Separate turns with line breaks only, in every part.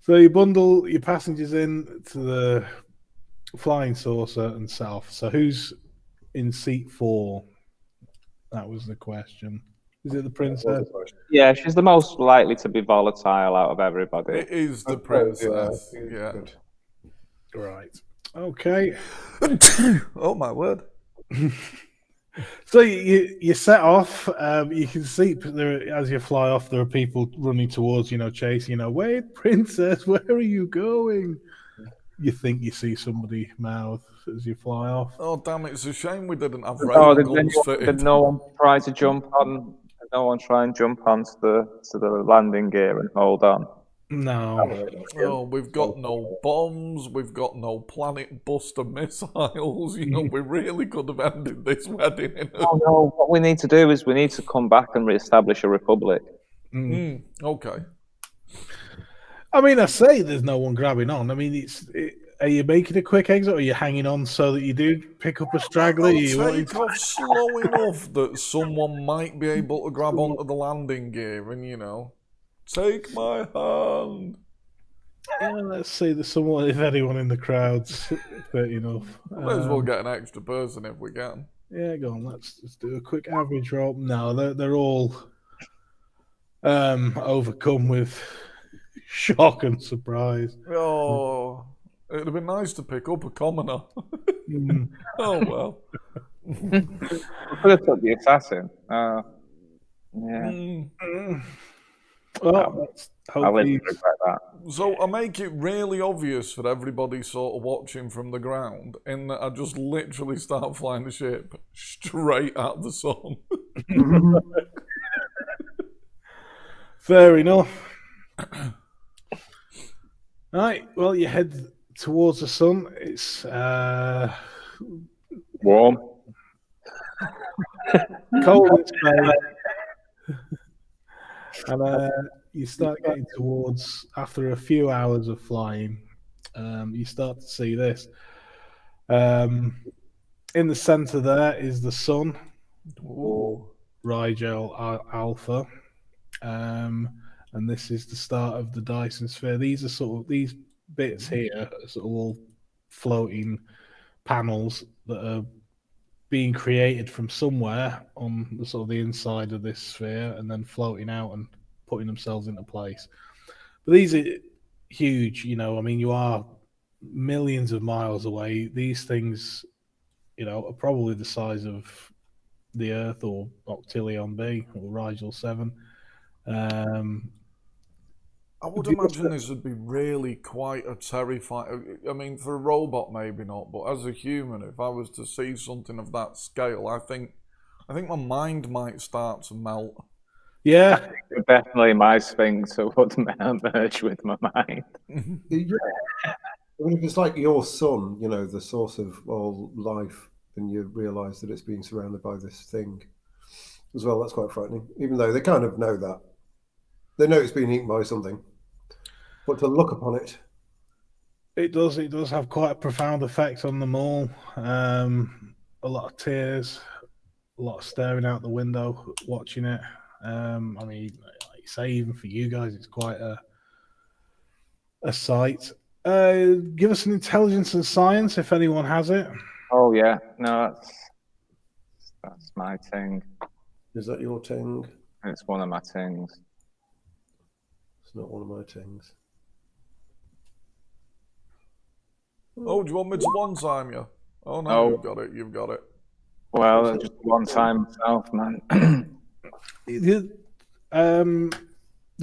So you bundle your passengers in to the flying saucer and set off. So who's in seat 4? That was the question. Is it the princess?
Yeah, she's the most likely to be volatile out of everybody.
It is the princess.
Good,
Yeah.
good.
Right. Okay.
Oh my word.
So you set off. You can see there, as you fly off, there are people running towards chasing. Wait, princess, where are you going? You think you see somebody mouth as you fly off.
Oh damn! It's a shame we didn't have
Oh,
rail guns
did
fitted.
no one try to jump on? Did no one try and jump onto the landing gear and hold on?
No.
Oh, we've got no bombs. We've got no planet buster missiles. We really could have ended this wedding in a...
Oh no! What we need to do is we need to come back and re-establish a republic.
Okay.
I mean, I say there's no one grabbing on. I mean, are you making a quick exit, or are you hanging on so that you do pick up a straggler?
I'll take off slow enough that someone might be able to grab onto the landing gear and, take my hand.
Yeah, let's see. There's someone, if anyone in the crowd's fit enough.
May as well get an extra person if we can.
Yeah, go on. Let's just do a quick average roll. No, they're all overcome with shock and surprise.
Oh, it'd have been nice to pick up a commoner. Oh well.
We could have took the assassin. Yeah.
Well,
I wouldn't regret that.
So I make it really obvious for everybody sort of watching from the ground in that I just literally start flying the ship straight at the sun.
Fair enough. Right, well, you head towards the sun. It's
Warm.
cold in Spain. And you start getting towards, after a few hours of flying, you start to see this. In the center there is the sun, Rigel Alpha. And this is the start of the Dyson Sphere. These are these bits here are sort of all floating panels that are being created from somewhere on the inside of this sphere and then floating out and putting themselves into place. But these are huge, I mean, you are millions of miles away. These things, are probably the size of the Earth or Octillion B or Rigel 7.
I would imagine this would be really quite a terrifying... I mean, for a robot, maybe not, but as a human, if I was to see something of that scale, I think my mind might start to melt.
Yeah.
Definitely my sphincter would merge with my mind.
Yeah. I mean, if it's like your sun, the source of all life, then you realise that it's being surrounded by this thing as well. That's quite frightening, even though they kind of know that. They know it's being eaten by something. But to look upon it,
it does have quite a profound effect on them all. A lot of tears, a lot of staring out the window, watching it. I mean, like you say, even for you guys, it's quite a sight. Give us an intelligence and science if anyone has it.
Oh yeah, no, that's my thing.
Is that your thing?
It's one of my things.
It's not one of my things.
Oh, do you want me to one-time you? Oh, no, you've got it.
Well, just one time myself, man.
The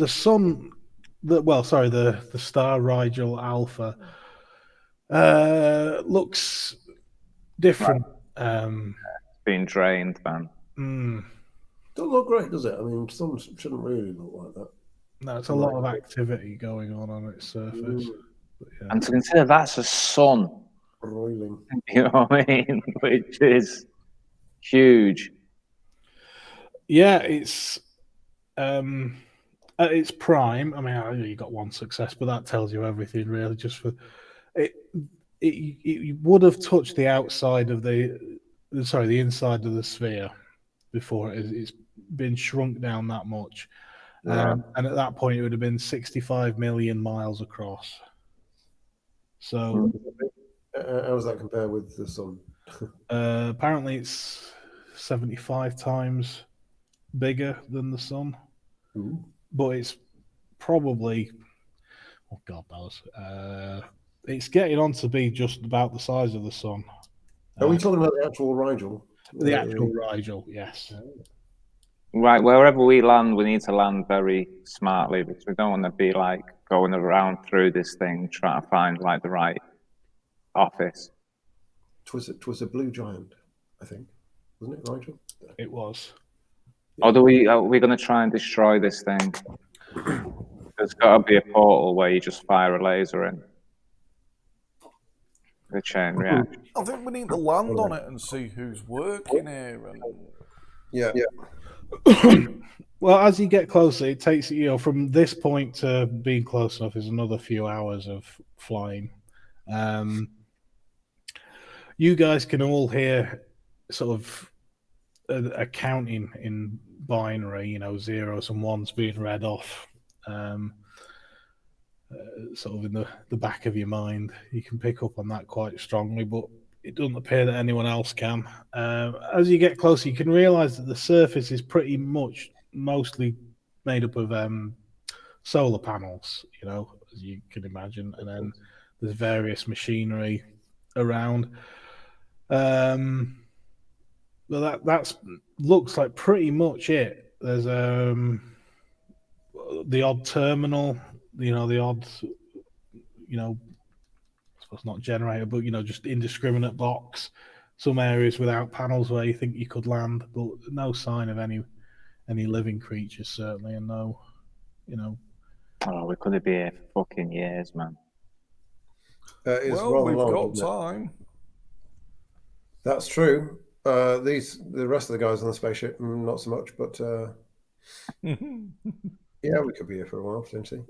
sun, the star Rigel Alpha looks different.
It's been drained, man.
Don't look great, does it? I mean, sun shouldn't really look like that.
No, it's a lot of activity going on its surface.
Yeah. And to consider that's a sun.
Roiling.
You know what I mean? Which is huge.
Yeah, it's at its prime. I mean, I know you got one success, but that tells you everything, really. Just for it would have touched the outside of the inside of the sphere before it's been shrunk down that much. And at that point, it would have been 65 million miles across. So
How does that compare with the sun?
apparently, it's 75 times bigger than the sun,
Ooh.
but it's probably, oh God knows, it's getting on to be just about the size of the sun.
Are we talking about the actual Rigel?
The actual Rigel, yes.
Right, wherever we land, we need to land very smartly because we don't want to be like going around through this thing trying to find like the right office.
Twas a blue giant, I think, wasn't it, Rigel?
It was.
Or are we going to try and destroy this thing? There's got to be a portal where you just fire a laser in. The chain reaction.
I think we need to land on it and see who's working here. And
Yeah.
Well, as you get closer, it takes, from this point to being close enough is another few hours of flying. You guys can all hear sort of a counting in binary, zeros and ones being read off, sort of in the back of your mind. You can pick up on that quite strongly, but it doesn't appear that anyone else can. As you get closer, you can realize that the surface is pretty much mostly made up of solar panels, as you can imagine, and then there's various machinery around. Well, that's looks like pretty much it. There's the odd terminal, the odd, I suppose not generator, but just indiscriminate box. Some areas without panels where you think you could land, but no sign of any living creatures certainly, and no,
Oh, we could be here for fucking years, man.
It's
well,
rather
we've
long,
got
isn't it?
time.
That's true. The rest of the guys on the spaceship, not so much, but yeah, we could be here for a while potentially.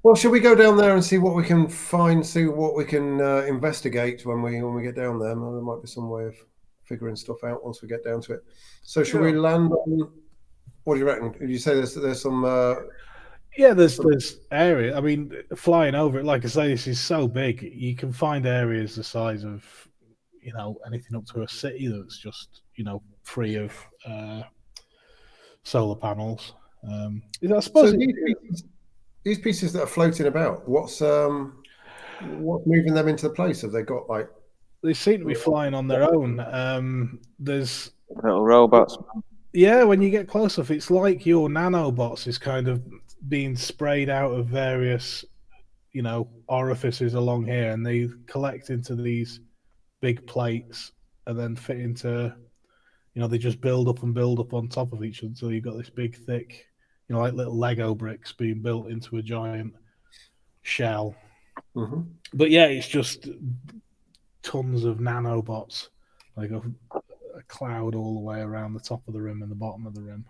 Well, should we go down there and see what we can find, see what we can investigate when we get down there? There might be some way of figuring stuff out once we get down to it. So, should we land on? What do you reckon? Did you say there's some?
Yeah, there's area. I mean, flying over it, like I say, this is so big. You can find areas the size of, anything up to a city that's just, free of solar panels. I suppose
So these pieces that are floating about, what's moving them into place? Have they got like?
They seem to be flying on their own. There's
Little robots.
Yeah, when you get close enough, it's like your nanobots is kind of being sprayed out of various, orifices along here, and they collect into these big plates and then fit into, they just build up on top of each other until you've got this big, thick, like little Lego bricks being built into a giant shell.
Mm-hmm.
But yeah, it's just tons of nanobots, like a cloud all the way around the top of the rim and the bottom of the rim.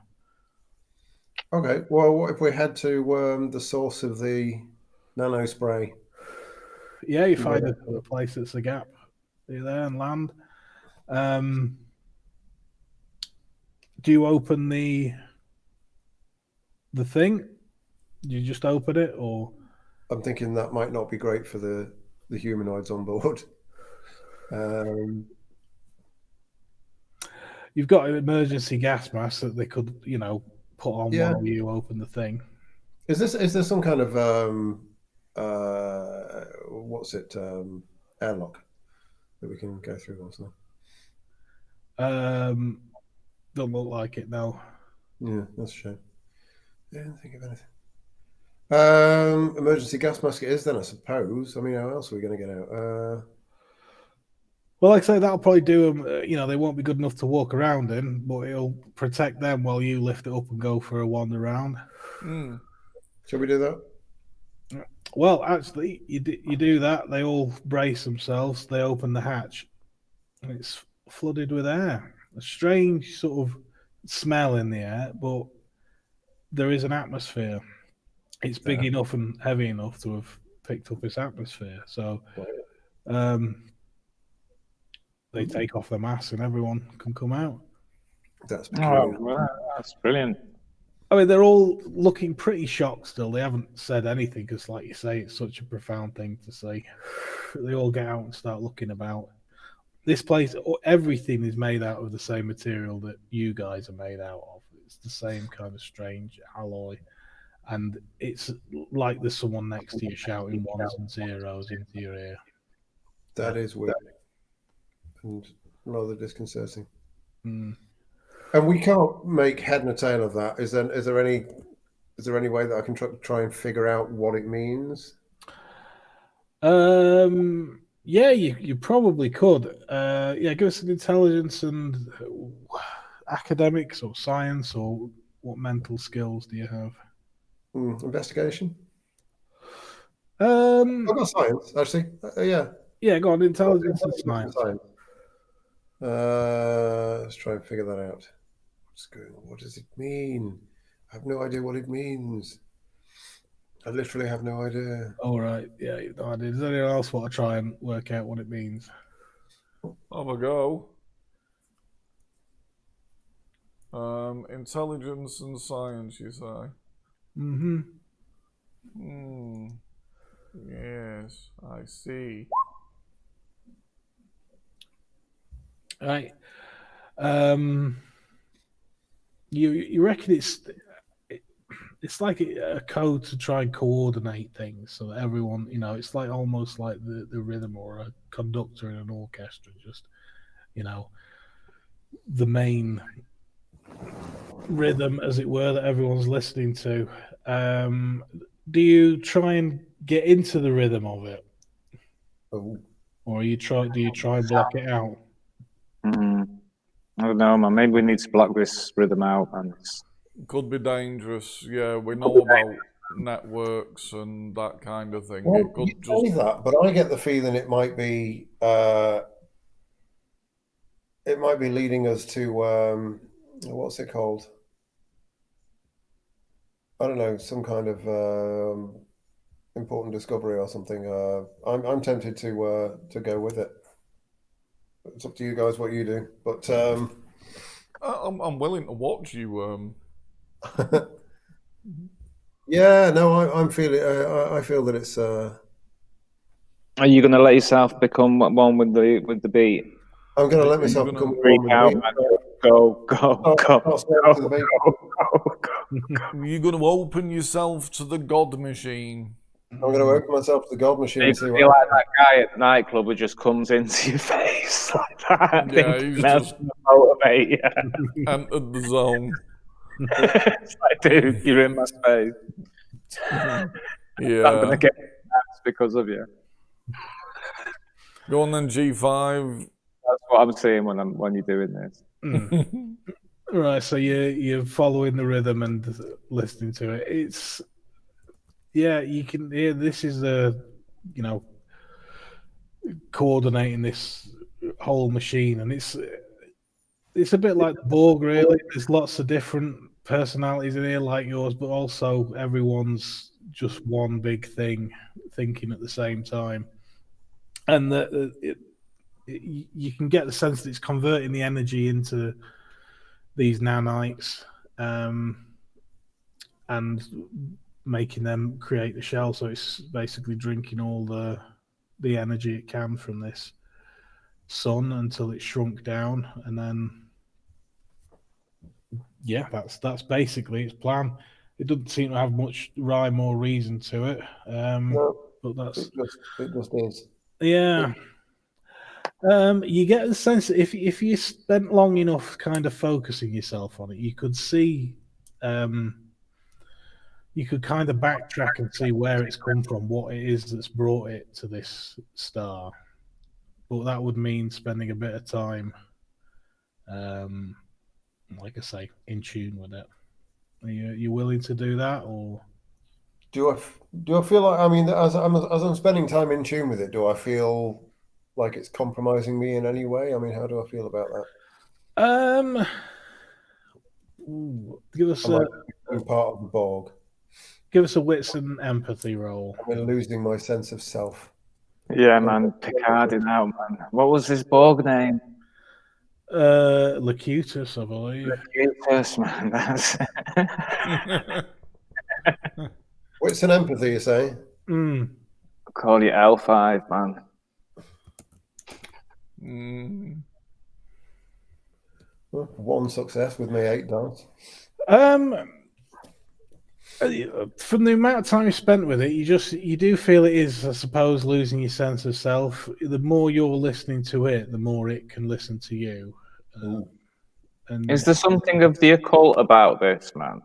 Okay, well, what if we head to the source of the nano spray?
Yeah, you find a place that's a gap. You're there and land. Do you open the thing? Do you just open it, or?
I'm thinking that might not be great for the humanoids on board.
You've got an emergency gas mask that they could, put on while you open the thing.
Is there some kind of what's it, airlock that we can go through or something?
Don't look like it, no.
Yeah, that's a shame. Yeah, I didn't think of anything. Emergency gas mask it is then, I suppose. I mean, how else are we going to get out?
Well, like I say, that'll probably do them. They won't be good enough to walk around in, but it'll protect them while you lift it up and go for a wander around.
Shall we do that?
Well, actually, you do that. They all brace themselves. They open the hatch, and it's flooded with air. A strange sort of smell in the air, but there is an atmosphere. It's big enough and heavy enough to have picked up its atmosphere. So they take off their masks and everyone can come out.
That's brilliant.
Oh, well, that's brilliant.
I mean, they're all looking pretty shocked still. They haven't said anything because, like you say, it's such a profound thing to say. They all get out and start looking about. This place, everything is made out of the same material that you guys are made out of. It's the same kind of strange alloy. And it's like there's someone next to you shouting ones and zeros into your ear.
That is weird and rather disconcerting.
Mm.
And we can't make head and a tail of that. Is there any way that I can try and figure out what it means?
Yeah, you probably could. Yeah, give us an intelligence and academics or science, or what mental skills do you have?
Investigation.
I've
got science, actually. Yeah.
Yeah, go on, intelligence and science.
Let's try and figure that out. What does it mean? I have no idea what it means. I literally have no idea.
All right, yeah, no idea. Does anyone else want to try and work out what it means?
Have a go. Intelligence and science, you say?
Mm-hmm.
Yes, I see.
Right. You reckon it's like a code to try and coordinate things so that everyone, it's like almost like the rhythm or a conductor in an orchestra, just, the main rhythm, as it were, that everyone's listening to. Do you try and get into the rhythm of it?
Oh.
Or do you try and block it out?
I don't know, man. Maybe we need to block this rhythm out, and
could be dangerous. Yeah, we know about networks and that kind of thing.
Well,
it could
you say that, but I get the feeling it might be leading us to what's it called? I don't know, some kind of important discovery or something. I'm tempted to go with it. It's up to you guys what you do, but
I'm willing to watch you.
Yeah, no, I'm feeling. I feel that it's.
Are you going to let yourself become one with the beat?
I'm going to let myself become
freak out, man. Go.
You're going to open yourself to the God machine.
I'm going to open myself to the God machine.
You feel like that guy at the nightclub who just comes into your face like that.
Yeah, he's just
motivate you.
Entered the zone.
It's like, dude, you're in my space.
Yeah.
I'm gonna get ass because of you.
Go on then, G5.
That's what I'm seeing when you're doing this.
Right, so you're following the rhythm and listening to it. It's you can hear this is coordinating this whole machine, and it's a bit like the Borg, really. There's lots of different personalities in here like yours, but also everyone's just one big thing thinking at the same time. And you can get the sense that it's converting the energy into these nanites and making them create the shell. So it's basically drinking all the energy it can from this sun until it's shrunk down, and then that's basically its plan. It doesn't seem to have much rhyme or reason to it.
No,
but that's
it just is.
Yeah. You get the sense that if you spent long enough kind of focusing yourself on it, you could see, you could kind of backtrack and see where it's come from, what it is that's brought it to this star. But that would mean spending a bit of time, like I say, in tune with it. Are you willing to do that, or
do I feel like, I mean, as I'm spending time in tune with it, do I feel like it's compromising me in any way? I mean, how do I feel about that?
Give us
being part of the Borg.
Give us a wits and empathy roll.
I'm losing my sense of self.
Yeah, man, Picard in out, man. What was his Borg name?
Locutus, I believe.
First man, that's
What's an empathy, you say?
Mm.
call you L5, man.
Well, one success with me 8 dice.
From the amount of time you spent with it, you do feel it is, I suppose, losing your sense of self. The more you're listening to it, the more it can listen to you. And
Is there something of the occult about this, man?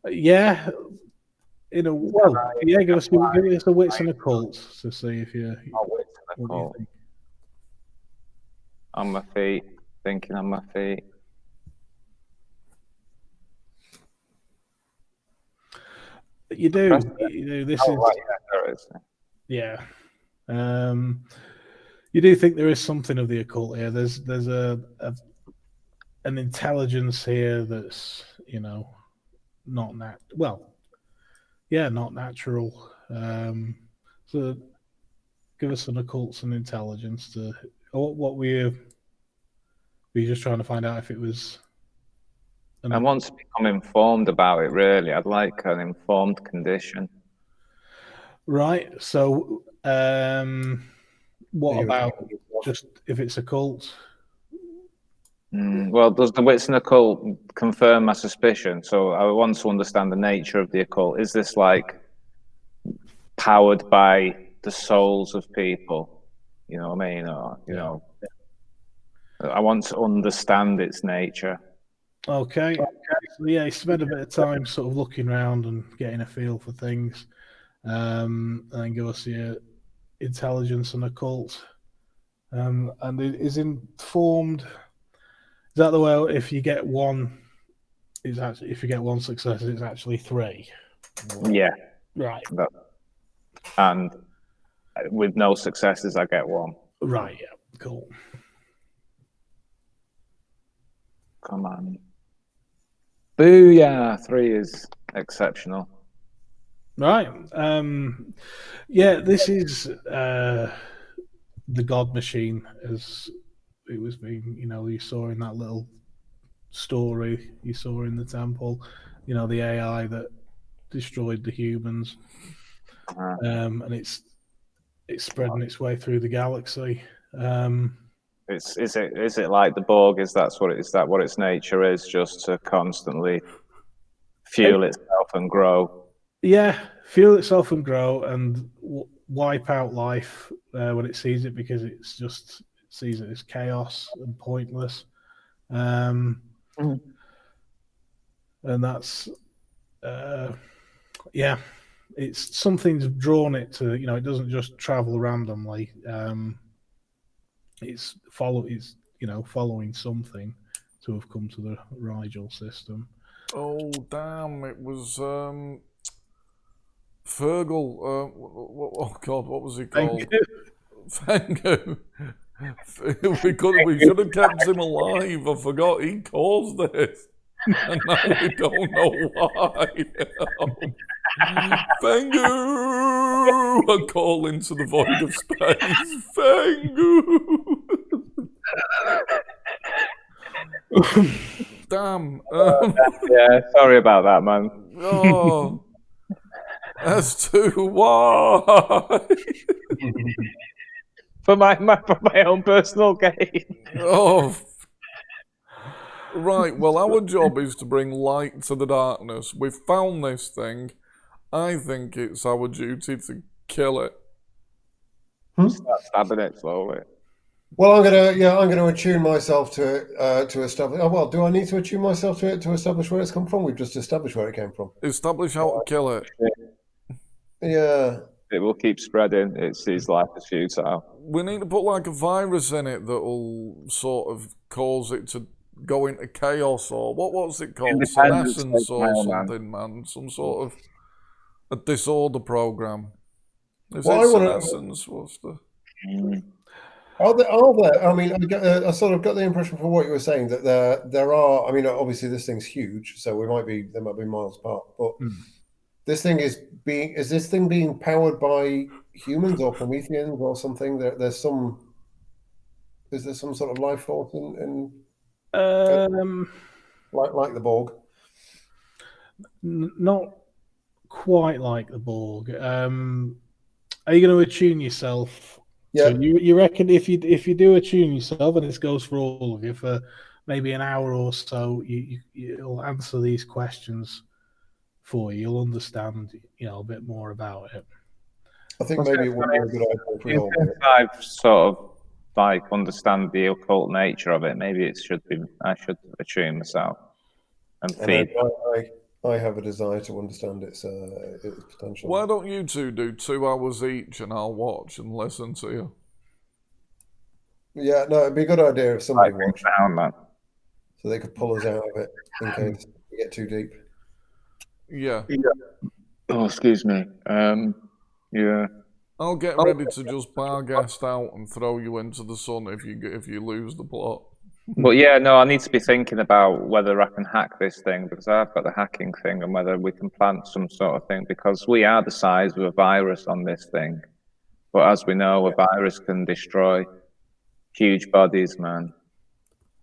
yeah, yeah, give us a wits and occults to see if you. What do you think?
On my feet, thinking on my feet.
You do. This is.
Right, yeah, there is.
Yeah. You do think there is something of the occult here. There's an intelligence here that's not not natural. So give us an occults and intelligence to what were you just trying to find out if it was
I want to become informed about it, really. I'd like an informed condition.
Right. So what about just if it's occult?
Well, does the wits and occult confirm my suspicion? So I want to understand the nature of the occult. Is this like powered by the souls of people? You know what I mean? Or, you know, I want to understand its nature.
Okay. So, yeah, you spend a bit of time sort of looking around and getting a feel for things. And then give us your intelligence and occult. And it is informed. Is that the way? If you get one, if you get one success, it's actually 3.
Yeah.
Right.
And with no successes, I get 1.
Right. Yeah. Cool.
Come on. Booyah! 3 is exceptional.
Right. Yeah, this is the God Machine, as it was being, you saw in that little story you saw in the temple, the AI that destroyed the humans. And it's spreading its way through the galaxy.
Is it like the Borg? Is that what its nature is? Just to constantly fuel itself and grow.
Yeah, fuel itself and grow and wipe out life when it sees it, because it sees it as chaos and pointless. And that's it's something's drawn it to. It doesn't just travel randomly. It's following something to have come to the Rigel system.
Oh damn! It was Fergal. Oh God, what was he called? Fengu. We should have kept him alive. I forgot he caused this, and now we don't know why. Fengu! I call into the void of space. Fengu! Damn.
Yeah, sorry about that, man.
Oh. As to why?
for my own personal gain.
Oh. Right, well, our job is to bring light to the darkness. We've found this thing. I think it's our duty to kill it.
Start stabbing it slowly.
Well, I'm gonna attune myself to it to establish. Oh well, do I need to attune myself to it to establish where it's come from? We've just established where it came from.
Establish how to kill it.
Yeah.
It will keep spreading. It sees life as futile.
We need to put like a virus in it that will sort of cause it to go into chaos, or what's it called? Senescence or something, man. Some sort of a disorder program. Is it senescence? What's the...
Are there? I mean, I sort of got the impression from what you were saying that there are. I mean, obviously this thing's huge, so there might be miles apart. But this thing is this thing being powered by humans or Prometheans or something? There's some Is there some sort of life force in
Um,
like the Borg?
not quite like the Borg. Are you going to attune yourself
Yeah.
to you reckon if you do attune yourself, and this goes for all of you for maybe an hour or so, you'll answer these questions for you. You'll understand, a bit more about it.
I think maybe it would be a good idea if we all do it.
I've sort of like understand the occult nature of it. Maybe I should attune myself and
I know,
feed.
I have a desire to understand its potential.
Why don't you two do 2 hours each and I'll watch and listen to you?
Yeah, no, it'd be a good idea if somebody
Like,
watched,
down, man.
so they could pull us out of it in case we get too deep.
Yeah.
Oh, excuse me. Yeah.
I'll get ready to just bar guest out and throw you into the sun if you lose the plot.
But yeah, no, I need to be thinking about whether I can hack this thing, because I've got the hacking thing, and whether we can plant some sort of thing, because we are the size of a virus on this thing. But as we know, a virus can destroy huge bodies, man.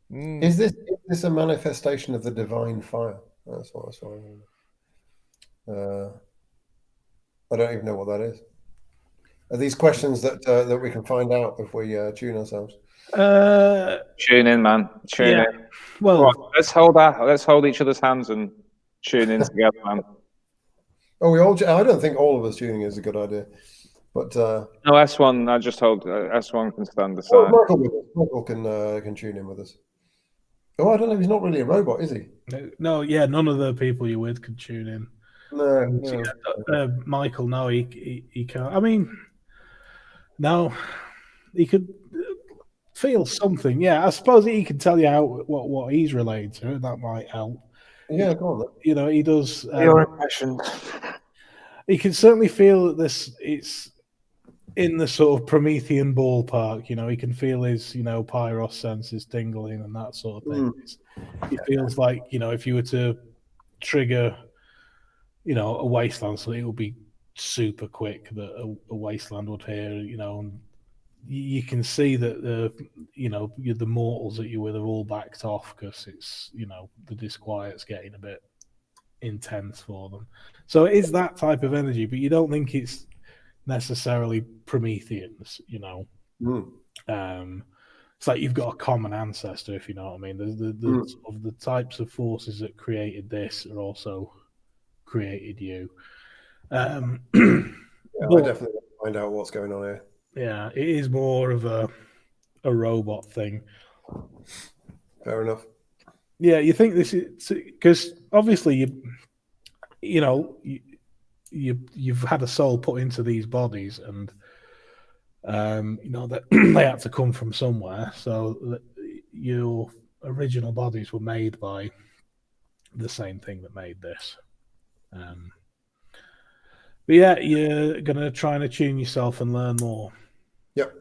Is this a manifestation of the divine fire? That's what I was wondering. I don't even know what that is. Are these questions that we can find out if we tune ourselves?
Tune in, man. Tune
Yeah.
in.
Well,
Come on, let's hold each other's hands and tune in together, man.
Oh, I don't think all of us tuning is a good idea, but
No, S1. I just hope S1 can stand aside.
Michael can tune in with us. Oh, I don't know. He's not really a robot, is he?
no, yeah, none of the people you're with could tune in.
No.
Yeah, Michael, no, he can't. I mean, no, he could feel something. Yeah, I suppose he can tell you what he's related to, and that might help.
Yeah, go on.
He does.
Your impression.
He can certainly feel that it's in the sort of Promethean ballpark. He can feel his pyros senses tingling and that sort of thing. He feels like if you were to trigger a wasteland, so it would be super quick that a wasteland would hear. And you can see that the mortals that you're with are all backed off because it's the disquiet's getting a bit intense for them. So it is that type of energy, but you don't think it's necessarily Prometheans. It's like you've got a common ancestor, if you know what I mean. The types of forces that created this are also created you.
I definitely want to find out what's going on here.
Yeah, it is more of a robot thing.
Fair enough.
Yeah, you think this is because obviously you've had a soul put into these bodies, and that they had to come from somewhere. So your original bodies were made by the same thing that made this. But yeah, you're gonna try and attune yourself and learn more.
Yep.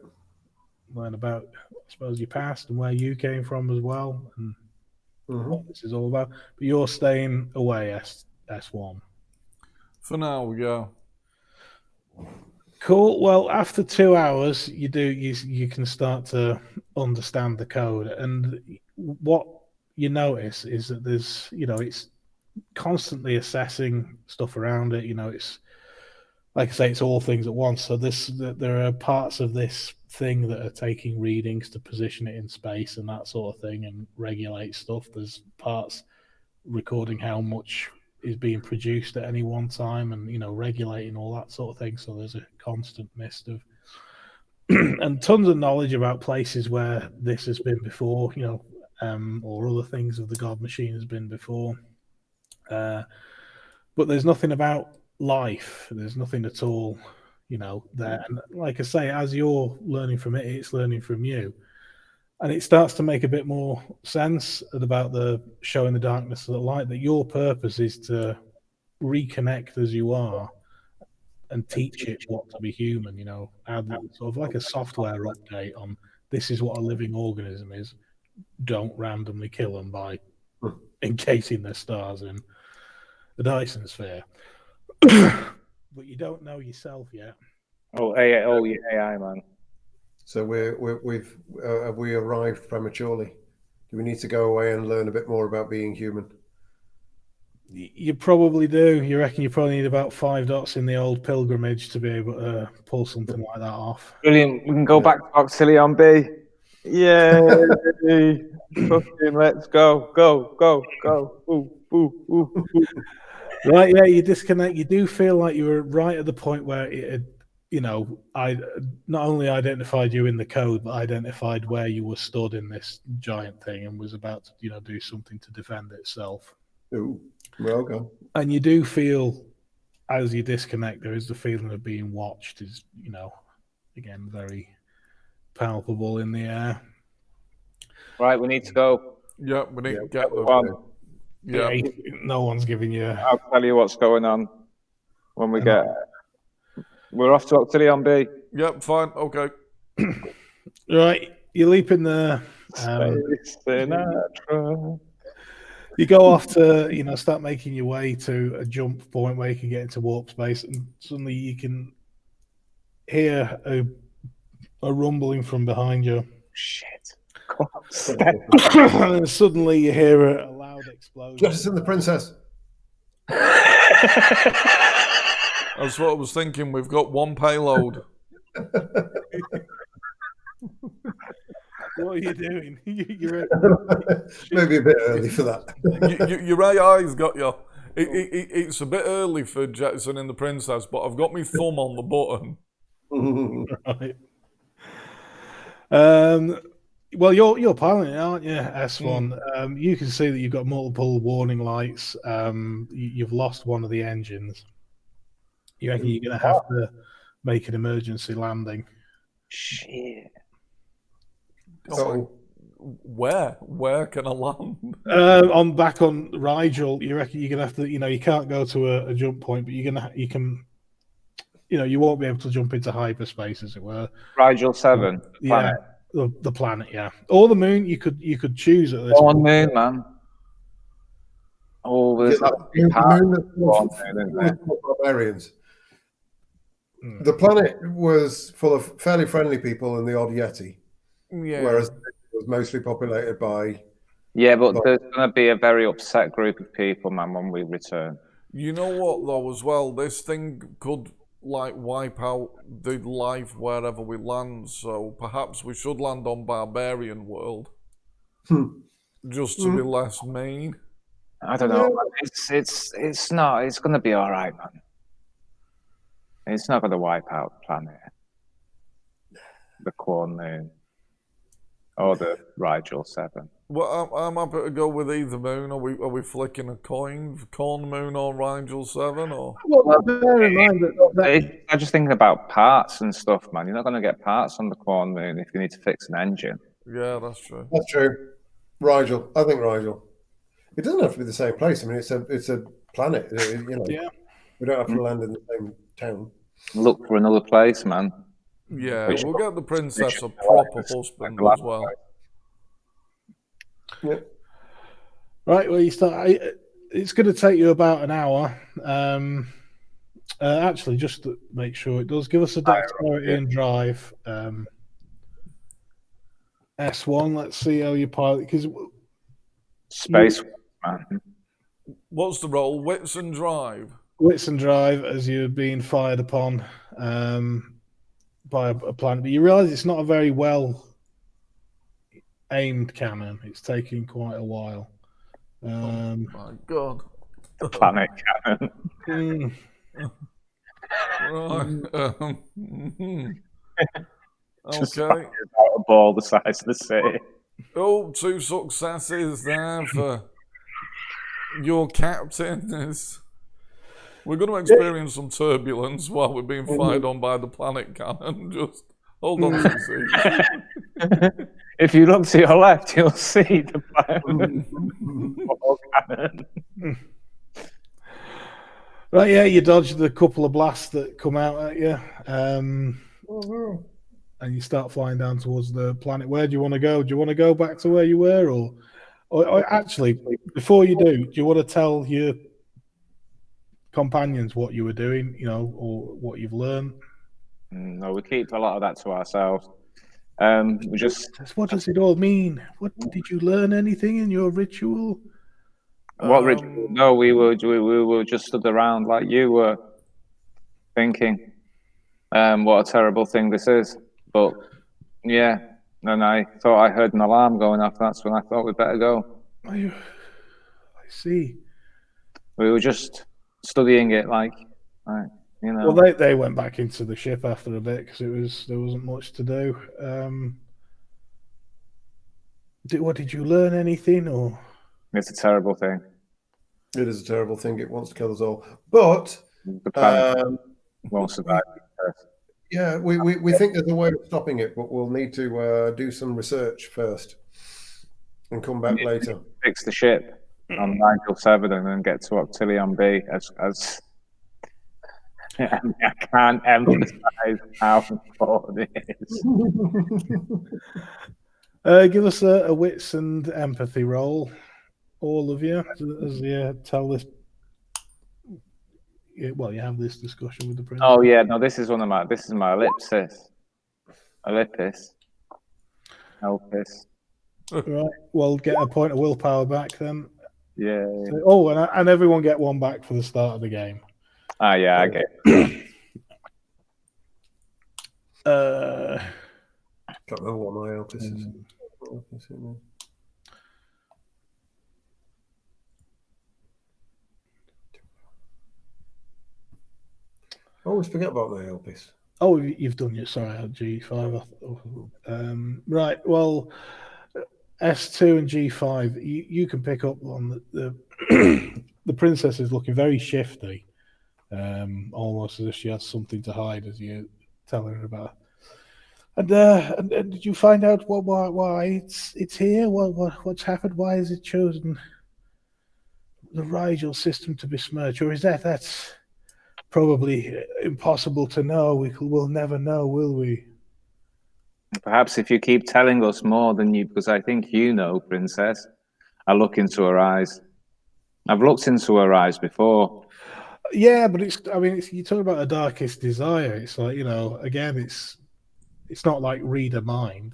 Learn about, I suppose, your past and where you came from as well, and what this is all about. But you're staying away, S1.
For now, yeah.
Cool. Well, after 2 hours, you can start to understand the code, and what you notice is that there's it's constantly assessing stuff around it. It's like I say, it's all things at once. So there are parts of this thing that are taking readings to position it in space and that sort of thing, and regulate stuff. There's parts recording how much is being produced at any one time, and regulating all that sort of thing. So there's a constant mist of and tons of knowledge about places where this has been before, or other things of the God Machine has been before. But there's nothing about life. There's nothing at all, there. And like I say, as you're learning from it, it's learning from you. And it starts to make a bit more sense about the showing the darkness of the light, that your purpose is to reconnect as you are and teach it what to be human, add sort of like a software update on this is what a living organism is. Don't randomly kill them by encasing their stars in the Dyson sphere. But you don't know yourself yet.
Oh, AI, your AI, man.
So we've have we arrived prematurely? Do we need to go away and learn a bit more about being human?
You probably do. You reckon you probably need about 5 dots in the old pilgrimage to be able to pull something like that off.
Brilliant. We can go back to Auxilion B. Yay! Fucking let's go. Ooh, ooh, ooh.
Right, yeah, you disconnect. You do feel like you were right at the point where it had, I not only identified you in the code, but identified where you were stood in this giant thing and was about to, do something to defend itself.
Ooh, well done.
And you do feel, as you disconnect, there is the feeling of being watched. Is again very palpable in the air.
Right, we need to go.
Yeah, we need to get
One.
Yeah.
No one's giving you.
I'll tell you what's going on when we get. We're off to Auxilion B.
Yep, fine, okay.
Right, you leap in there.
Sinatra.
You go off to, start making your way to a jump point where you can get into warp space, and suddenly you can hear a rumbling from behind you.
Shit.
And suddenly you hear a loud explosion.
Jettison the princess.
That's what I was thinking. We've got one payload.
What are you doing? You're
Maybe a bit early for that.
Your AI's got you. It's a bit early for Jettison and the princess, but I've got my thumb on the button.
right. Well, you're piloting it, aren't you, S1? You can see that you've got multiple warning lights. You've lost one of the engines. You reckon you're going to have to make an emergency landing?
Shit.
So,
Where can I land?
Back on Rigel, you reckon you're going to have to, you can't go to a jump point, but you won't be able to jump into hyperspace, as it were.
Rigel 7.
Yeah. The planet, yeah, or the moon. You could choose at this.
On moon, man. Oh, there's
the moon that's full of barbarians. The planet was full of fairly friendly people and the odd Yeti, whereas it was mostly populated by.
Yeah, but there's going to be a very upset group of people, man, when we return.
You know what, though, as well? This thing could wipe out the life wherever we land, so perhaps we should land on Barbarian World just to be less mean.
I don't know. Man. It's not. It's going to be all right, man. It's not going to wipe out the planet, the Corn Moon, or the Rigel 7.
Well, I'm happy to go with either moon. Are we flicking a coin, Corn Moon or Rigel 7? Or
well, bear in mind
I'm just thinking about parts and stuff, man. You're not going to get parts on the Corn Moon if you need to fix an engine.
Yeah, that's true.
That's true. Rigel, I think Rigel. It doesn't have to be the same place. I mean, it's a planet.
Yeah.
We don't have to land in the same town.
Look for another place, man.
Yeah, we'll get the princess a proper husband as well.
Yeah.
Right, well, you start. It's going to take you about an hour. Actually, just to make sure it does, give us a dexterity and drive. S1. Let's see how you pilot, because
Space, man.
What's the roll? Wits and drive.
Wits and drive as you're being fired upon by a planet, but you realise it's not a very well aimed cannon. It's taking quite a while.
Oh my god!
The planet cannon.
Okay.
Out a ball the size of the city.
Oh, 2 successes there for your captain. We're going to experience some turbulence while we're being fired on by the planet cannon. Just hold on to your seats.
If you look to your left, you'll see the cannon.
Right, yeah, you dodged the couple of blasts that come out at you. And you start flying down towards the planet. Where do you want to go? Do you want to go back to where you were? Or actually, before you do you want to tell your companions what you were doing, or what you've learned?
No, we keep a lot of that to ourselves. We just
What does it all mean? What did you learn anything in your ritual?
what ritual? No, we were just stood around like you were, thinking, what a terrible thing this is. But yeah, and I thought I heard an alarm going off. That's when I thought we'd better go.
I see.
We were just studying it, like you know.
Well, they went back into the ship after a bit because there wasn't much to do. Did you learn anything or?
It's a terrible thing.
It is a terrible thing. It wants to kill us all. But
The planet won't survive.
yeah, we think there's a way of stopping it, but we'll need to do some research first and come back later.
Fix the ship on Nigel 7 and then get to Octillion B as I can't emphasize how important it is.
Give us a wits and empathy roll, all of you, as you tell this. Well, you have this discussion with the princess.
Oh yeah, no, this is my ellipsis. Ellipsis.
Right. Well, get a point of willpower back then.
Yeah.
Oh, and everyone get one back for the start of the game.
Ah, yeah, I get it.
Can't remember what my Elpis is. I always forget about my Elpis.
Oh, you've done your G5. Right. Well, S2 and G5. You can pick up on the the princess is looking very shifty, almost as if she has something to hide, as you're telling her about. And did you find out why it's here? What's happened? Why has it chosen the Rigel system to besmirch? Or is that's probably impossible to know? We'll never know, will we?
Perhaps if you keep telling us more than you, because I think you know, Princess. I look into her eyes. I've looked into her eyes before.
Yeah, but you talk about the darkest desire. It's like, again, it's not like read a mind.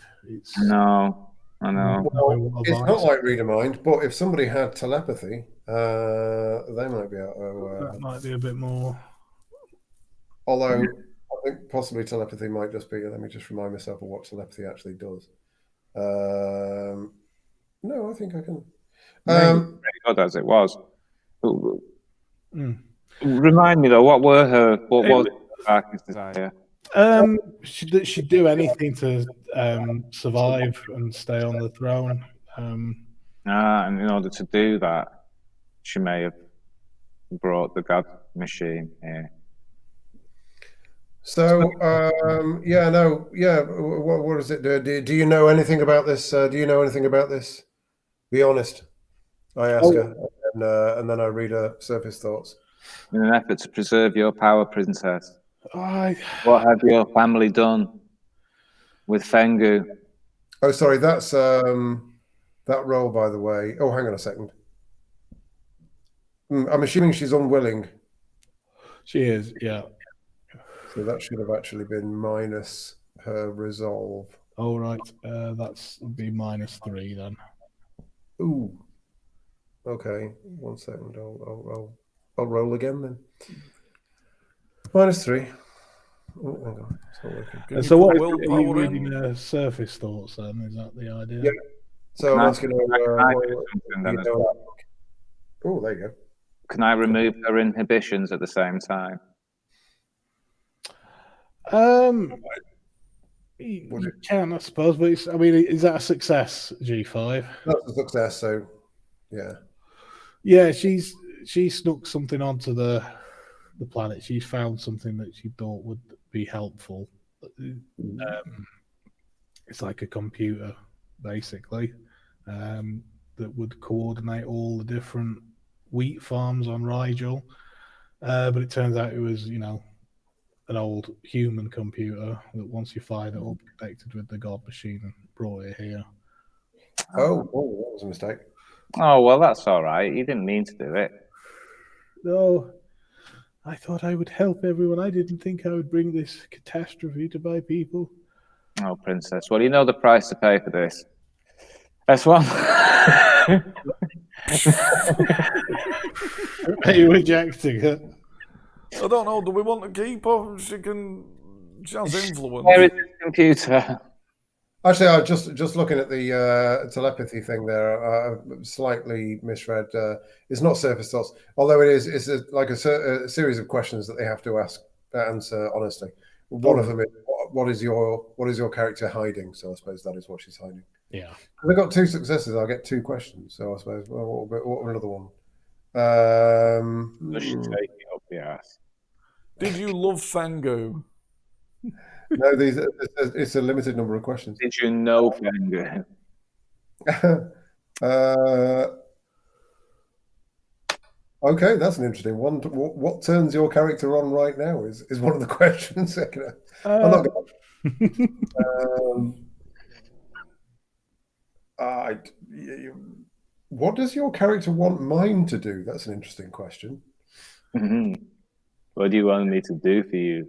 No, I know.
Well, it's not like read a mind, but if somebody had telepathy, they might be able to.
That might be a bit more.
Although I think possibly telepathy might just be. Let me just remind myself of what telepathy actually does. No, I think I can.
Very good as it was. Remind me though, what was her darkest desire?
She'd do anything to survive and stay on the throne.
And in order to do that, she may have brought the God machine here.
So, what does it do? Do you know anything about this? Do you know anything about this? Be honest, I ask her, and then I read her surface thoughts.
In an effort to preserve your power, Princess,
what
have your family done with Fengu?
Oh, sorry, that's that roll, by the way. Oh, hang on a second. I'm assuming she's unwilling.
She is, yeah.
So that should have actually been minus her resolve.
Oh, right. That's be -3 then.
Ooh. Okay. 1 second. I'll roll again then. -3. Oh, hang on. It's not working.
So what are you reading surface thoughts then? Is that the idea?
Yeah. So I'm asking her. Oh, there you go.
Can I remove her inhibitions at the same time?
You can, I suppose, but is that a success, G5?
That's a success, so yeah.
Yeah, she snuck something onto the planet. She's found something that she thought would be helpful. It's like a computer, basically, that would coordinate all the different wheat farms on Rigel. But it turns out it was, an old human computer that once you fired it up, connected with the God machine and brought it here.
Oh, that was a mistake.
Oh, well, that's all right. You didn't mean to do it.
No, I thought I would help everyone. I didn't think I would bring this catastrophe to my people.
Oh, princess. Well, you know the price to pay for this. S1.
Are you rejecting it?
I don't know. Do we want to keep her? She has influence.
Where is this computer?
Actually, I was just looking at the telepathy thing there. Slightly misread. It's not surface thoughts, although it's like a series of questions that they have to answer honestly. One of them is what is your character hiding? So I suppose that is what she's hiding.
Yeah.
If I got 2 successes, I'll get 2 questions. So I suppose what another one?
Does she take it up the ass?
Did you love Fengu?
No, it's a limited number of questions.
Did you know Fengu?
Okay, that's an interesting one. What turns your character on right now is one of the questions. I'm not going. What does your character want mine to do? That's an interesting question.
Mm-hmm. What do you want me to do for you?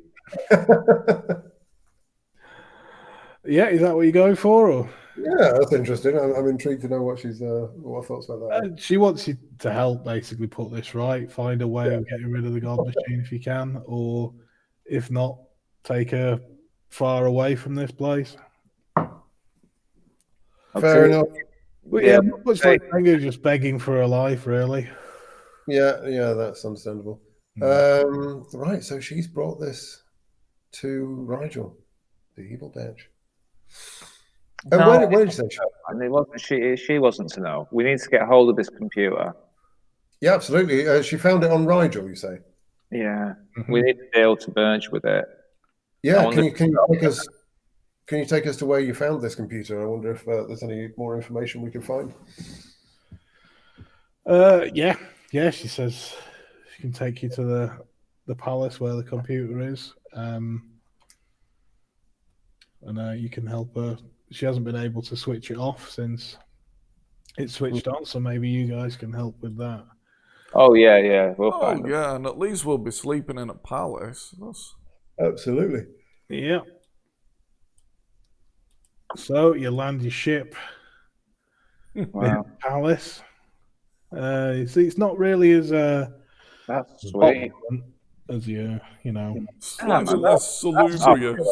Yeah, is that what you're going for? Or?
Yeah, that's interesting. I'm intrigued to know what she's what thoughts about that.
She wants you to help basically put this right, find a way of getting rid of the God Machine if you can, or if not, take her far away from this place.
Fair enough.
Well, yeah, much like Tengu just begging for her life, really.
Yeah, that's understandable. Right, so she's brought this to Rigel, the evil bitch.
No,
where did you say she?
And it wasn't she wasn't to know. We need to get hold of this computer.
Yeah, absolutely. She found it on Rigel, you say?
Yeah. We need to be able to merge with it.
Yeah, can you take us to where you found this computer? I wonder if there's any more information we can find.
Yeah, she says she can take you to the palace where the computer is, and you can help her. She hasn't been able to switch it off since it switched on, so maybe you guys can help with that.
Oh yeah, we'll find them.
Yeah, and at least we'll be sleeping in a palace.
Absolutely.
Yeah. So you land your ship in the palace. It's not really as
that's sweet
as you know.
Slightly less salubrious.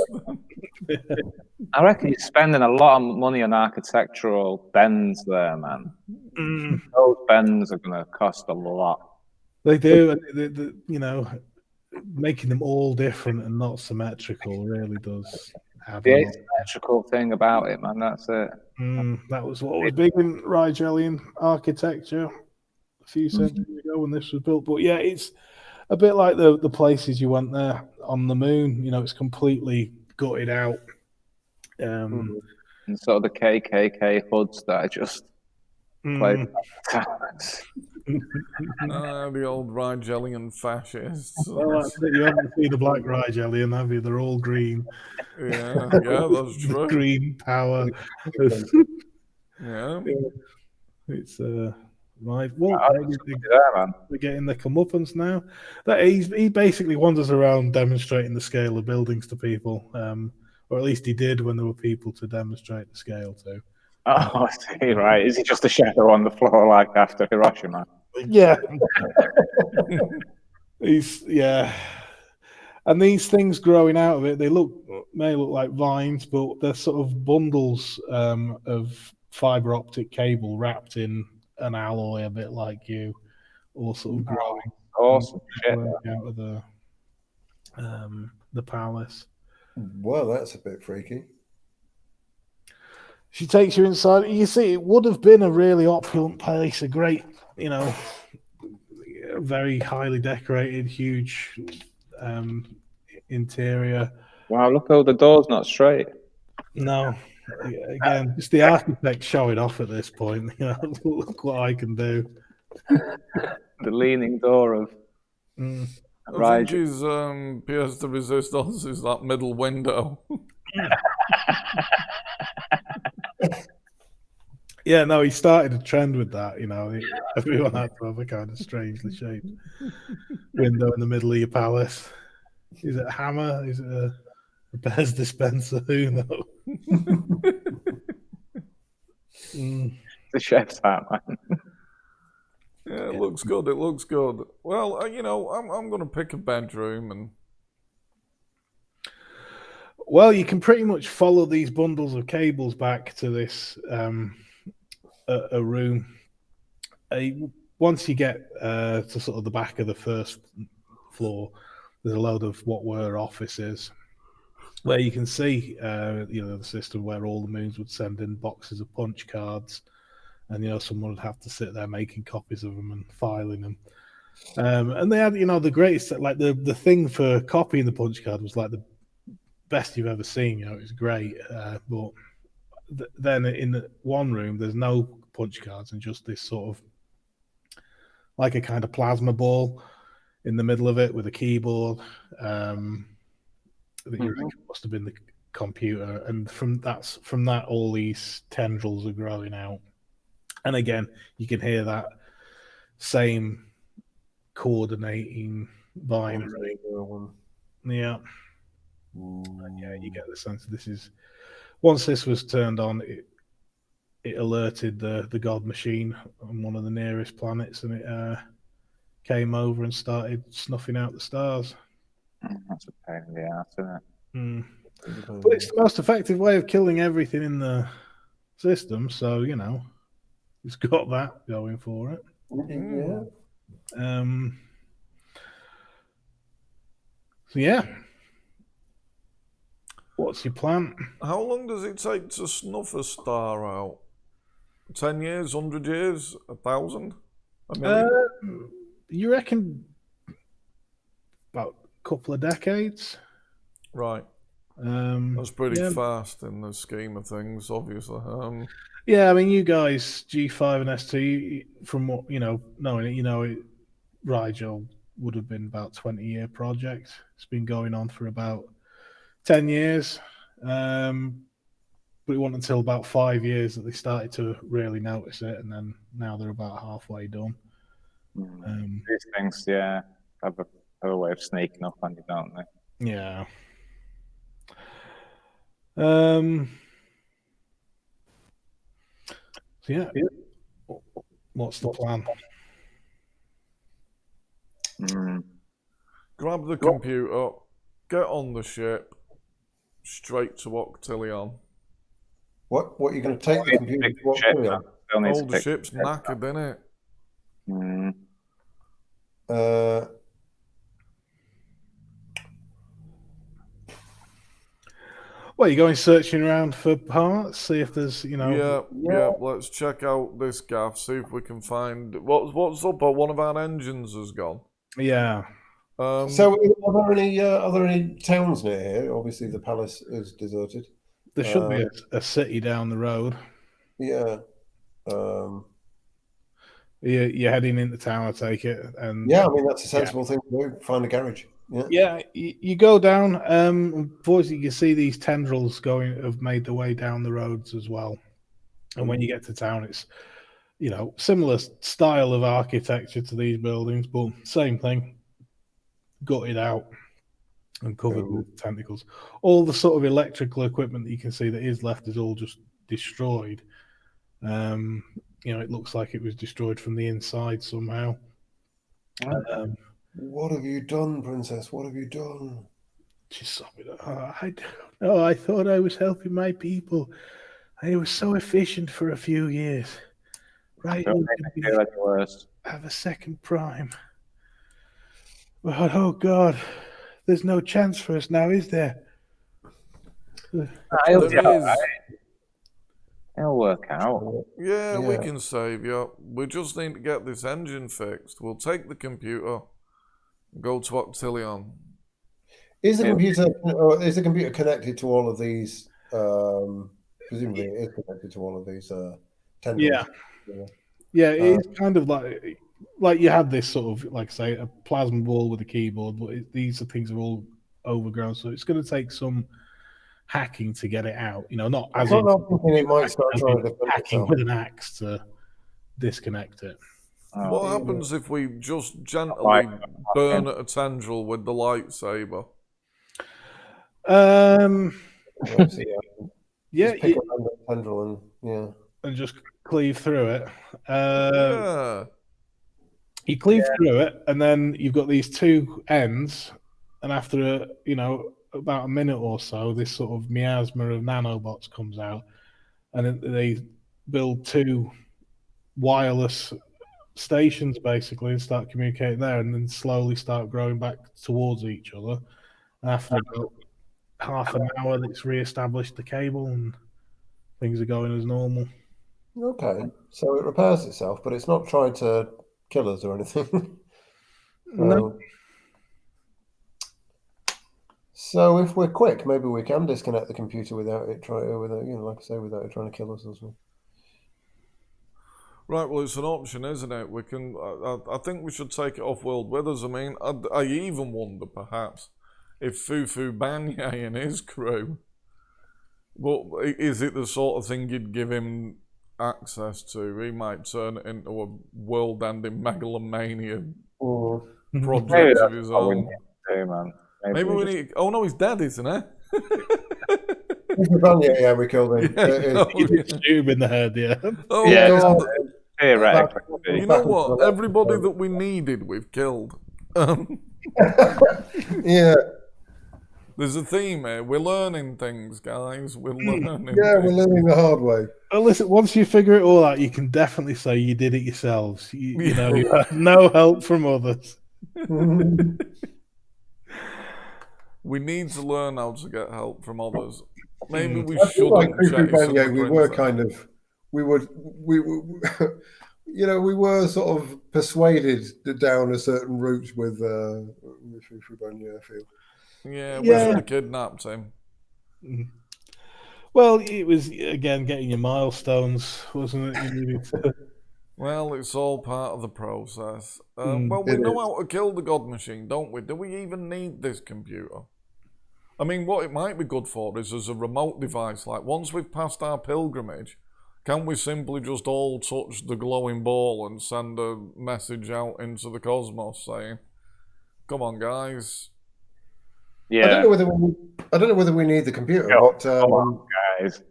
I reckon you're spending a lot of money on architectural bends there, man. Those bends are going to cost a lot.
They do. You know, making them all different and not symmetrical really does have
the asymmetrical thing about it, man. That's it.
That was what was big in Rigelian architecture a few centuries ago when this was built. But yeah, it's a bit like the places you went there on the moon. You know, it's completely gutted out.
And sort of the KKK hoods that I just played.
The old Rigelian fascists.
Well, that's it. You haven't seen the black Rigelian, have you? They're all green.
Yeah, that's true.
Green power.
Yeah.
It's right. Well, they're getting their comeuppance now. That he basically wanders around demonstrating the scale of buildings to people, or at least he did when there were people to demonstrate the scale to.
Oh, I see. Right? Is he just a shadow on the floor like after Hiroshima?
Yeah. And these things growing out of it, they may look like vines, but they're sort of bundles of fiber optic cable wrapped in an alloy, a bit like you, all sort of growing.
Awesome shit.
Out of the palace.
Well, that's a bit freaky.
She takes you inside. You see, it would have been a really opulent place, a great, very highly decorated, huge interior.
Wow, look how the door's not straight.
No, again, it's the architect showing off at this point. Look what I can do.
The leaning door of.
I think his pièce de résistance is that middle window.
Yeah, no, he started a trend with that. Everyone had to have a kind of strangely shaped window in the middle of your palace. Is it a hammer? Is it a Bez dispenser? Who knows?
The chef's hat, man.
Yeah, it looks good. It looks good. Well, I'm going to pick a bedroom and.
Well, you can pretty much follow these bundles of cables back to this a room. Once you get to sort of the back of the first floor, there's a load of what were offices where you can see, the system where all the moons would send in boxes of punch cards, and someone would have to sit there making copies of them and filing them. And they had, the greatest, like the thing for copying the punch card was like the best you've ever seen. It was great. But then in one room, there's no punch cards and just this sort of like a kind of plasma ball in the middle of it with a keyboard. That you reckon must have been the computer, and from that all these tendrils are growing out, and again you can hear that same coordinating binary. Yeah, you get the sense this is once this was turned on, it alerted the God machine on one of the nearest planets, and it came over and started snuffing out the stars.
That's a pain in the ass, isn't it?
But it's the most effective way of killing everything in the system, so it's got that going for it.
Yeah.
So yeah, what's your plan?
How long does it take to snuff a star out? 10 years, 100 years, 1,000, a million?
You reckon about a couple of decades?
Right. That's pretty fast in the scheme of things, obviously.
Yeah, I mean, you guys, G5 and S2, from what knowing it, Rigel would have been about 20-year project. It's been going on for about 10 years, but it wasn't until about 5 years that they started to really notice it, and then now they're about halfway done.
These things, have a way of sneaking up on you, don't they?
Yeah. So yeah. What's the plan?
Grab the computer, get on the ship, straight to Octillion.
What are you going to take the computer to Octillion?
Oh, the ship's knackered, innit?
Well, you're going searching around for parts, see if there's,
Yeah. Let's check out this gaff, see if we can find what's up. One of our engines has gone.
Yeah.
So, are there any towns near here? Obviously, the palace is deserted.
There should be a city down the road.
Yeah.
You're heading into town, I take it. And
yeah, I mean that's a sensible thing to do. Find a garage.
Yeah, you go down. Unfortunately, you see these tendrils have made their way down the roads as well. And when you get to town, it's similar style of architecture to these buildings, but same thing, gutted out and covered with tentacles. All the sort of electrical equipment that you can see that is left is all just destroyed. It looks like it was destroyed from the inside somehow.
What have you done, Princess? What have you done?
She's sobbing. I don't know. I thought I was helping my people. I was so efficient for a few years. Right?
Don't make me feel any worse.
Have a second prime. But, oh, God. There's no chance for us now, is there?
It'll work out.
Yeah, we can save you. We just need to get this engine fixed. We'll take the computer, go to Octillion.
Is the computer connected to all of these? Presumably, it is connected to all of these tendrils.
Yeah. It's kind of like you have this sort of, like I say, a plasma ball with a keyboard, but these things are all overgrown, so it's going to take some hacking to get it out. Not as in
it might start trying to
hacking with an axe to disconnect it.
What happens if we just gently burn at a tendril with the lightsaber?
Yeah,
Just pick a random tendril
and just cleave through it.
Yeah.
You cleave through it, and then you've got these two ends, and after about a minute or so, this sort of miasma of nanobots comes out, and they build two wireless stations basically and start communicating there, and then slowly start growing back towards each other. After about half an hour, it's re-established the cable, and things are going as normal.
Okay, so it repairs itself, but it's not trying to kill us or anything.
No.
So if we're quick, maybe we can disconnect the computer without it like I say, without it trying to kill us as well.
Right, well, it's an option, isn't it? We can. I think we should take it off world with us. I mean, I even wonder perhaps if Fufu Banya and his crew. Well, is it the sort of thing you'd give him access to? He might turn it into a world-ending megalomania project of his own.
Man.
Maybe we need. Oh no, he's dead, isn't he?
Yeah, we killed him.
Tube in the head, yeah.
Oh,
Yeah,
God.
theoretically.
You know what? Everybody that we needed, we've killed.
Yeah.
There's a theme here. We're learning things, guys. We're learning.
Yeah, we're learning the hard way.
Well, listen, once you figure it all out, you can definitely say you did it yourselves. You know, you had no help from others.
We need to learn how to get help from others. Maybe we
I feel like
shouldn't.
we were kind of, we were, we were sort of persuaded down a certain route with Fufu-Banya, I feel.
Yeah, we should have kidnapped him.
Well, it was, again, getting your milestones, wasn't it? You needed to...
Well, it's all part of the process. Well, we know how to kill the God Machine, don't we? Do we even need this computer? I mean, what it might be good for is as a remote device. Like, once we've passed our pilgrimage, can we simply just all touch the glowing ball and send a message out into the cosmos saying, "Come on, guys"?
Yeah.
I don't know whether we need the computer, but
come on, guys.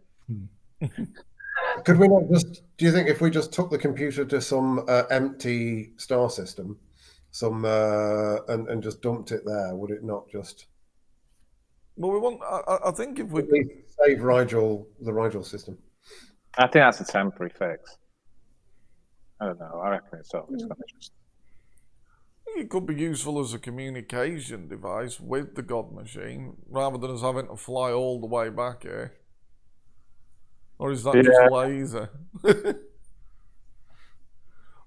Could we not just? Do you think if we just took the computer to some empty star system, and just dumped it there, would it not just?
Well, we want. I think if we
save the Rigel system.
I think that's a temporary fix. I don't know. I reckon it's going to just.
It could be useful as a communication device with the God Machine, rather than us having to fly all the way back here. Or is that just lazy?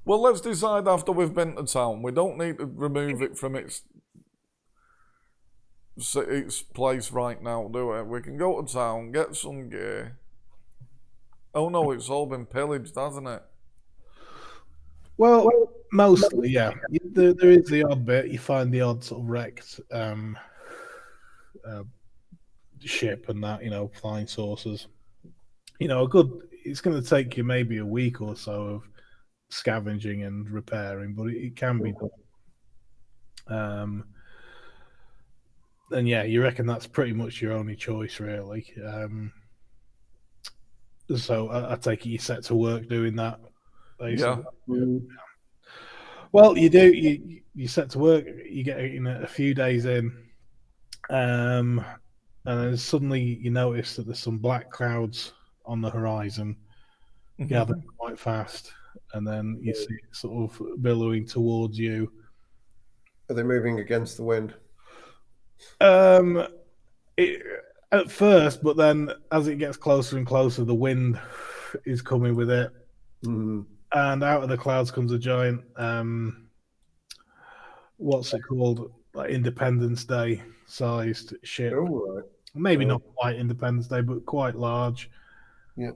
Well, let's decide after we've been to town. We don't need to remove it from its place right now, do we? We can go to town, get some gear. Oh no, it's all been pillaged, hasn't it?
Well, mostly, yeah. There is the odd bit. You find the odd sort of wrecked ship and that, flying saucers. It's going to take you maybe a week or so of scavenging and repairing, but it can be done. And yeah, you reckon that's pretty much your only choice, really. So I take it you're set to work doing that, basically. Yeah. Well, you do. You set to work. You get a few days in, and then suddenly you notice that there's some black clouds on the horizon, gathering quite fast, and then you see it sort of billowing towards you.
Are they moving against the wind?
At first, but then as it gets closer and closer, the wind is coming with it. And out of the clouds comes a giant, what's it called? Like Independence Day sized ship.
Oh, right.
Maybe not quite Independence Day, but quite large.
Yeah.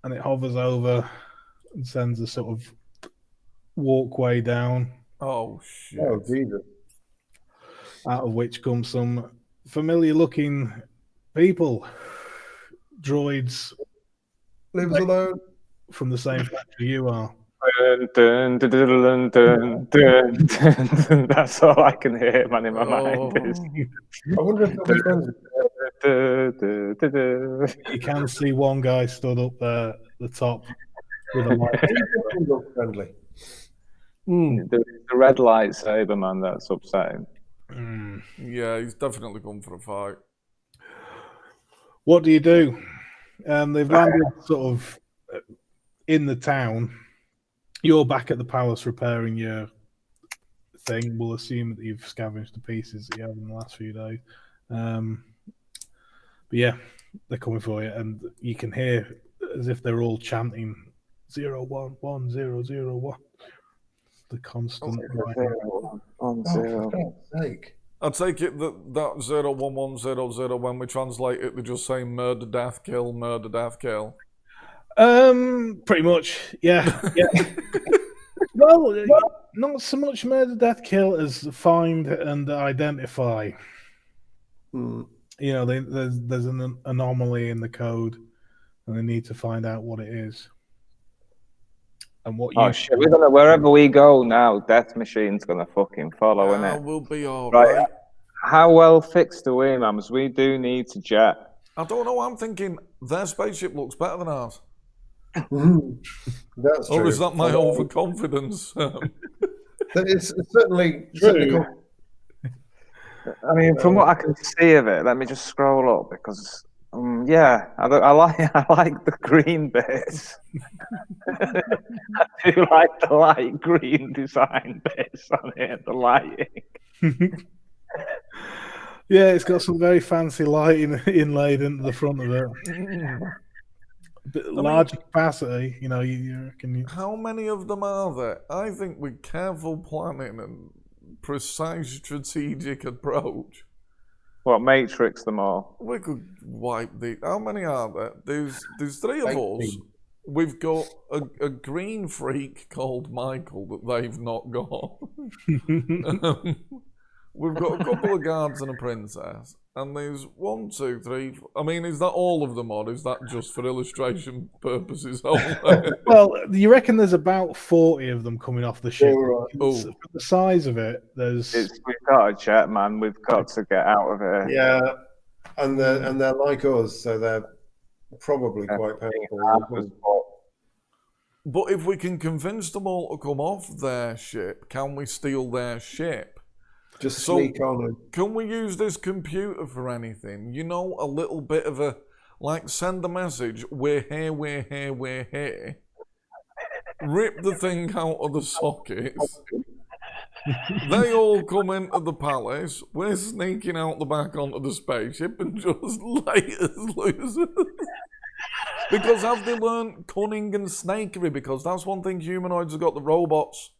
And it hovers over and sends a sort of walkway down.
Oh, shit.
Oh, Jesus.
Out of which comes some familiar looking people, droids.
Leave us alone.
From the same factory you are.
Dun, dun, dun, dun, dun, dun. That's all I can hear, man, in my mind.
I wonder if they'll be friends.
You can see one guy stood up there at the top with a light.
He definitely looks friendly.
The red lightsaber, man, that's upsetting.
Yeah, he's definitely come for a fight.
What do you do? They've landed sort of in the town. You're back at the palace repairing your thing. We'll assume that you've scavenged the pieces that you had in the last few days. But yeah, they're coming for you, and you can hear as if they're all chanting 011 001. The constant.
Oh, for God's sake.
I take it that 01100, when we translate it, they're just saying murder, death, kill, murder, death, kill.
Pretty much, yeah. Well, not so much murder, death, kill as find and identify. You know, there's an anomaly in the code, and they need to find out what it is. And what
Oh shit! We're gonna wherever we go now. Death Machine's gonna fucking follow, innit?
We'll be all right.
How well fixed are we, man? We do need to jet.
I don't know. I'm thinking their spaceship looks better than ours.
That's true.
Or is that my overconfidence?
It's certainly
True.
I mean, from what I can see of it, let me just scroll up because, yeah, I like the green bits. I do like the light green design bits on it, the lighting.
Yeah, it's got some very fancy lighting inlaid into the front of it. Larger capacity, you know. You reckon?
How many of them are there? I think with careful planning and precise strategic approach,
What, Matrix them all?
we could wipe the. How many are there? There's three of
18.
us. We've got a green freak called Michael that they've not got. We've got a couple of guards and a princess. And there's 1, 2, 3. I mean, is that all of them, or is that just for illustration purposes only?
Well, you reckon there's about 40 of them coming off the ship.
Right.
For the size of it, there's.
We've got to jet, man. We've got to get out of here.
Yeah, and they're like us, so they're probably quite powerful.
But if we can convince them all to come off their ship, can we steal their ship?
Just sneak on and
Can we use this computer for anything? You know, a little bit of a, like, send a message, we're here, we're here, we're here. Rip the thing out of the sockets. They all come into the palace. We're sneaking out the back onto the spaceship and just lay us loose. Because have they learned cunning and snakery? Because that's one thing humanoids have got, the robots.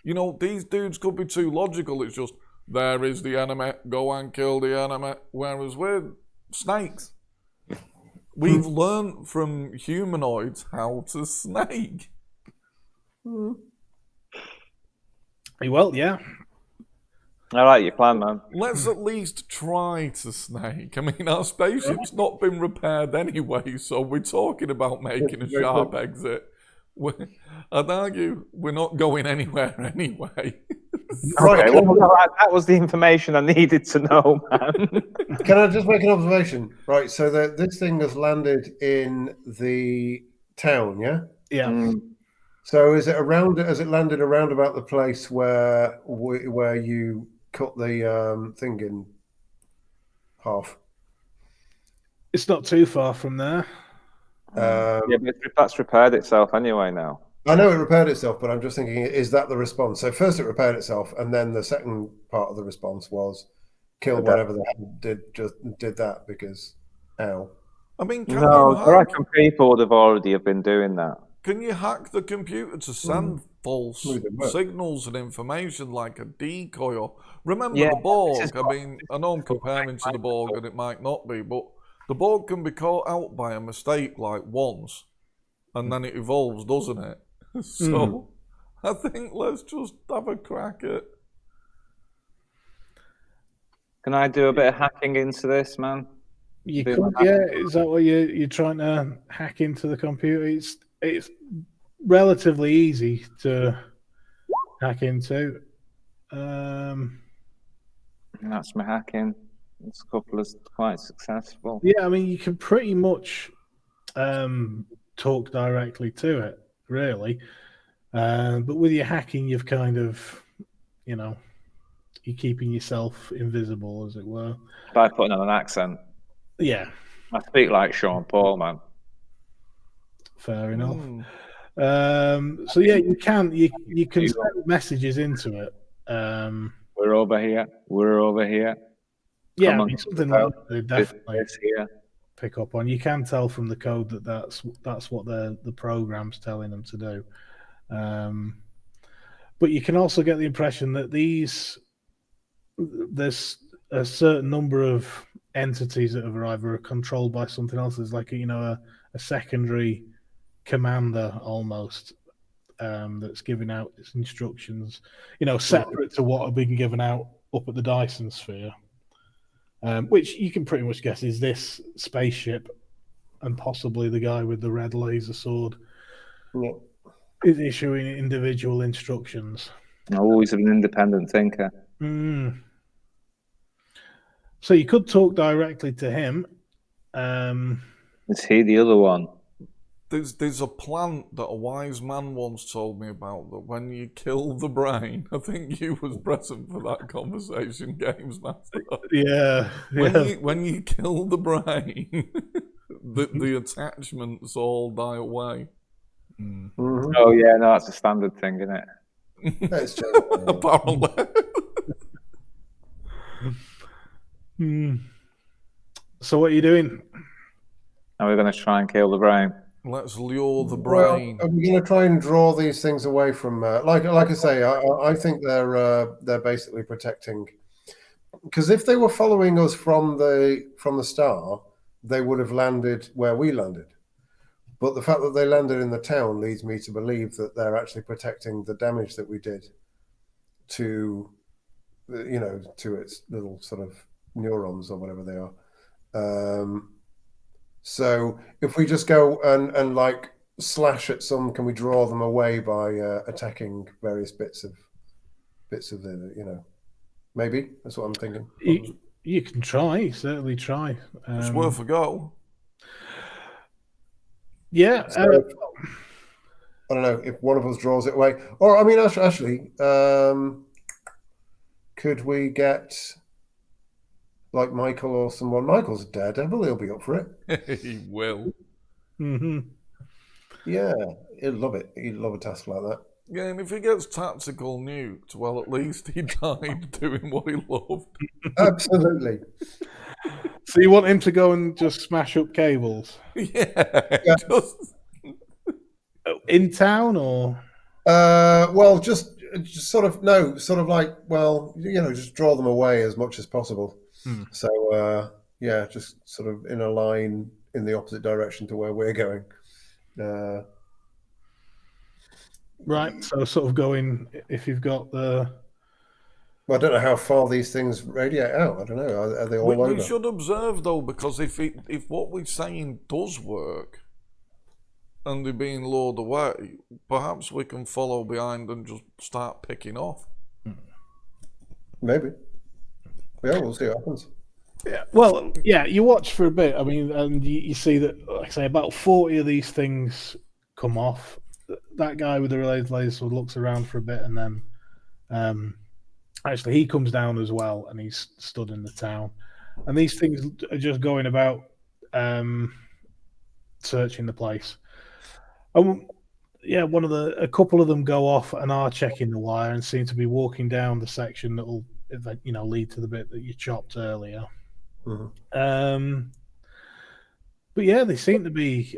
You know, these dudes could be too logical. It's just, there is the enemy, go and kill the enemy. Whereas we're snakes. We've learned from humanoids how to snake.
Well, yeah.
I like your plan, man.
Let's at least try to snake. I mean, our spaceship's not been repaired anyway, so we're talking about making a sharp exit. I'd argue we're not going anywhere anyway.
Okay, well, that was the information I needed to know, man.
Can I just make an observation? Right, so this thing has landed in the town, yeah?
Yeah.
So has it landed around about the place where you cut the thing in half?
It's not too far from there.
Yeah, but that's repaired itself anyway now.
I know it repaired itself, but I'm just thinking, is that the response? So first it repaired itself, and then the second part of the response was kill whatever the hell did that because, ow.
I mean,
I reckon people would have already been doing that.
Can you hack the computer to send false signals and information like a decoy? Or remember the Borg? I mean, I know I'm comparing to the Borg, and it might not be, but the Borg can be caught out by a mistake like once, and then it evolves, doesn't it? So I think let's just have a crack at.
Can I do a bit of hacking into this, man?
You could, yeah. Is that what you're trying to hack into the computer? It's relatively easy to hack into.
That's my hacking. This couple is quite successful.
Yeah, I mean, you can pretty much talk directly to it, really. But with your hacking, you've kind of, you're keeping yourself invisible, as it were.
By putting on an accent.
Yeah.
I speak like Sean Paul, man.
Fair enough. So yeah, you can send messages into it.
We're over here. We're over here.
Yeah, I mean, something like that they definitely
here.
pick up on. You can tell from the code that's what the program's telling them to do. But you can also get the impression that there's a certain number of entities that are either controlled by something else. There's like a secondary commander almost that's giving out its instructions, separate to what are being given out up at the Dyson sphere, which you can pretty much guess is this spaceship and possibly the guy with the red laser sword is issuing individual instructions.
Always an independent thinker.
So you could talk directly to him.
Is he the other one?
There's a plant that a wise man once told me about, that when you kill the brain, I think you was present for that conversation, Games Master.
Yeah.
When you kill the brain, the attachments all die away.
Mm-hmm.
Oh yeah, no, that's a standard thing, isn't it?
That's true.
Apparently.
So what are you doing?
Are we going to try and kill the brain?
Let's lure the brain.
Well, are we going to try and draw these things away from? Like I say, I think they're basically protecting. Because if they were following us from the star, they would have landed where we landed. But the fact that they landed in the town leads me to believe that they're actually protecting the damage that we did to, to its little sort of neurons or whatever they are. So if we just go and like slash at some, can we draw them away by attacking various bits of the, maybe that's what I'm thinking.
You can try, certainly try.
It's worth a go.
Yeah.
So, I don't know if one of us draws it away, or I mean, actually, could we get like Michael or someone? Michael's a daredevil; he'll be up for it.
He will.
Mm-hmm.
Yeah, he'd love it. He'd love a task like that.
Yeah, and if he gets tactical nuked, well, at least he died doing what he loved.
Absolutely.
So you want him to go and just smash up cables?
Yeah. Just...
In town or?
Well, just sort of like, well, just draw them away as much as possible. So yeah, just sort of in a line in the opposite direction to where we're going.
Right. So sort of going, if you've got the.
Well, I don't know how far these things radiate out. I don't know. Are they all over?
We should observe though, because if what we're saying does work, and they're being lured away, perhaps we can follow behind and just start picking off.
Maybe. Yeah, we'll see what happens.
Yeah. Well, yeah. You watch for a bit. I mean, and you see that, like I say, about 40 of these things come off. That guy with the related laser looks around for a bit, and then. Actually, he comes down as well, and he's stood in the town. And these things are just going about searching the place. Yeah, a couple of them go off and are checking the wire and seem to be walking down the section that will, lead to the bit that you chopped earlier.
Mm-hmm.
But yeah, they seem to be,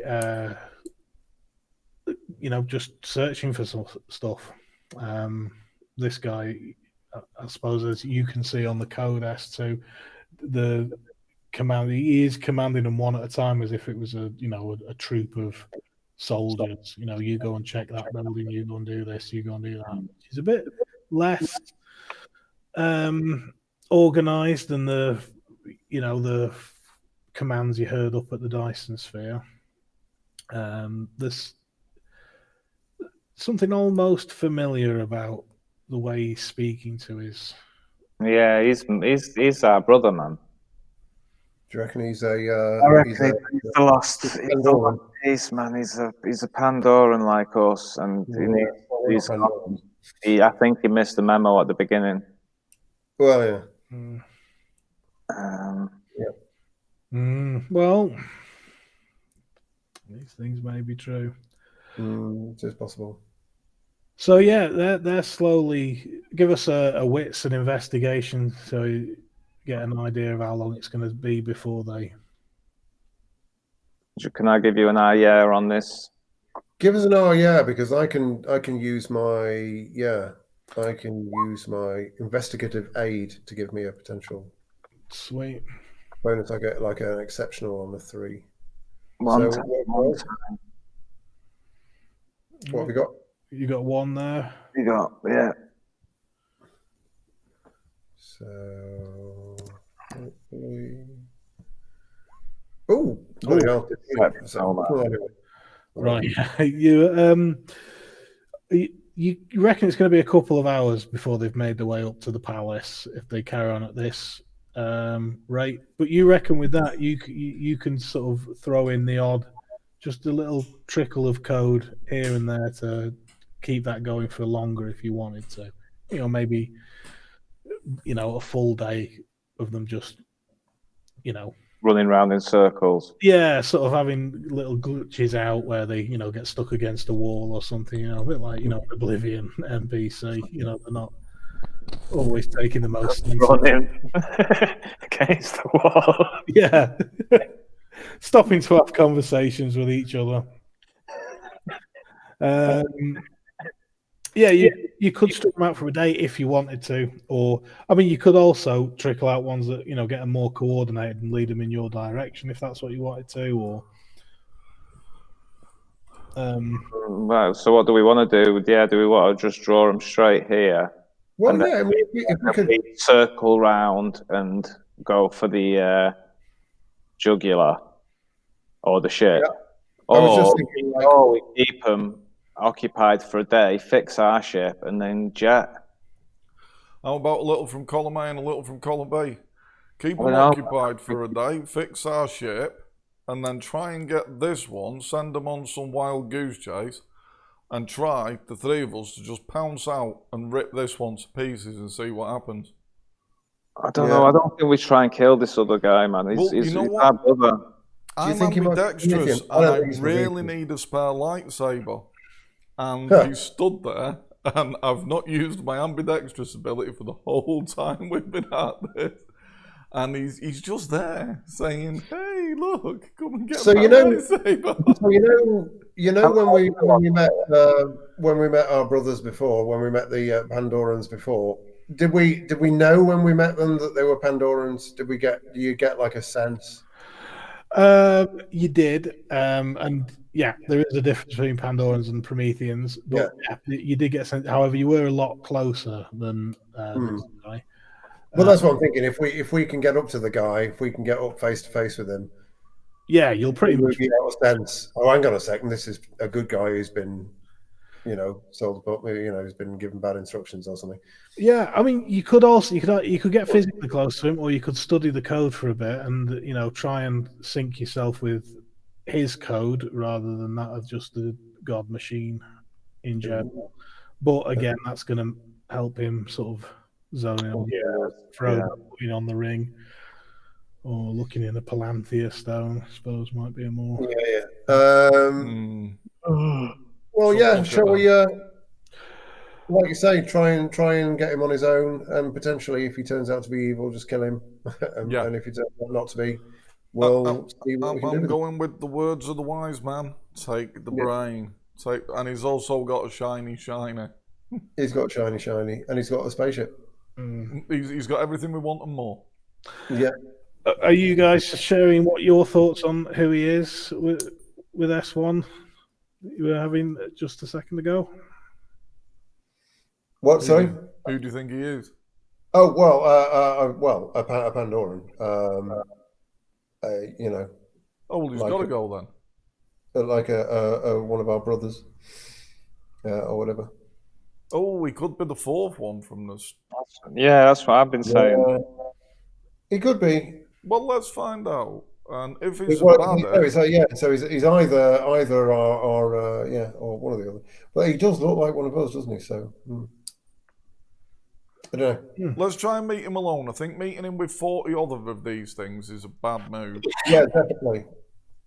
just searching for some stuff. This guy. I suppose, as you can see on the code S2, the command, he is commanding them one at a time as if it was a troop of soldiers. You go and check that building, you go and do this, you go and do that. He's a bit less organized than the commands you heard up at the Dyson sphere. There's something almost familiar about the way he's speaking to his.
Yeah, he's our brother, man.
you reckon he's a?
I reckon
he's a
he's the lost. He's the
Pandoran.
lost piece, man. He's a Pandoran like us, and
Yeah, well,
he's.
not Pandorans.
I think he missed the memo at the beginning.
Well, yeah.
Well, these things may be true.
It is possible.
So yeah, they're slowly give us a wits and investigation, so you get an idea of how long it's going to be before they.
Can I give you an yeah on this?
Give us an yeah, because I can use my investigative aid to give me a potential
Sweet.
bonus. I get like an exceptional on the 3.
One
So
time.
what have we got?
You got 1 there.
You got yeah.
So hopefully. Oh, bloody hell.
Right. You reckon it's going to be a couple of hours before they've made their way up to the palace if they carry on at this rate? But you reckon with that you can sort of throw in the odd, just a little trickle of code here and there to keep that going for longer if you wanted to. Maybe a full day of them just
running around in circles.
Yeah, sort of having little glitches out where they, get stuck against a wall or something, a bit like, an Oblivion NPC, they're not always taking the most
running against the wall.
Yeah. Stopping to have conversations with each other. Yeah, you could strip them out for a day if you wanted to, or you could also trickle out ones that get them more coordinated and lead them in your direction if that's what you wanted to, or.
Right. So what do we want to do? Yeah, do we want to just draw them straight here?
Well, yeah, if we could
circle round and go for the jugular or the ship,
I was just thinking,
we keep them occupied for a day, fix our ship, and then jet.
How about a little from column A and a little from column B? Keep them occupied for a day, fix our ship, and then try and get this one, send them on some wild goose chase, and try, the 3 of us, to just pounce out and rip this one to pieces and see what happens.
I don't know. I don't think we try and kill this other guy, man. He's our brother.
I'm ambidextrous, and I really need a spare lightsaber. And he's stood there, and I've not used my ambidextrous ability for the whole time we've been at this. And he's just there saying, "Hey, look, come and get my lightsaber."
So when we met our brothers before, when we met the Pandorans before, did we know when we met them that they were Pandorans? Do you get like a sense?
You did, and yeah, there is a difference between Pandorans and Prometheans, but yeah, you did get a sense. However, you were a lot closer than this guy.
Well, that's what I'm thinking. If we can get up to the guy, if we can get up face to face with him,
yeah, you'll pretty much
get a sense. Oh, hang on a second, this is a good guy who's been, sold the book. Who's been given bad instructions or something.
Yeah, you could get physically close to him, or you could study the code for a bit and try and sync yourself with his code rather than that of just the god machine in general. But again, that's going to help him sort of zone in on putting on the ring, or looking in a Palanthea stone. I suppose might be a more.
Well, yeah. Shall we? Like you say, try and get him on his own, and potentially, if he turns out to be evil, just kill him. And if he turns out not to be, we'll see what we can do.
I'm going with the words of the wise man. Take the brain. And he's also got a shiny.
He's got shiny, and he's got a spaceship.
He's got everything we want and more.
Yeah.
Are you guys sharing what your thoughts on who he is with S1? You were having just a second ago.
What? Sorry.
Who do you think he is?
Oh well, a Pandoran.
Oh, well, he's got to go then.
Like a one of our brothers, or whatever.
Oh, he could be the 4th one from this.
Yeah, that's what I've been saying.
He could be.
Well, let's find out. And if he's
Well,
bad
no, so he's either or yeah, or one or the other. But he does look like one of us, doesn't he? So I don't know.
let's try and meet him alone. I think meeting him with 40 other of these things is a bad move.
Yeah, definitely.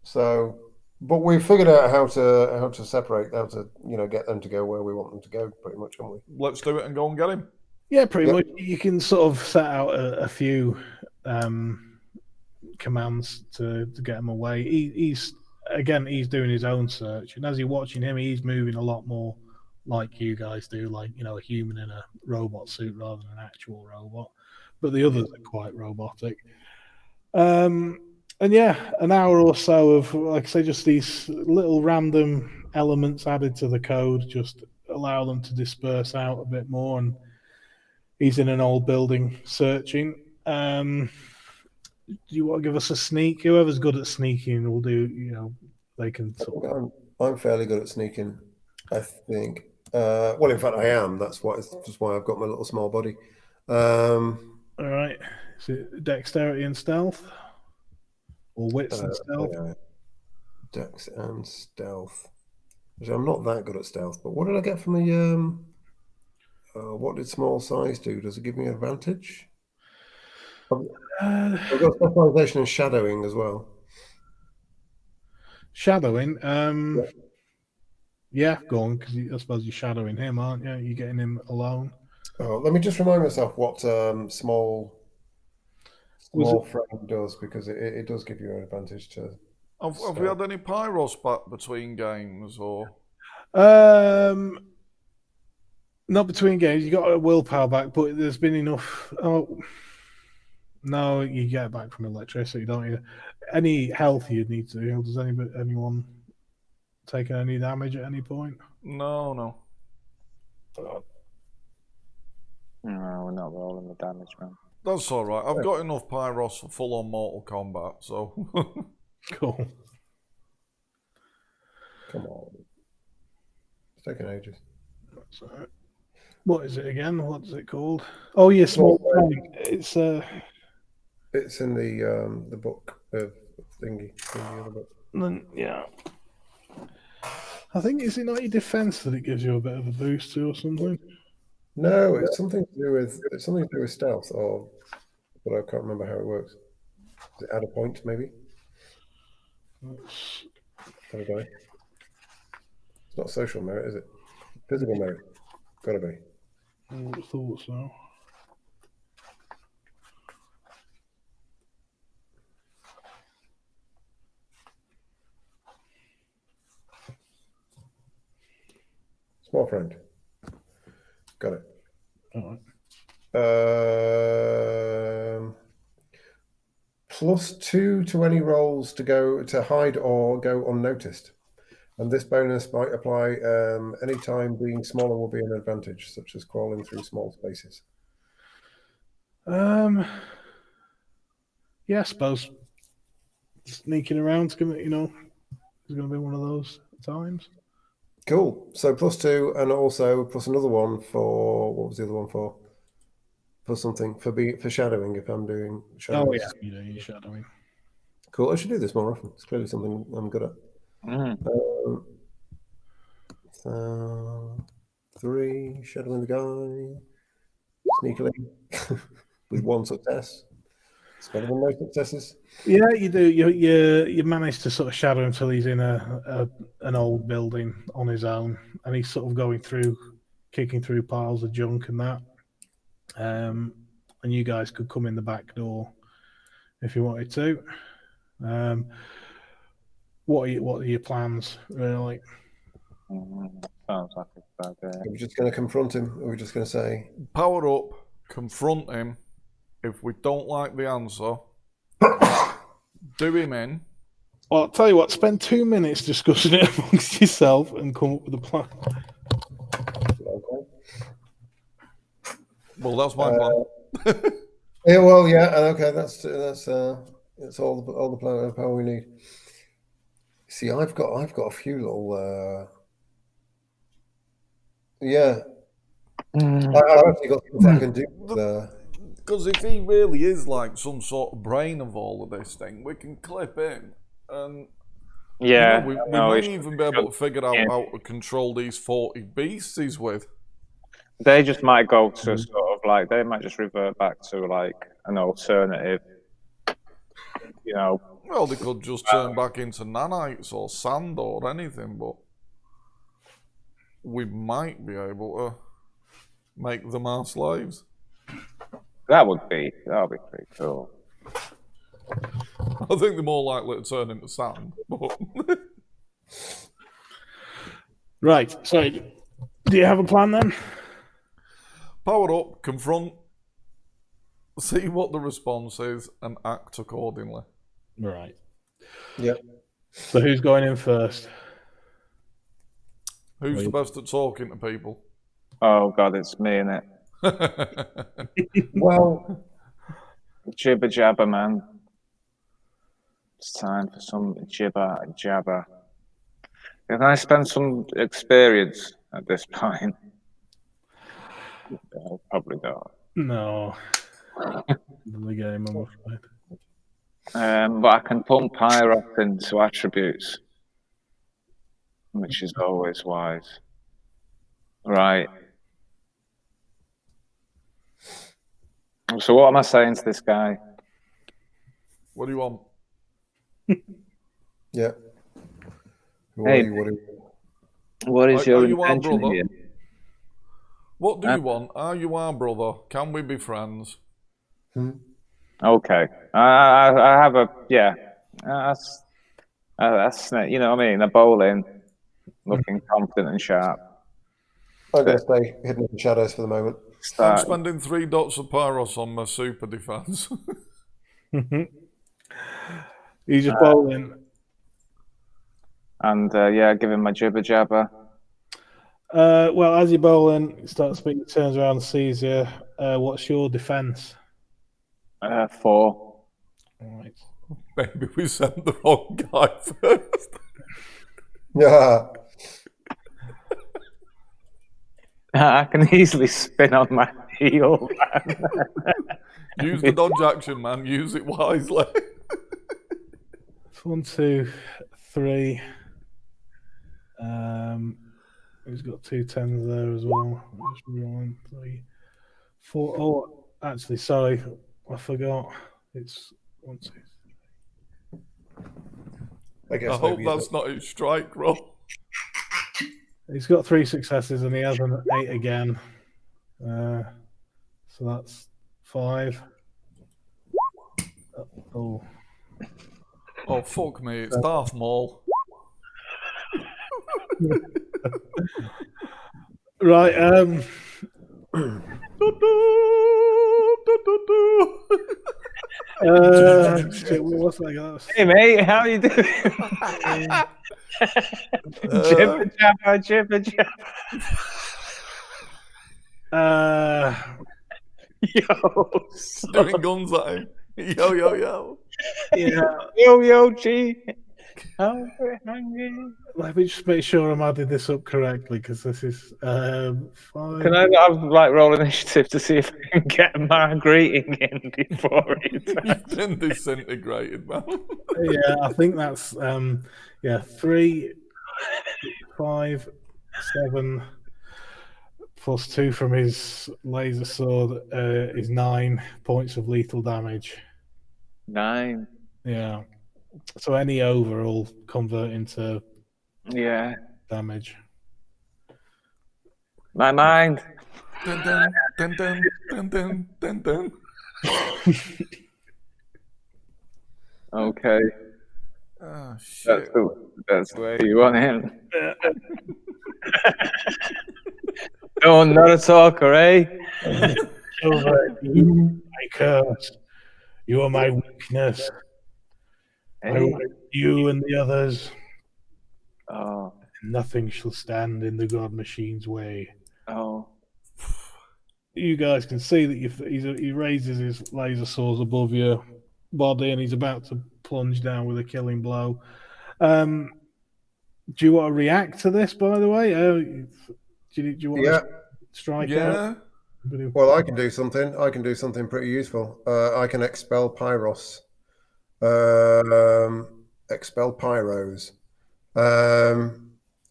So, but we've figured out how to separate, how to get them to go where we want them to go, pretty much, haven't we?
Let's do it and go and get him.
Yeah, pretty much. You can sort of set out a few commands to get him away. He's doing his own search, and as you're watching him, he's moving a lot more like you guys do, like a human in a robot suit rather than an actual robot. But the others are quite robotic. And yeah, an hour or so of, like I say, just these little random elements added to the code, just allow them to disperse out a bit more. And he's in an old building searching. Do you want to give us a sneak? Whoever's good at sneaking will do. They can.
I'm fairly good at sneaking, I think. Well, in fact, I am. That's why I've got my little small body.
All right. Is it dexterity and stealth, or wits and stealth?
Yeah. Dex and stealth. Actually, I'm not that good at stealth. But what did I get from the what did small size do? Does it give me an advantage? I've got specialization and shadowing as well.
Shadowing. Yeah, go on, because I suppose you're shadowing him, aren't you? You're getting him alone.
Oh, let me just remind myself what small frame does, because it does give you an advantage to.
Have we had any pyros back between games, or?
Not between games. You got a willpower back, but there's been enough. Oh, no, you get it back from electricity, don't you? Any health you'd need to heal. Does anyone taken any damage at any point?
No.
No, we're not rolling the damage, man.
That's all right. I've got enough pyros for full-on Mortal Kombat, so.
Cool.
Come on. It's taking ages.
That's all right. What is it again? What's it called? Oh, yeah, small frame. It's
in the book of thingy. The other book.
Yeah. I think, is it not your defense that it gives you a bit of a boost to or something?
No, it's something to do with stealth, but I can't remember how it works. Does it add a point, maybe? Gotta be. It's not social merit, is it? Physical merit. Gotta be.
I would have thought so.
Small friend. Got it.
All
right. +2 to any rolls to hide or go unnoticed. And this bonus might apply any time being smaller will be an advantage, such as crawling through small spaces.
Yeah, I suppose sneaking around is gonna be one of those times.
Cool. So +2, and also plus another one for, what was the other one for? For something for shadowing, if I'm doing shadowing.
Oh yeah, you're shadowing.
Cool. I should do this more often. It's clearly something I'm good at. So 3, shadowing the guy sneakily with 1 success. It's better than no successes.
Yeah, you do. You manage to sort of shadow him till he's in an old building on his own, and he's sort of kicking through piles of junk and that. And you guys could come in the back door if you wanted to. What are your plans, really?
Sounds like a bad idea.
Are we just going to confront him? Or are we just going to say,
power up, confront him. If we don't like the answer, do him in.
Well, I'll tell you what, spend 2 minutes discussing it amongst yourself and come up with a plan.
Well, that's my plan.
Yeah, well, yeah, okay, that's all the power we need. See, I've got a few little yeah. I've actually got things I can do.
Because if he really is like some sort of brain of all of this thing, we can clip in and
Yeah,
we
no,
may even be able to figure out how to control these 40 beasts he's with.
they just might go to sort of like, they might just revert back to like an alternative, you know.
Well, they could just turn back into nanites or sand or anything, but we might be able to make them our slaves.
That would be pretty cool.
I think they're more likely to turn into sand. But
Right. So, do you have a plan then?
power up, confront, see what the response is, and act accordingly.
Right.
Yep.
So, who's going in first?
Who's the best at talking to people?
Oh God, it's me, innit?
Well,
Jibber jabber, man. It's time for some jibber jabber. Can I spend some experience at this point? Probably not.
No. The game, I'm afraid.
But I can pump Pyroth into attributes, which is always wise. Right. So what am I saying to this guy?
What do you want?
yeah. Who
Hey.
are you? What are you?
What is
Are
your
you our
intention
brother?
here?
What do you want? Are you our brother? Can we be friends?
Okay. I have a, yeah. That's, you know what I mean? A bowling, looking confident and sharp.
I'm going to stay hidden in the shadows for the moment.
I'm spending 3 dots of Pyros on my super defense.
He's just bowling.
And yeah, give him my jibber jabber.
Well, as you're bowling, he starts speaking, turns around and sees you. What's your defense?
4.
All right.
Maybe we sent the wrong guy first.
Yeah.
I can easily spin on my heel.
Use the dodge action, man. Use it wisely.
1, 2, 3. He's got 2 10s there as well. Just 1, 3, 4. Oh, actually, sorry, I forgot. It's 1, 2.
I guess
I hope
maybe
that's not his strike roll.
He's got 3 successes and he has an 8 again. So that's 5. Oh.
Oh, fuck me. It's Darth Maul.
Right. Shit, what's that?
Hey mate, how you doing? Jibber jabber, jibber jabber. Yo,
Doing guns at him. Yo, yo, yo.
Yeah.
yo, G.
Let me just make sure I'm adding this up correctly because this is 5.
Can I have like roll initiative to see if I can get my greeting in before it?
You've been disintegrated, man.
Yeah, I think that's 3, 5, 7 plus 2 from his laser sword is 9 points of lethal damage.
9.
Yeah. So any over will convert into damage.
My mind.
Dun, dun, dun, dun, dun, dun, dun, dun.
Okay.
Oh, shit.
That's the way you want him. No, not a talker, eh?
Over you, my curse. You are my weakness. I
Hey.
will you and the others.
Oh.
Nothing shall stand in the God Machine's way.
Oh.
You guys can see that he raises his laser swords above your body and he's about to plunge down with a killing blow. Do you want to react to this, by the way? Do you want to strike out?
Well, I can do something. I can do something pretty useful. I can expel Pyros. Expel Pyros.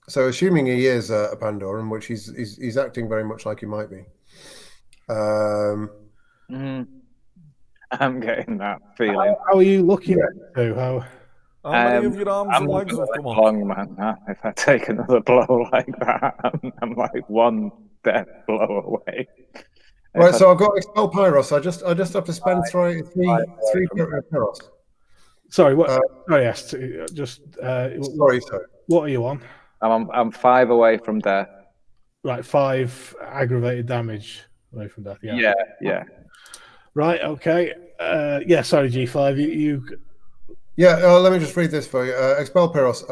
So, assuming he is a Pandoran, which he's acting very much like he might be.
I'm getting that feeling.
How are you looking at it, too? How
many of your arms
I'm
and
not
legs
gonna
have
live
come off?
long, man. If I take another blow like that, I'm like one death blow away.
Right, so I've got expel Pyros. I just have to spend three Pyros.
sorry, what? Sorry, yes. Just
Sorry.
what are you on?
I'm 5 away from death.
Right, 5 aggravated damage away from death. Yeah.
Yeah.
Right. Okay. Yeah. Sorry, G5. You.
Yeah, let me just read this for you. Expel Pyros.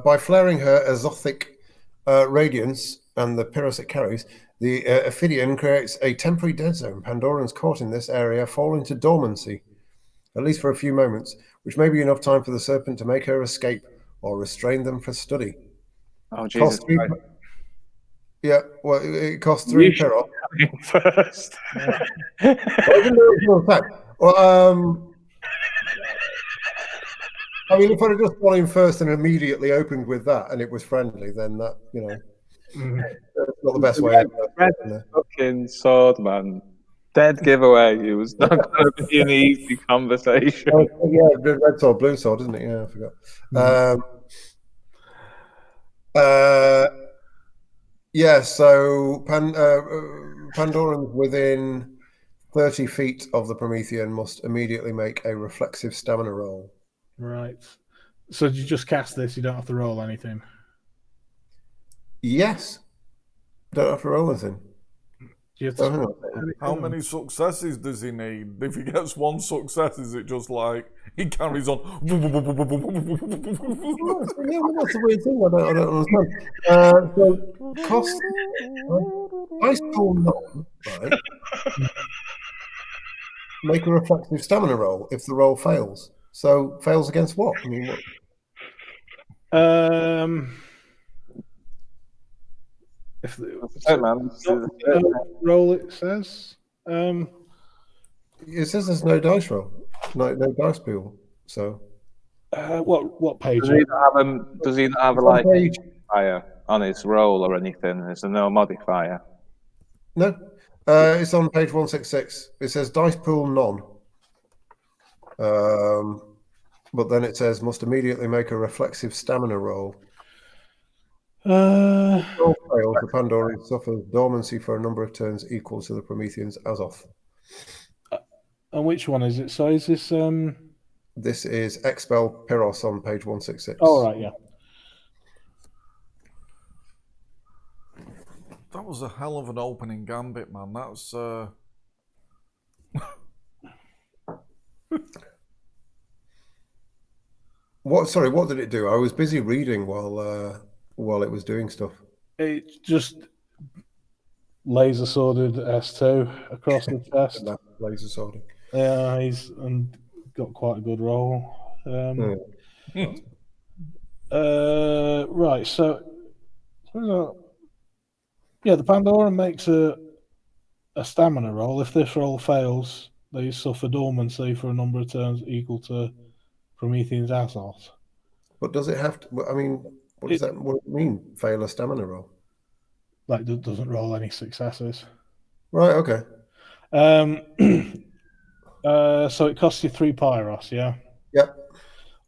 By flaring her azothic radiance and the Pyros it carries, the Ophidian creates a temporary dead zone. Pandorans caught in this area fall into dormancy, at least for a few moments, which may be enough time for the serpent to make her escape or restrain them for study.
Oh, Jesus Christ.
Yeah, well, it costs 3 Pyros.
First.
Well, I mean, if I'd have just gone in first and immediately opened with that, and it was friendly, then that, that's not the best way.
Red fucking sword, man. Dead giveaway. It was not going to be an easy conversation.
Yeah, red sword, blue sword, isn't it? Yeah, I forgot. Yeah, so Pandorans within 30 feet of the Promethean must immediately make a reflexive stamina roll.
Right. So you just cast this. You don't have to roll anything.
Yes. Don't have to roll anything.
How many successes does he need? If he gets 1 success, is it just like he carries on?
Yeah, well, that's the weird thing. I don't understand. So cost ice pool none, right? Make a reflexive stamina roll if the roll fails. So fails against what? I mean, what?
If the roll it says.
It says there's no dice roll, no dice pool. So
what page?
Does he not have a modifier on his roll or anything? Is there no modifier?
No, it's on page 166. It says dice pool none. But then it says must immediately make a reflexive stamina roll. Fails, the Pandoran suffers dormancy for a number of turns equal to the Promethean's Azoth.
And which one is it? So is this?
This is Expel Pyros on page 166.
Oh, right, yeah.
That was a hell of an opening gambit, man. That's.
Sorry, what did it do? I was busy reading while it was doing stuff.
It just laser sworded S2 across the chest.
Laser swording.
Yeah, he's got quite a good roll. Right, so yeah, the Pandoran makes a stamina roll. If this roll fails, they suffer dormancy for a number of turns equal to Promethean's Azoth.
But does it have to? I mean, what does that? What does it mean? Fail a stamina roll?
Like it doesn't roll any successes.
Right. Okay.
So it costs you 3 Pyros, yeah.
Yep.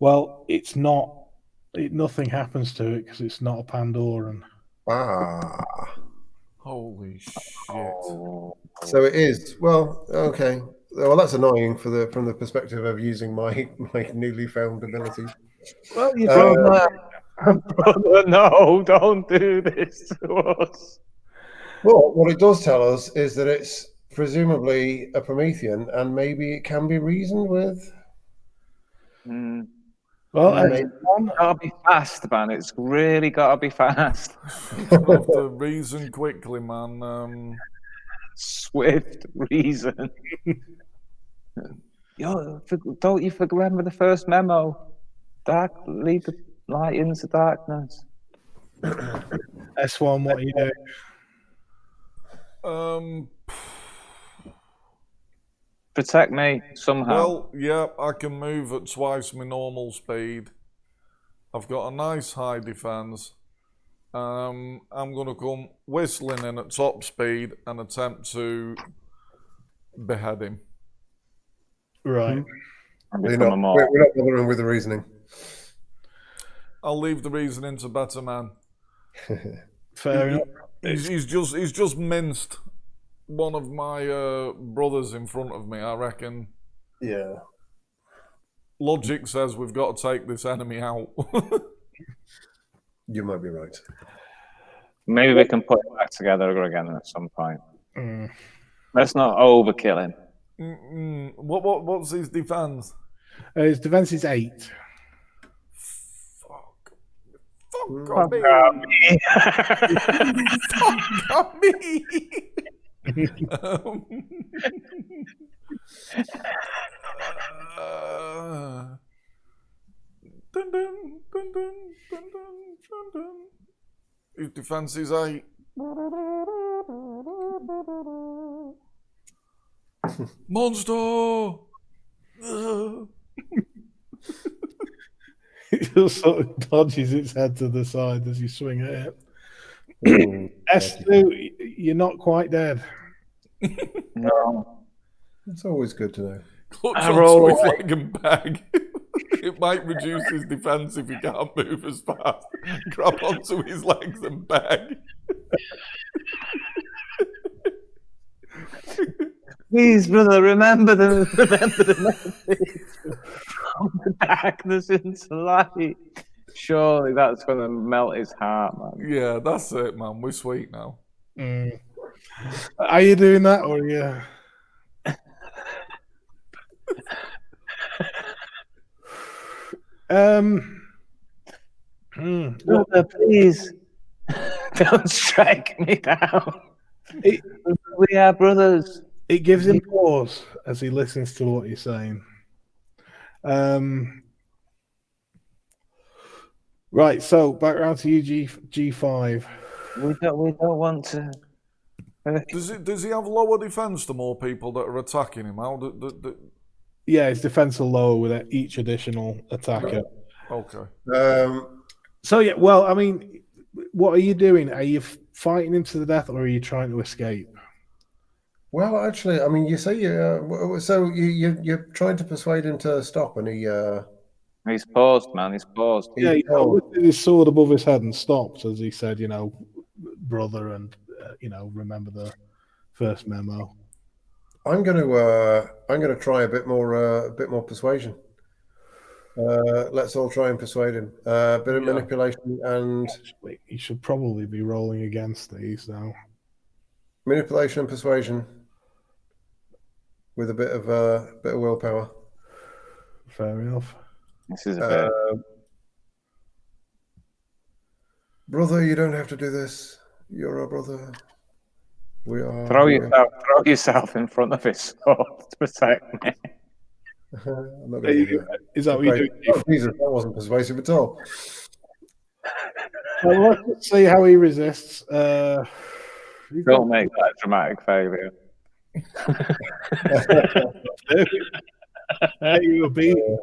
Well, it's not. Nothing happens to it because it's not a Pandoran.
Ah.
Holy shit!
So it is. Well, okay. Well, that's annoying from the perspective of using my newly found abilities.
Well, you
no, don't do this to us.
Well, what it does tell us is that it's presumably a Promethean, and maybe it can be reasoned with.
Well, it's gotta be fast, man. It's really gotta be fast.
You have to reason quickly, man.
Swift reason. Don't you remember the first memo? Lead the light into darkness.
S1, what are you doing?
protect me somehow.
Well, yeah, I can move at twice my normal speed. I've got a nice high defense. I'm gonna come whistling in at top speed and attempt to behead him.
Right.
And
We're
become
not,
a more.
we're not bothering with the reasoning.
I'll leave the reasoning to better man.
Fair enough.
He's just minced one of my brothers in front of me. I reckon
Yeah.
logic says we've got to take this enemy out.
You might be right.
Maybe we can put it back together again at some point.
Mm.
Let's not overkill him.
What's his defense?
His defense is 8.
Fuck
Fuck
me.
me.
Fuck me. Dun, dun, dun, dun, dun, dun, dun, dun. His defense is 8. Monster!
It just sort of dodges its head to the side as you swing at it. S2, you're not quite dead.
No.
It's always good to know.
Clutch
I
onto
roll
his
away.
leg and bag. It might reduce his defense if he can't move as fast. Grab onto his legs and bag.
Please, brother, remember the message from the darkness into light. Surely that's going to melt his heart, man.
Yeah, that's it, man. We're sweet now.
Mm. Are you doing that, or are you?
Brother, please don't strike me down. We are brothers.
It gives him pause as he listens to what you're saying. Right, so back around to you, G5.
We don't want to.
Does he have lower defense to more people that are attacking him? How
Yeah, his defense will lower with each additional attacker.
Okay.
So yeah, well, I mean, what are you doing? Are you fighting him to the death, or are you trying to escape?
Well, actually, I mean, you say you're trying to persuade him to stop, and he
He's paused, man. He's paused.
Yeah, he lifted his sword above his head and stopped as he said, brother, and remember the first memo.
I'm going to try a bit more persuasion. Let's all try and persuade him. A bit of manipulation and
Actually, he should probably be rolling against these now.
Manipulation and persuasion with a bit of willpower.
Fair enough.
This is a bit.
Brother, you don't have to do this. You're our brother. We are.
Throw yourself in front of his sword to protect me.
I'm not going to do that.
Is that what you're doing?
Oh, Jesus, that wasn't persuasive at all.
Well, let's see how he resists.
Don't make that a dramatic failure.
You were beaten.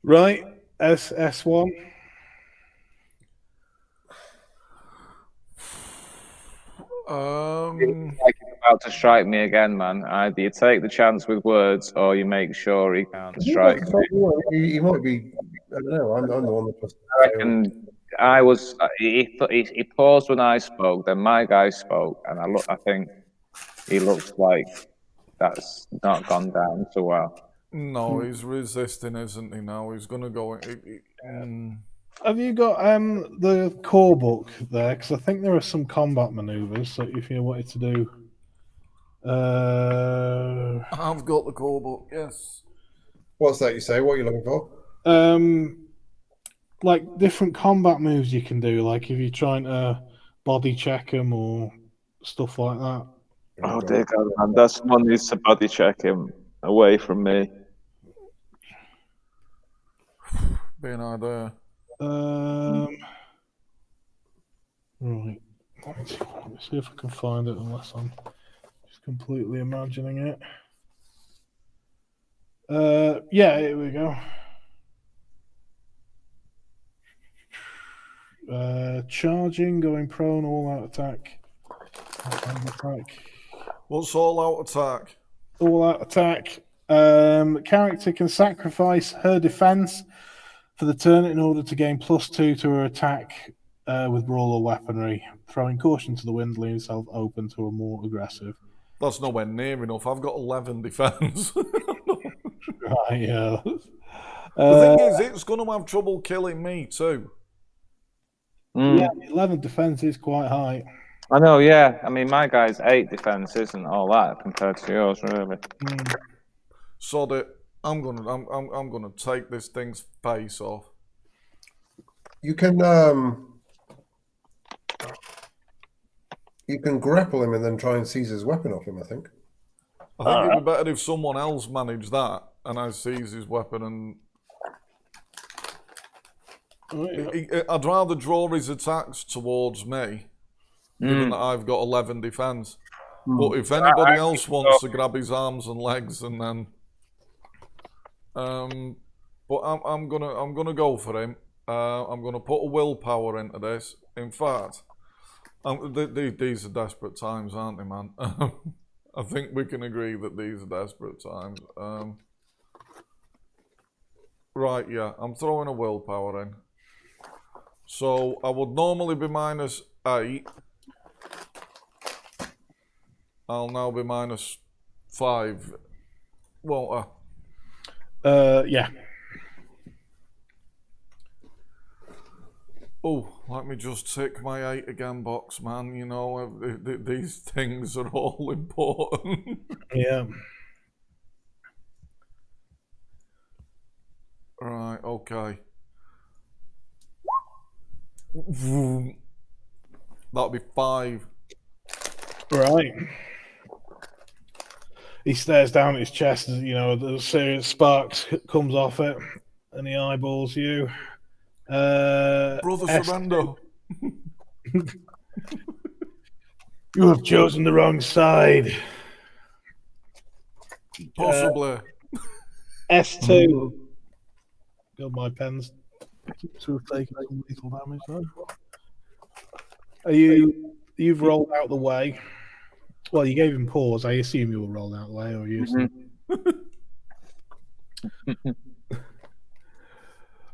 Right, S1.
Like he's about to strike me again, man. Either you take the chance with words, or you make sure he can't strike me.
He might be. I don't know. I'm the one that.
I reckon I was. He paused when I spoke. Then my guy spoke, and I think he looks like that's not gone down so well.
No, he's resisting, isn't he? Now he's going to go.
Have you got the core book there? Because I think there are some combat maneuvers. So if you wanted to do,
I've got the core book. Yes.
What's that you say? What are you looking for?
Like different combat moves you can do. Like if you're trying to body check him or stuff like that.
Oh dear God, man! That someone needs to body check him away from me.
Being idea.
Right. Let me see if I can find it unless I'm completely imagining it. Yeah, here we go. Charging, going prone, all out attack.
What's all out attack?
All out attack. Character can sacrifice her defense for the turn in order to gain +2 to her attack with brawl or weaponry. Throwing caution to the wind, leaving herself open to a more aggressive.
That's nowhere near enough. I've got 11 defense.
Right, yeah.
The thing is, it's going to have trouble killing me too.
Yeah, 11 defense is quite high.
I know, yeah. I mean, my guy's 8 defense isn't all that compared to yours, really.
Sod it. I'm gonna take this thing's face off.
You can grapple him and then try and seize his weapon off him, I think.
I think it'd be better if someone else managed that and I seize his weapon and... I'd rather draw his attacks towards me, given that I've got 11 defense. But if anybody else wants to grab his arms and legs and then... but I'm gonna go for him. I'm gonna put a willpower into this. In fact, these are desperate times, aren't they, man? I think we can agree that these are desperate times. Right, yeah, I'm throwing a willpower in. So I would normally be -8. I'll now be -5. Won't I?
Yeah.
Oh, let me just tick my 8 again box, man. You know, these things are all important.
Yeah.
Right, okay. That'll be 5.
Right. He stares down at his chest as, you know, the serious sparks comes off it, and he eyeballs you.
Brother Surrender.
You have chosen the wrong side.
Possibly.
S2. Got my pens to have taken some lethal damage though. You've rolled out the way. Well, you gave him pause. I assume you were rolled out the way, or you?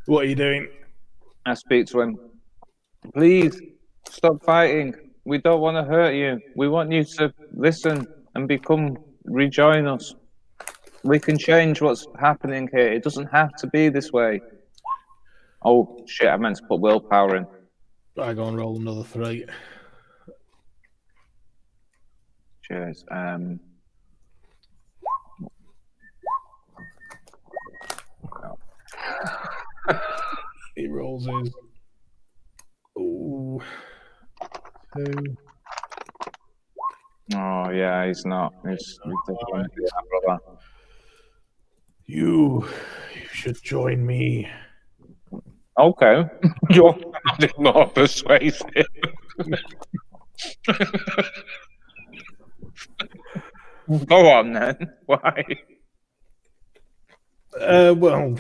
What are you doing?
I speak to him. Please, stop fighting. We don't want to hurt you. We want you to listen and rejoin us. We can change what's happening here. It doesn't have to be this way. Oh, shit, I meant to put willpower in.
I go and roll another 3.
Cheers.
He rolls his. Ooh. 2.
Oh, yeah, he's not. He's different. Yeah, brother.
You should join me.
Okay. You're more persuasive. Go on then. Why?
Well,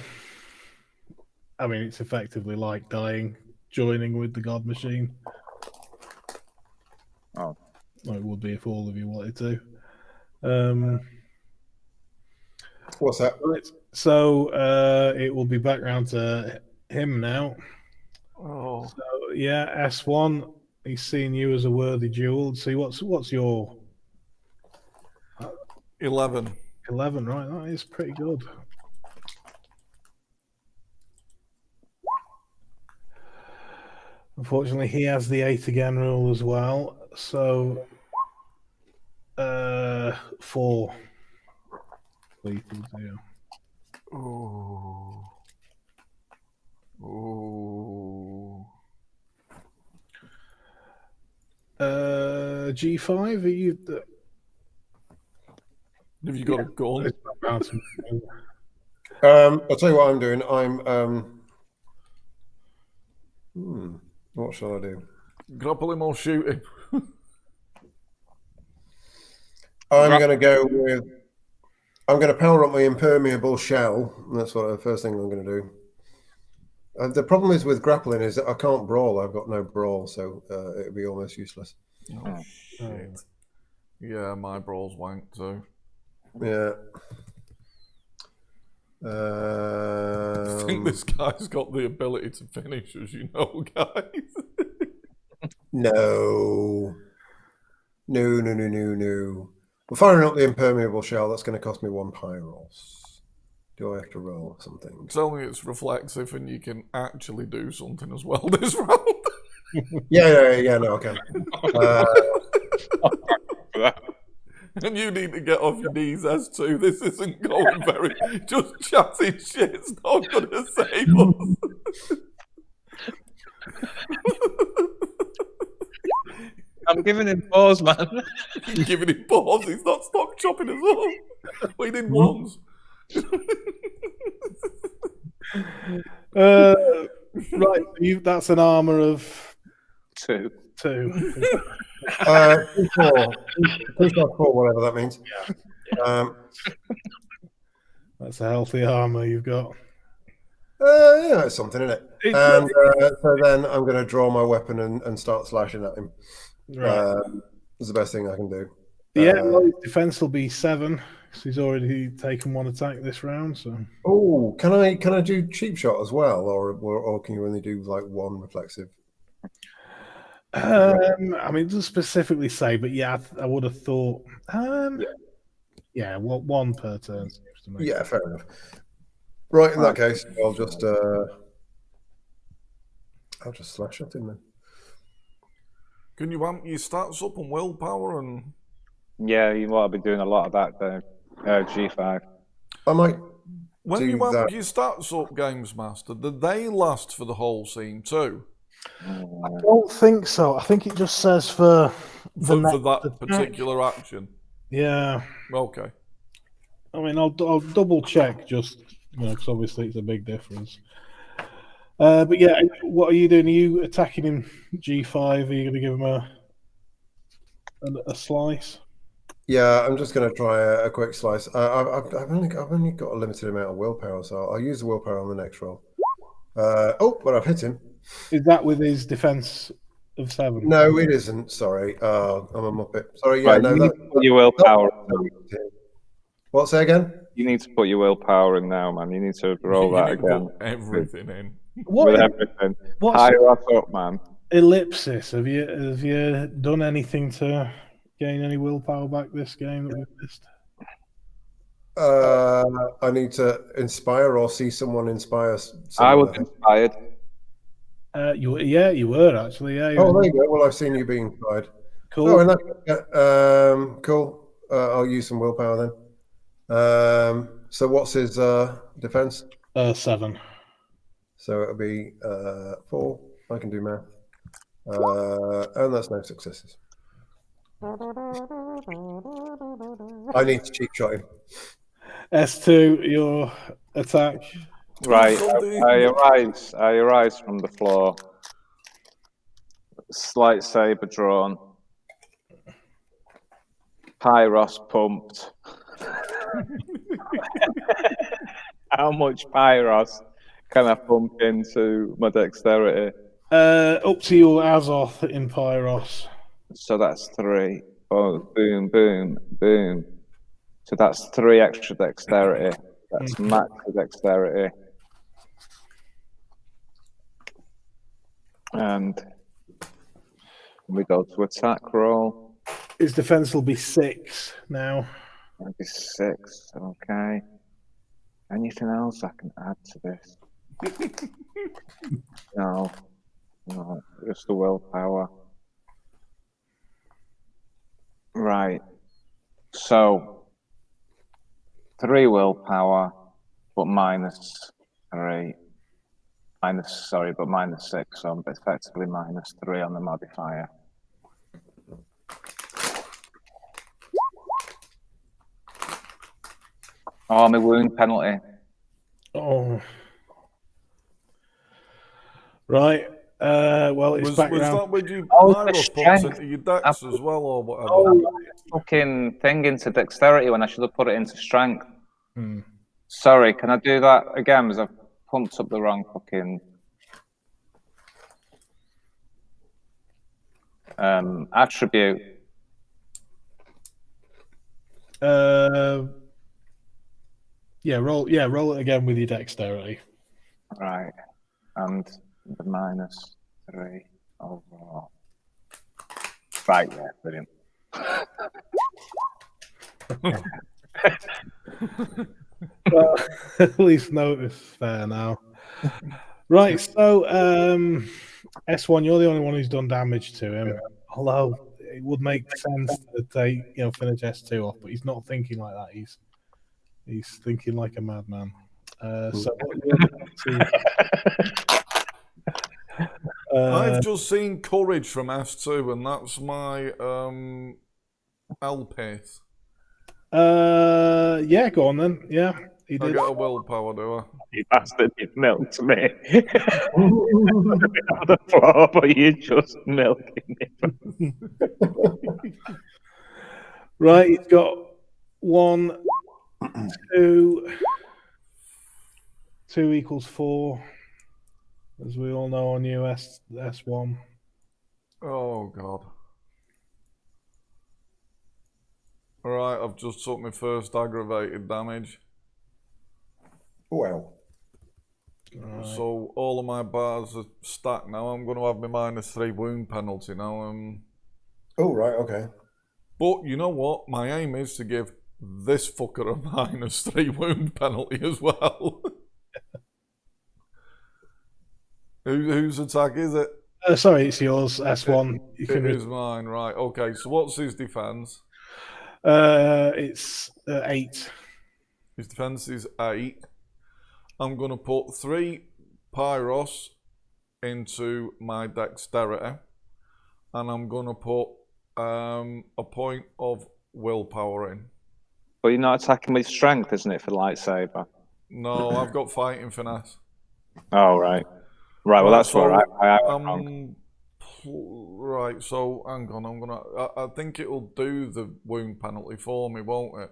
I mean, it's effectively like dying, joining with the God Machine.
Oh.
Like it would be if all of you wanted to.
What's that?
Right. So it will be back round to him now.
Oh.
So yeah, S1. He's seen you as a worthy duel. See what's your
11.
11, right? That is pretty good. Unfortunately, he has the 8 again rule as well. So 4 lethal deal.
Oh. Oh.
G5, are you?
Have you got a gun?
I'll tell you what I'm doing. What shall I do?
Grapple him or shoot him?
I'm going to go with. I'm going to power up my impermeable shell. That's what the first thing I'm going to do. The problem is with grappling is that I can't brawl. I've got no brawl, so it'd be almost useless.
Oh, shit. Yeah, my brawl's wank too.
Yeah.
I think this guy's got the ability to finish, as you know, guys.
No. We're firing up the impermeable shell. That's going to cost me 1 pyros. Do I have to roll something?
Tell me it's reflexive and you can actually do something as well this round.
Yeah, no, I can.
And you need to get off your knees, S2. This isn't going very... Just chatting shit's not going to save us.
I'm giving him pause, man.
You're giving him pause. He's not stopped chopping us up. We did once.
Right, that's an armor of
2.
2.
4, whatever that means.
That's a healthy armor you've got.
Yeah, it's something, isn't it? And so then I'm going to draw my weapon and start slashing at him.
Right.
It's the best thing I can do.
Yeah, well, his defense will be 7. So he's already taken 1 attack this round. So.
Oh, can I do cheap shot as well, or can you only do like 1 reflexive?
I mean, it doesn't specifically say, but yeah, I would have thought. Yeah, 1 per turn seems to me.
Yeah, fair enough. Right, in that case, I'll just slash at him then.
Can you amp your stats up on willpower and...
Yeah, you might be doing a lot of that there. G5.
I might.
When you amp your stats up, Games Master, do they last for the whole scene too?
I don't think so. I think it just says for
that particular action.
Yeah.
Okay.
I mean, I'll double check just because obviously it's a big difference. But yeah, what are you doing? Are you attacking him G5? Are you going to give him a slice?
Yeah, I'm just going to try a quick slice. I've only got a limited amount of willpower, so I'll use the willpower on the next roll. But I've hit him.
Is that with his defense of 7?
No, it isn't. Sorry, I'm a muppet. Sorry, yeah,
Right,
no.
you need to put your willpower.
What? Say again?
You need to put your willpower in now, man. You need to roll that again.
Put everything in.
With everything. Higher up, man.
Ellipsis. Have you done anything to gain any willpower back this game that we've missed?
I need to inspire or see someone inspire.
I was inspired.
You were actually. Yeah. Oh, there you go. Well, I've seen you being inspired.
Cool.
Oh, and cool. I'll use some willpower then. So what's his defense?
7.
So it'll be 4. I can do math. And that's no successes. I need to cheap shot him.
S2, your attack.
Right, I arise from the floor. Slight saber drawn. Pyros pumped. How much Pyros can I pump into my dexterity?
Up to your Azoth in Pyros.
So that's 3. Oh, boom, boom, boom. So that's 3 extra dexterity. That's max dexterity. And we go to attack roll.
His defense will be 6 now.
That'll be 6. Okay. Anything else I can add to this? No, just the willpower. Right. So 3 willpower, but minus 3. Minus 6. So I'm effectively minus 3 on the modifier. Oh, my wound penalty.
Oh. Right. Well, it's
Was
back
that
round.
with you
Oh, the
Pyros points
strength.
into your decks as well, or whatever?
Oh, fucking thing into dexterity when I should have put it into strength.
Hmm.
Sorry, can I do that again? Because I've pumped up the wrong fucking attribute.
Roll it again with your dexterity.
Right, and the -3 overall. Right, yeah, brilliant.
Well, at least notice fair now. Right, so S1, you're the only one who's done damage to him. Although it would make sense to take, finish S2 off, but he's not thinking like that. He's thinking like a madman. So what you're going to
I've just seen courage from S2, and that's my Elpith.
yeah, go on then. Yeah, he
I
did.
get a willpower, do I?
You bastard, you milked me. On the floor, but you just milking me.
Right, he's got 1, 2. 2 equals 4, as we all know on US S1.
Oh, God. Alright, I've just took my first aggravated damage.
Well,
Right.
So all of my bars are stacked now. I'm going to have my -3 wound penalty now.
oh, right, okay.
But you know what? My aim is to give this fucker a -3 wound penalty as well. Whose attack is it?
Sorry, it's yours, S1. You
It is mine, right. Okay, so what's his defense?
It's 8.
His defense is 8. I'm going to put 3 Pyros into my dexterity, and I'm going to put a point of willpower in.
But you're not attacking with strength, isn't it, for the lightsaber?
No, I've got fighting finesse.
Oh, right. Right, well, that's where I went wrong.
Right, so hang on, I think it'll do the wound penalty for me, won't it?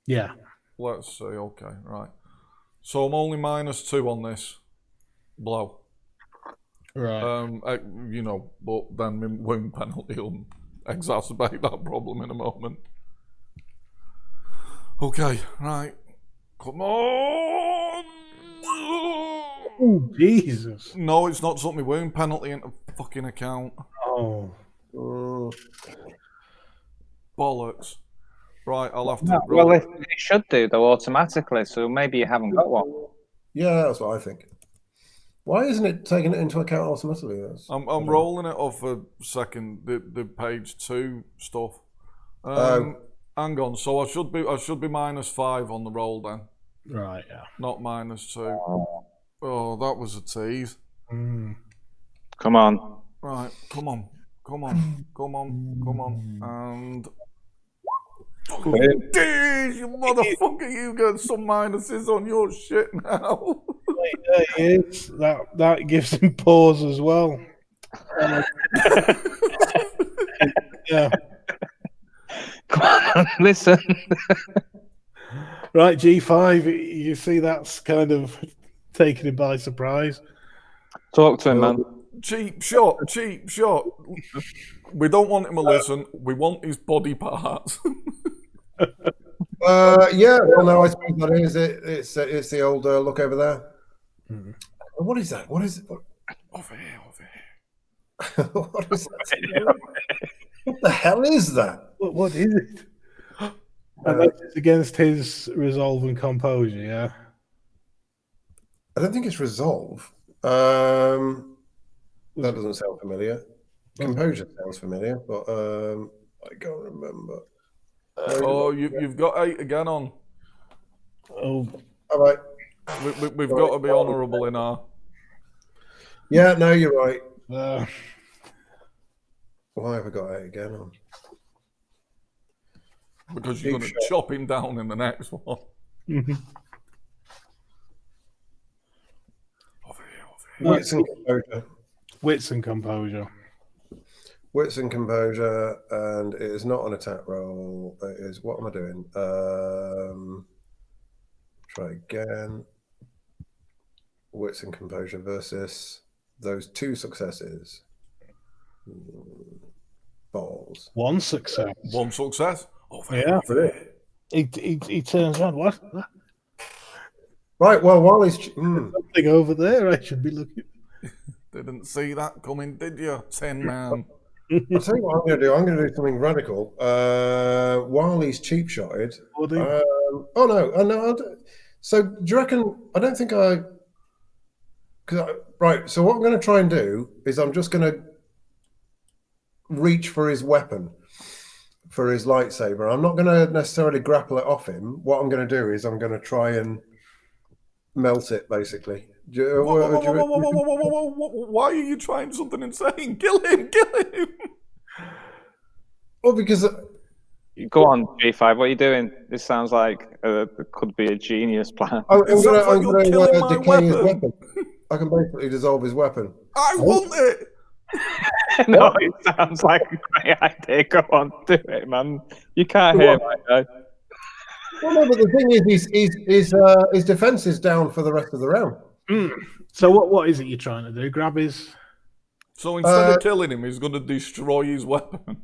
Yeah.
Let's see, okay, right. So I'm only -2 on this blow.
Right.
But then my wound penalty will exacerbate that problem in a moment. Okay, right. Come on!
Oh, Jesus.
No, it's not took my wound penalty into fucking account.
Oh.
Bollocks. Right, I'll have to.
Well, it should do, though, automatically, so maybe you haven't got one.
Yeah, that's what I think. Why isn't it taking it into account automatically?
I'm rolling it off a second. The page 2 stuff. Hang on. So I should be -5 on the roll then,
Right, yeah.
not -2. Oh, that was a tease.
Come on.
Right, come on, and. Jeez, you motherfucker! You got some minuses on your shit now.
There he is. That gives him pause as well. Yeah.
Come on, listen.
Right, G5. You see, that's kind of taking him by surprise.
Talk to him, man.
Cheap shot. We don't want him to listen. We want his body parts.
Yeah, well, no, I suppose that is it. It's the old look over there. What is that? What is it?
Over here.
What is that? What the hell is that?
What is it? And that's against his resolve and composure, yeah?
I don't think it's resolve. That doesn't sound familiar. Composure sounds familiar, but I can't remember.
Oh, you've got 8 again on.
Oh,
all right.
We've got to be honourable in our.
Yeah, no, you're right. Why have I got 8 again on?
Because you're going to chop him down in the next one.
Wits and composure.
Wits and composure.
Wits and composure, and it is not an attack roll. It is, what am I doing? Try again. Wits and composure versus those 2 successes. Balls.
One success.
One success. Oh,
Yeah.
fair.
He turns around. What?
Right, well, while he's...
Something over there I should be looking.
Didn't see that coming, did you, Tin Man?
I'll tell you what I'm going to do. I'm going to do something radical. While he's cheap-shotted... So, do you reckon... I don't think I... Right, so what I'm going to try and do is I'm just going to reach for his weapon, for his lightsaber. I'm not going to necessarily grapple it off him. What I'm going to do is I'm going to try and melt it, basically.
Why are you trying something insane? Kill him! Kill him!
Well, because...
Go on, G5. What are you doing? This sounds like it could be a genius plan.
I'm going
killing
to
my
decay his
weapon.
weapon. I can basically dissolve his weapon.
I want it!
No, it sounds like a great idea. Go on, do it, man. You can't hear my guy.
Well, no, but the thing is, his defense is down for the rest of the round.
So what is it you're trying to do? Grab his...
So instead of killing him, he's going to destroy his weapon.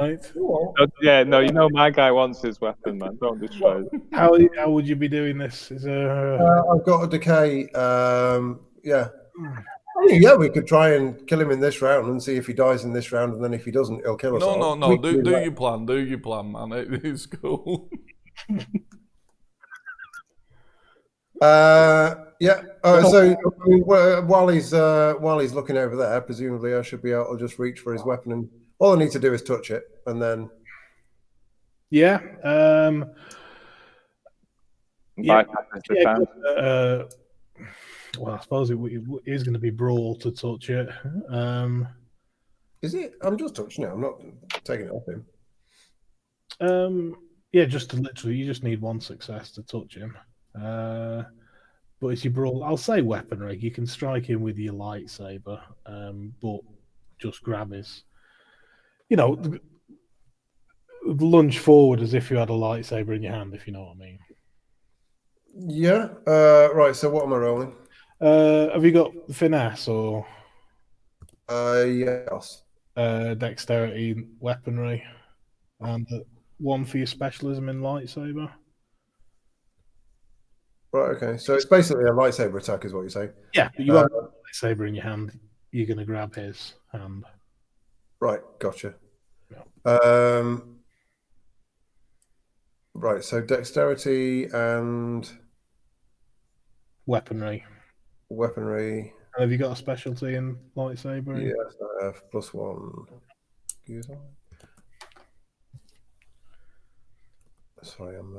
Right.
No, you know my guy wants his weapon, man. Don't destroy it.
How would you be doing this?
I've got a decay. Yeah. I mean, yeah, we could try and kill him in this round and see if he dies in this round, and then if he doesn't, he'll kill us all.
No. Do your plan. Do your plan, man. It is cool.
Yeah. So I mean, while he's looking over there, presumably I should be able to just reach for his weapon, and all I need to do is touch it, and then.
Yeah. Well, I suppose it is going to be brawl to touch it.
Is it? I'm just touching it. I'm not taking it off him.
Yeah, just to literally, you just need one success to touch him. But it's your brawl. I'll say weaponry. You can strike him with your lightsaber, but just grab his. Lunge forward as if you had a lightsaber in your hand, if you know what I mean.
Yeah. Right. So what am I rolling?
Have you got finesse or?
Yes.
Dexterity, weaponry, and one for your specialism in lightsaber.
Right. Okay. So it's basically a lightsaber attack, is what you're saying.
Yeah, but you have a lightsaber in your hand. You're going to grab his hand.
Right. Gotcha.
Yeah.
Right. So dexterity and
weaponry.
And
have you got a specialty in lightsaber?
Yes, I have +1. Use on. Sorry, I'm.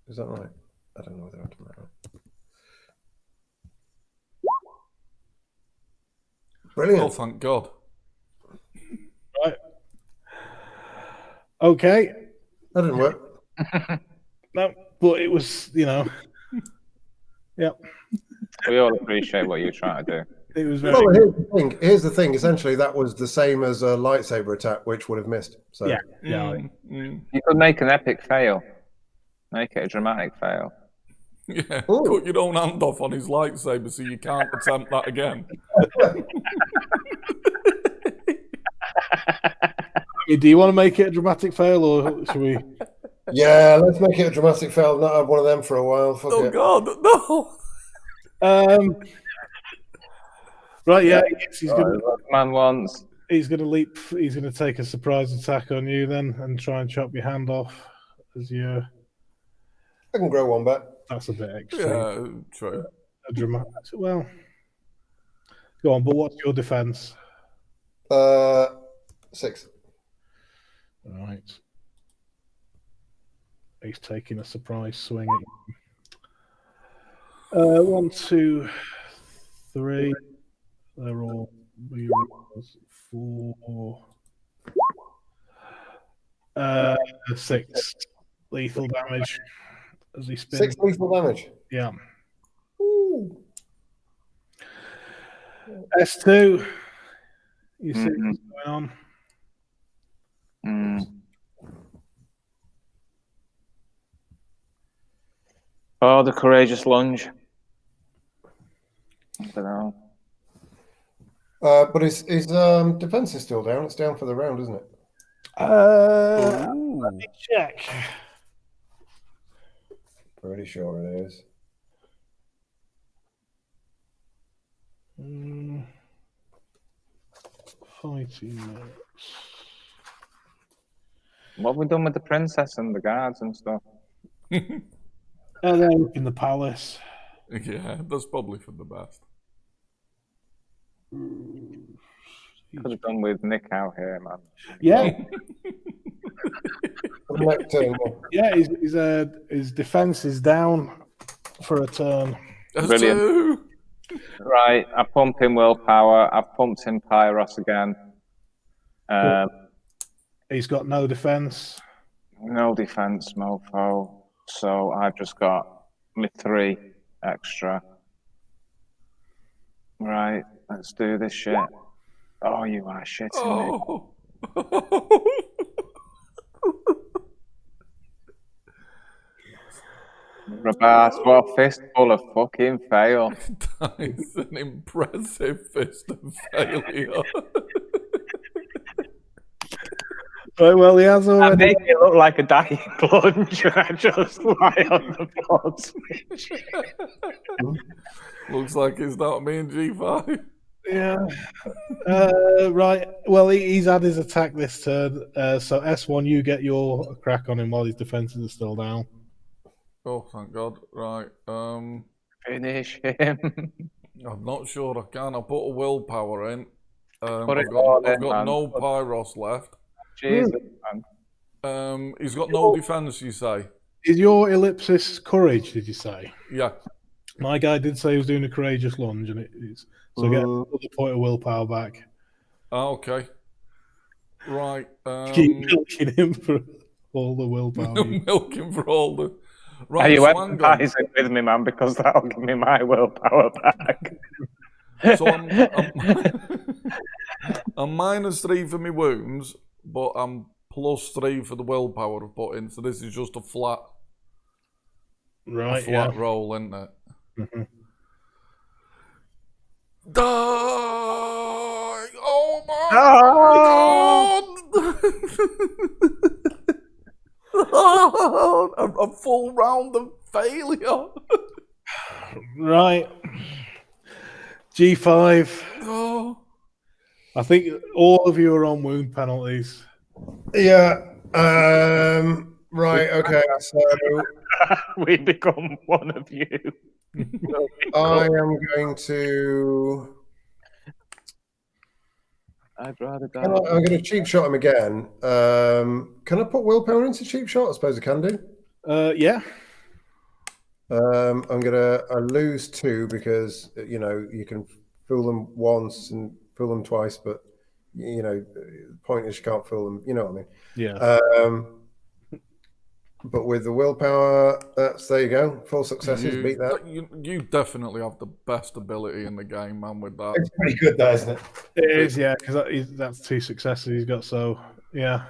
Is that right? I don't know whether I've done that right. Brilliant.
Oh, thank God.
Right. Okay.
That didn't work.
No, but it was, Yep.
We all appreciate what you're trying to do.
It was very.
Well, here's the thing. Essentially, that was the same as a lightsaber attack, which would have missed. So
Yeah.
You could make an epic fail. Make it a dramatic fail.
Yeah.
Ooh.
Cut your own hand off on his lightsaber so you can't attempt that again.
Do you want to make it a dramatic fail, or should we?
Yeah, let's make it a dramatic fail. Not have one of them for a while. Fuck
Oh
it.
God, no!
Right, yeah, he's gonna.
Man wants.
He's gonna leap. He's gonna take a surprise attack on you then, and try and chop your hand off as you.
I can grow one back.
That's a bit extreme.
Yeah, true.
A dramatic. Well, go on. But what's your defense?
6.
All right. He's taking a surprise swing at you. 1, 2, 3. They're all 4. 6. lethal damage as he spins.
6 lethal damage.
Yeah.
Ooh.
S2. You see what's going on?
Oh, the courageous lunge. I don't know.
But his defense is still down. It's down for the round, isn't it?
Let me check.
Pretty sure it is.
Fighting minutes.
What have we done with the princess and the guards and stuff?
They're up in the palace.
Yeah, that's probably for the best.
Could have done with Nick out here, man.
Yeah.
Next turn,
Yeah, his defense is down for a turn.
Brilliant. Right, I pump in willpower. I've pumped in Pyros again.
He's got no defense.
No defense, mofo. So I've just got my 3 extra. Right, let's do this shit. Oh, you are shitting me. Rabas, what a fistful of fucking fail.
That is an impressive fist of failure.
Right, well, he has
I
already.
make it look like a dying plunge and I just lie on the blood.
Looks like it's not me and G5.
Yeah. Right. Well, he's had his attack this turn. So S1, you get your crack on him while his defenses are still down.
Oh, thank God. Right.
Finish him.
I'm not sure I can. I put a willpower in.
Put it
I've
all
got
in, man.
no Pyros left.
Jesus, man.
He's got no defense, you say?
Is your ellipsis courage, did you say?
Yeah.
My guy did say he was doing a courageous lunge, and it is. So get another point of willpower back.
Okay. Right.
Keep milking him for all the willpower.
Milking for all the...
Are
Right,
you
so hang on.
empathizing with me, man? Because that'll give me my willpower back.
So I'm -3 for my wounds, but I'm +3 for the willpower I've put in. So this is just a flat roll, isn't it?
Mm-hmm.
Die! Oh my God! A full round of failure.
Right. G5.
Oh.
I think all of you are on wound penalties.
Yeah. Right. Okay. So
We become one of you.
I am going to.
I'd rather die.
I'm going to cheap shot him again. Can I put willpower into cheap shot? I suppose I can do.
Yeah.
I lose 2 because you can fool them once and fool them twice, but the point is you can't fool them. You know what I mean?
Yeah.
But with the willpower, there you go. 4 successes, beat that.
You definitely have the best ability in the game, man. With that,
It's pretty good, though, isn't it?
It is, yeah, because that's 2 successes he's got. So yeah.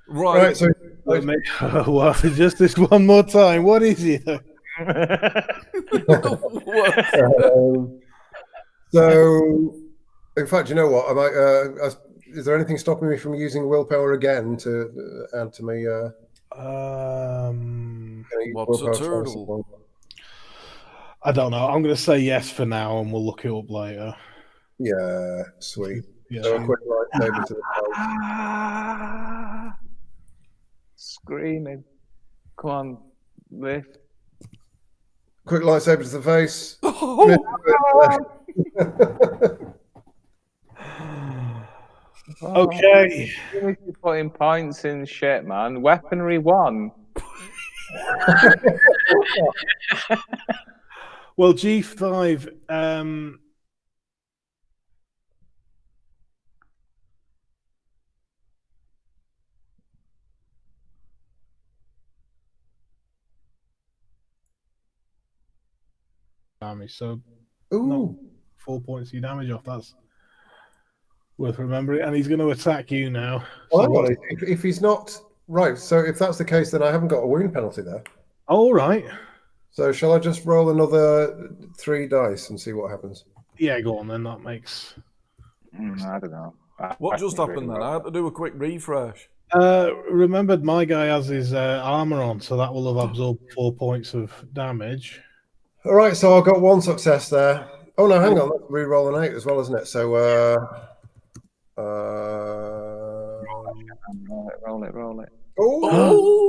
Right. So
well, just this one more time. What is it?
So, in fact, you know what? I might. Is there anything stopping me from using willpower again to add to me?
What's a turtle?
I don't know. I'm going to say yes for now, and we'll look it up later.
Yeah, sweet.
Yeah.
So a quick lightsaber to the face.
Screaming. Come on, lift.
Quick lightsaber to the face.
Okay.
You need to be putting points in shit, man. Weaponry 1.
Well, G5. damage. So
Ooh.
not 4 points of your damage off. That's worth remembering. And he's going to attack you now.
Well,
So
hang on. If he's not right, so if that's the case, then I haven't got a wound penalty there.
all right.
So shall I just roll another 3 dice and see what happens?
Yeah, go on then. That makes.
I don't know.
What just
can
happened
really
then? I had to do a quick refresh.
Remembered my guy has his armor on, so that will have absorbed 4 points of damage.
All right, so I've got 1 success there. Oh no, hang on. Let's re-roll an 8 as well, isn't it? So
Roll it.
oh,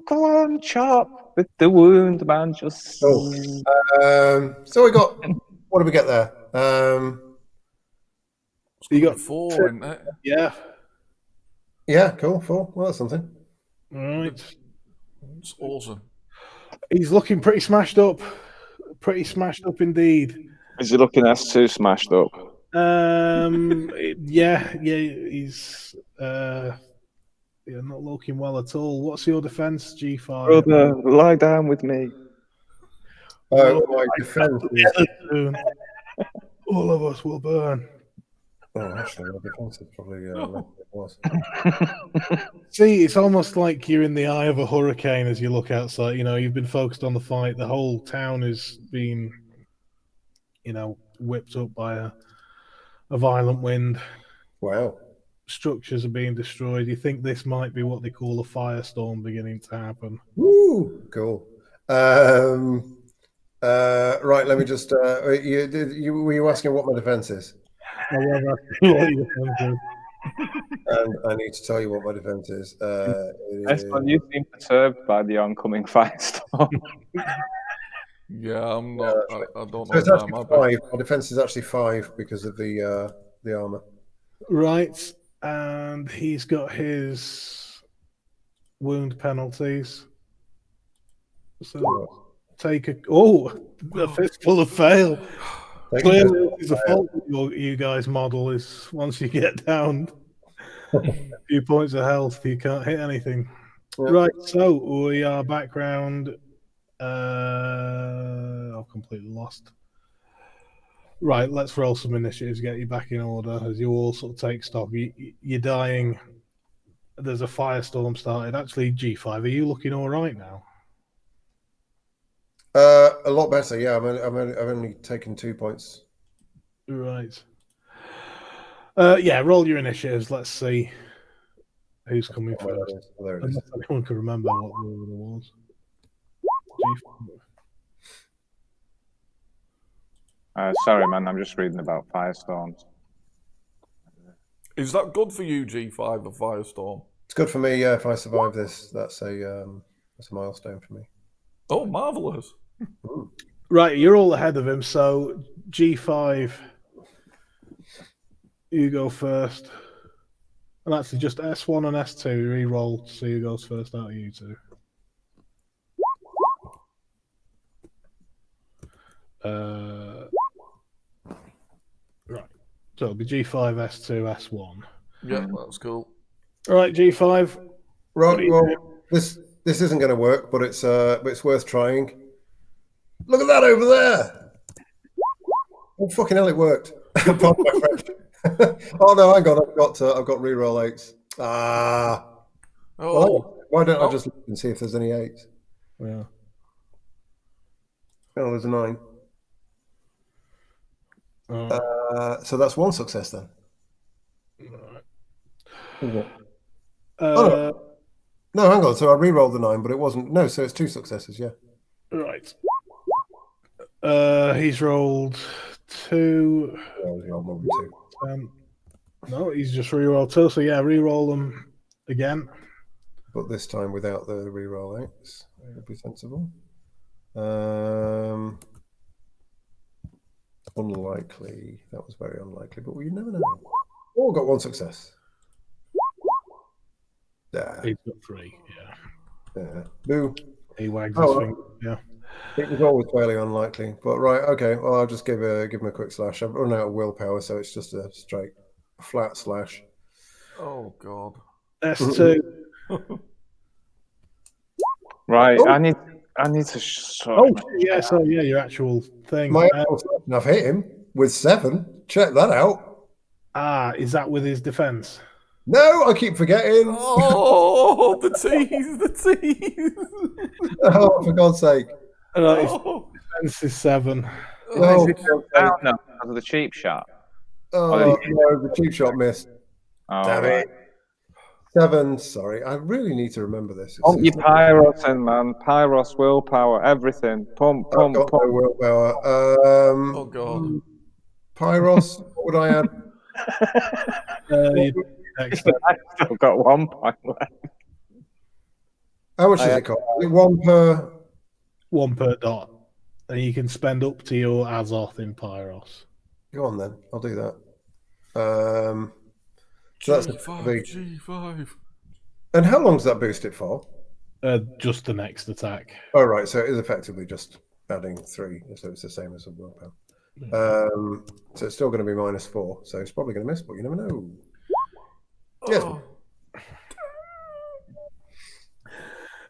Go on, chop with the wound, man. Just.
so we got. What did we get there?
You got 4, isn't it?
Yeah.
Yeah, cool. 4. Well, that's something.
All right.
It's awesome.
He's looking pretty smashed up. Pretty smashed up indeed.
Is he looking S2 smashed up?
Yeah, he's not looking well at all. What's your defense, G5?
Brother, lie down with me.
My defense is.
All of us will burn.
Oh, actually, my defense is probably less than it was.
See, it's almost like you're in the eye of a hurricane as you look outside. You know, you've been focused on the fight. The whole town is being, whipped up by a violent wind.
Wow.
Structures are being destroyed. You think this might be what they call a firestorm beginning to happen.
Woo! Cool. Right, let me just. Were you asking what my defense is?
And
I need to tell you what my defense is.
You seem perturbed by the oncoming firestorm.
Yeah, I'm not. I don't know.
So it's actually 5. My defense is actually 5 because of the armor.
Right, and he's got his wound penalties. So take a fistful of fail. Clearly, it's a fault that you guys model is once you get down a few points of health, you can't hit anything. Yeah. Right, so we are background. I've completely lost. Right, let's roll some initiatives, get you back in order as you all sort of take stock. You're dying. There's a firestorm started. Actually, G5, are you looking all right now?
A lot better, yeah. I've only taken 2 points.
Right. Yeah, roll your initiatives. Let's see who's coming first.
There it is.
Unless anyone can remember what the order was.
Sorry, man. I'm just reading about firestorms.
Is that good for you, G5, the firestorm?
It's good for me, yeah. If I survive this, that's a milestone for me.
Oh, marvelous!
Right, you're all ahead of him. So G5, you go first. And actually, just S1 and S2 re-roll to see who goes first out of you two. Right. So it'll be G5, S2, S1.
Yeah, that's cool.
All right, G5.
Right. Well, this isn't going to work, but it's worth trying. Look at that over there! Oh fucking hell! It worked. Pardon my French. Oh no! Hang on. I've got re-roll 8s. Ah.
Oh.
Well, why don't I just look and see if there's any 8s?
Yeah.
Oh, there's a 9. So that's 1 success then.
Right.
No, hang on. So I re-rolled the 9, but it wasn't. No, so it's 2 successes. Yeah.
Right. He's rolled 2. No, he's just re-rolled 2. So yeah, re-roll them again.
But this time without the re-roll 8s. That would be sensible. Unlikely. That was very unlikely, but you never know. Oh, got 1 success. Yeah.
He's got 3.
Yeah. Boo.
He wags his finger. Yeah.
It was always fairly unlikely, but right. Okay. Well, I'll just give him a quick slash. I've run out of willpower, so it's just a straight flat slash.
Oh God.
S2.
Right.
Oh.
I need I need to.
Oh, yeah. So yeah, your actual thing.
My I've hit him with 7. Check that out.
Is that with his defense?
No, I keep forgetting.
Oh, the teeth, the teeth.
Oh, for God's sake.
His
Oh,
defense is 7.
Oh,
Is it down now because of the cheap shot?
no, the cheap shot missed.
Oh,
Damn
right.
it. 7, sorry. I really need to remember this.
Pump your pyros in, man. Pyros, willpower, everything. Pump,
I've
pump,
got
pump.
no willpower.
oh God.
Pyros, what would I add?
Next
I've still got 1 point left.
How much does it cost? Is it 1 per?
1 per dot, and you can spend up to your Azoth in Pyros.
Go on then, I'll do that. So that's
G5, G5.
And how long does that boost it for?
Just the next attack.
Oh, right. So it is effectively just adding 3. So it's the same as a willpower. So it's still going to be -4. So it's probably going to miss, but you never know. Yes.
Oh.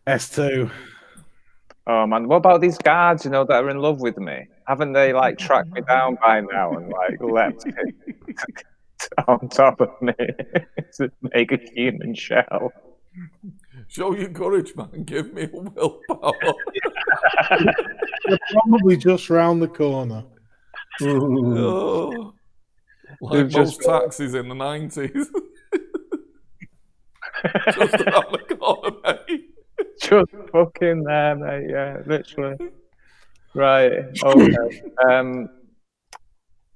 S2.
Oh man, what about these guards? You know that are in love with me? Haven't they like tracked me down by now and like left it on top of me to make a human shell?
Show your courage, man. Give me a willpower.
They're probably just round the corner.
Oh. Like most taxis in the 90s. Just around the corner, mate.
Just fucking there, mate. Yeah, literally. Right. Okay.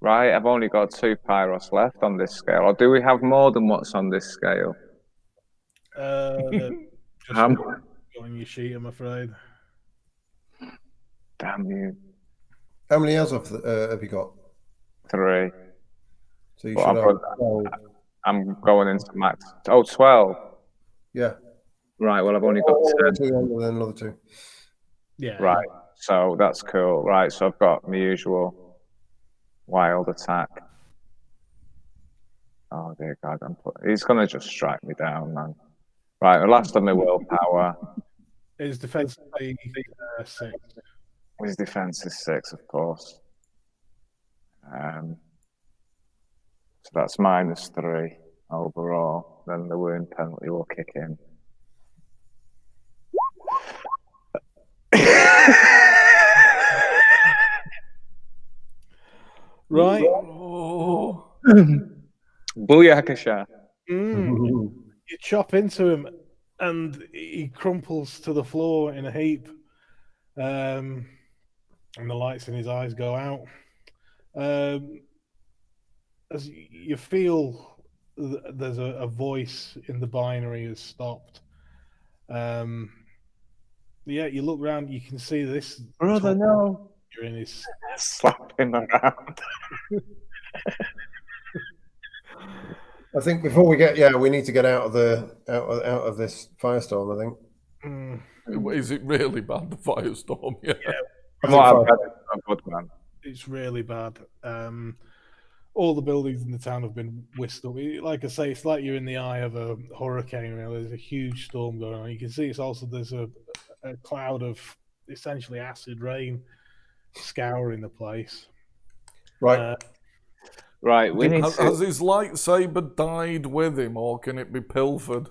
Right. I've only got 2 pyros left on this scale. Or do we have more than what's on this scale?
Just on your sheet, I'm afraid.
Damn you.
How many Azoth have you got?
3.
So you
But
should have 12.
I'm going into max. Oh, 12.
Yeah.
Right. Well, I've only got 10.
2 and then another 2.
Yeah.
Right. So that's cool. Right. So I've got my usual wild attack. Oh dear God! He's gonna just strike me down, man. Right. The last of my willpower.
His defense is 6.
His defense is 6, of course. So that's -3 overall. Then the wound penalty will kick in.
Right.
Oh.
Booyakasha.
You chop into him, and he crumples to the floor in a heap. And the lights in his eyes go out. As you feel there's a voice in the binary has stopped. Yeah, you look around, you can see this.
Brother, no.
You're in his.
Slap him around.
I think before we get, we need to get out of of this firestorm. I think.
Is it really bad, the firestorm? Yeah.
It's really bad. All the buildings in the town have been whisked up. Like I say, it's like you're in the eye of a hurricane. Really, there's a huge storm going on. You can see there's a cloud of essentially acid rain scouring the place.
Right.
Right.
Has his lightsaber died with him, or can it be pilfered?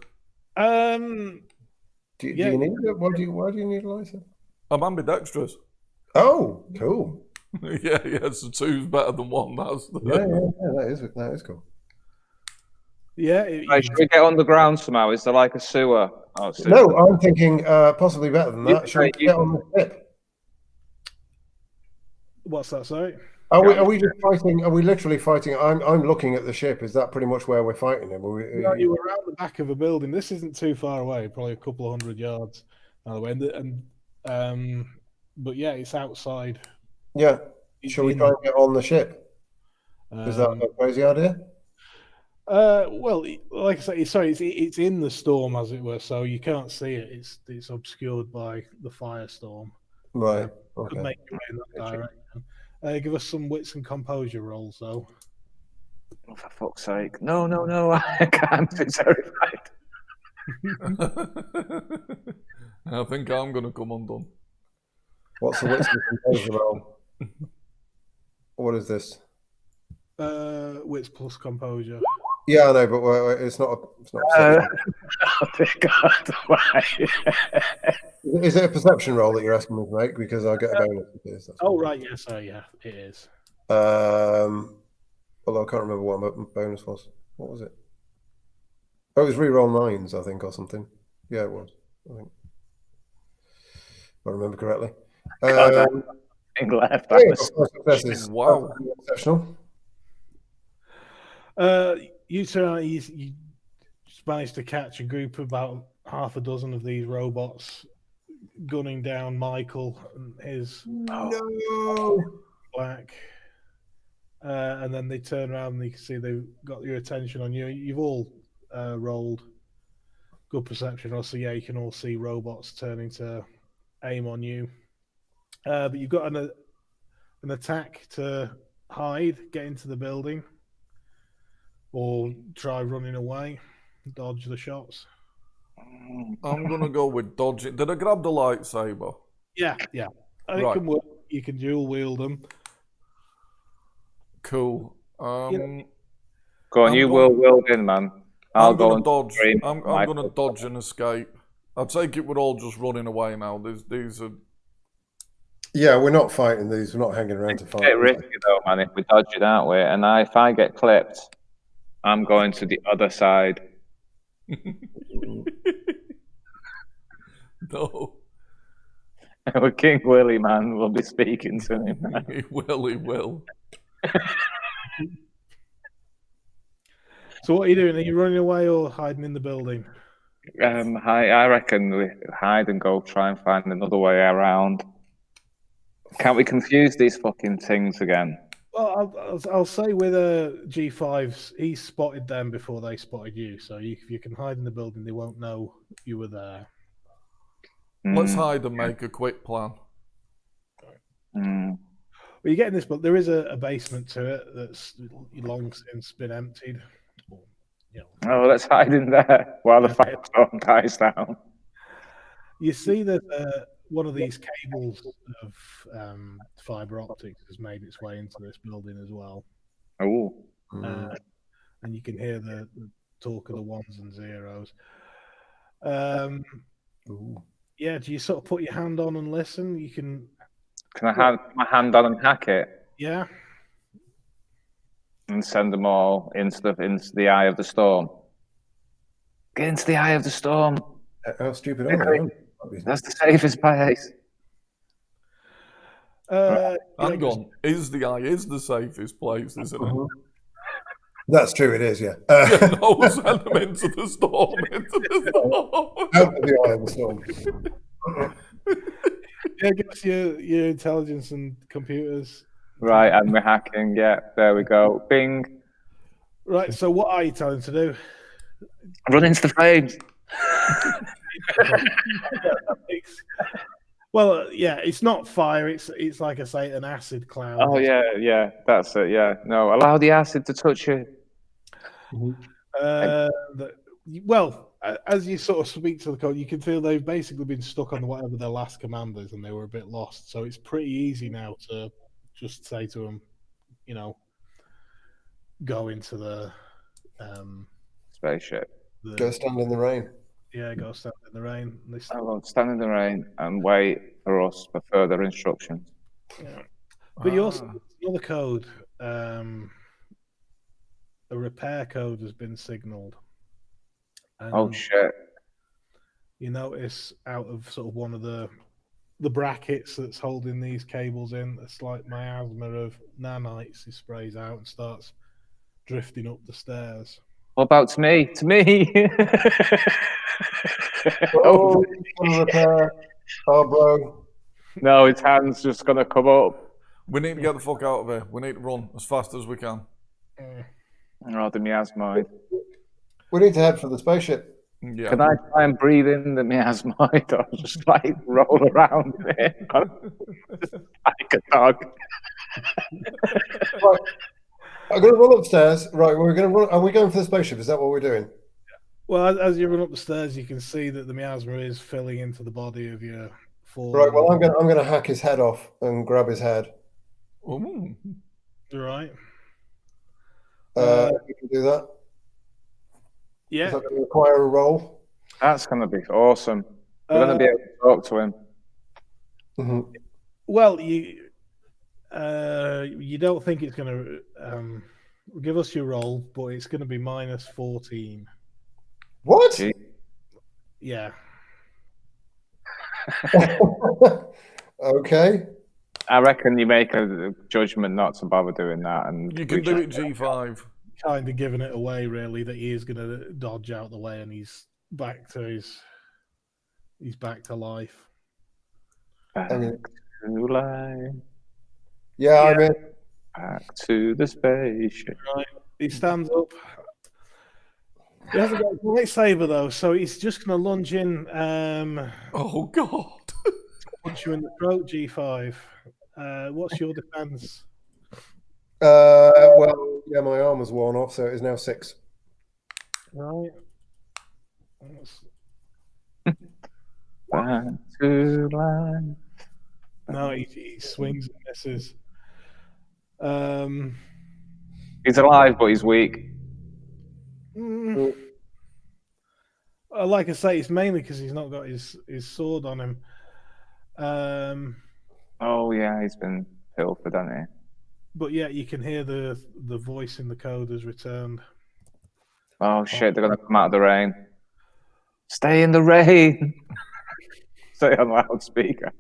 Do you need it? Why do you need a lightsaber?
I'm ambidextrous.
Oh, cool.
yeah, so 2's better than 1. That's
that is cool.
Yeah.
Right, should we get on the ground somehow? Is there like a sewer? Oh,
no, I'm thinking possibly better than that. Should we get on the ship?
What's that, sorry?
Are we just fighting? Are we literally fighting? I'm looking at the ship. Is that pretty much where we're fighting him?
No, you were around the back of a building. This isn't too far away, probably a couple of 100 yards out of the way. But yeah, it's outside.
Yeah. Shall we try and get on the ship? Is that a crazy idea?
Well, like I say, sorry, it's in the storm, as it were, so you can't see it. It's obscured by the firestorm.
Right. Okay.
Could make your way in that direction. Give us some wits and composure rolls, though.
Oh, for fuck's sake! No! I can't be terrified.
I think I'm going to come undone.
What's the wits plus composure roll? What is this?
Wits plus composure.
Yeah, I know, but it's not. It's not. Is it a perception roll that you're asking me to make? Because I get a bonus for this.
Oh right, yeah, sorry, yeah, it is.
Although I can't remember what my bonus was. What was it? Oh, it was re-roll 9s, I think, or something. Yeah, it was. I think. If I remember correctly.
Left.
Successes.
Wow.
Exceptional.
You just managed to catch a group of about half a dozen of these robots gunning down Michael and his black. And then they turn around and you can see they've got your attention on you. You've all rolled good perception, also yeah, you can all see robots turning to aim on you. But you've got an attack to hide, get into the building, or try running away, dodge the shots.
I'm gonna go with dodging. Did I grab the lightsaber?
Yeah. And it can work. You can dual wield them.
Cool.
Go on, you will wield in, man.
I'm gonna dodge. I'm gonna dodge and escape. I take it we're all just running away now. These are.
Yeah, we're not fighting these. We're not hanging around to fight.
It's a bit risky though, man. If we dodge it that way, and if I get clipped, I'm going to the other side.
No.
With King Willie, man, we'll be speaking to him.
He will.
So what are you doing? Are you running away or hiding in the building?
I reckon we hide and go try and find another way around. Can't we confuse these fucking things again?
Well, I'll say with G5s, he spotted them before they spotted you. So if you can hide in the building, they won't know you were there.
Let's hide and make a quick plan.
Well, you get in this, but there is a basement to it that's long since been emptied.
Oh, let's hide in there while the firestorm dies down.
You see that one of these cables of fiber optics has made its way into this building as well.
Oh.
And you can hear the talk of the ones and zeros. Yeah, do you sort of put your hand on and listen? You can.
Can I have my hand on and hack it?
Yeah.
And send them all into the eye of the storm. Get into the eye of the storm.
How stupid are they?
That's the safest place.
Hang on. Is the safest place, isn't it?
That's true, it is, yeah.
No, send them into the storm.
Out of the eye of the storm.
Yeah, give us your intelligence and computers.
Right, and we're hacking. Yeah, there we go. Bing.
Right, so what are you telling to do?
Run into the flames.
Well, yeah, it's not fire. It's like I say, an acid cloud.
Oh yeah, that's it. Yeah, no, allow the acid to touch you.
Well, as you sort of speak to the code, you can feel they've basically been stuck on whatever their last command is, and they were a bit lost. So it's pretty easy now to just say to them, go into the
spaceship.
Go stand in the rain.
Yeah, go stand in the rain.
Stand in the rain and wait for us for further instructions.
Yeah. But you also another code. A repair code has been signaled.
Oh shit!
You notice out of sort of one of the brackets that's holding these cables in, a slight miasma of nanites. He sprays out and starts drifting up the stairs.
What about to me? To me!
Oh, repair. Oh, bro.
No, his hand's just gonna come up.
We need to get the fuck out of here. We need to run as fast as we can.
Oh, the miasmoid.
We need to head for the spaceship.
Yeah.
Can I try and breathe in the miasmoid or just like roll around it like a dog?
Right. I'm going to run upstairs. Right, we're going to run. Are we going for the spaceship? Is that what we're doing?
Well, as you run up the stairs, you can see that the miasma is filling into the body of your for.
Right. Well, I'm gonna hack his head off and grab his head.
Ooh.
Right.
You can do that.
Yeah.
Is that going to require a roll?
That's going to be awesome. We're going to be able to talk to him.
Mm-hmm.
Well, you don't think it's going to give us your roll, but it's going to be minus 14.
What?
Gee.
Yeah.
Okay.
I reckon you make a judgment not to bother doing that, and
You can do it G5.
Kind of giving it away, really, that he is going to dodge out the way, and he's back to life.
Back
I mean,
to life.
yeah, I'm in.
Back to the spaceship.
Right. He stands up. He hasn't got a lightsaber though, so he's just going to lunge in.
Oh God!
Punch you in the throat, G5. What's your defense?
Well, yeah, my arm was worn off, so it is now 6.
Right.
Back to life.
No, he swings and misses.
He's alive, but he's weak.
Like I say, it's mainly because he's not got his sword on him.
Oh yeah, he's been pilfered, hasn't he?
But yeah, you can hear the voice in the code has returned.
Oh shit, they're gonna come out of the rain. Stay in the rain. Say on loudspeaker.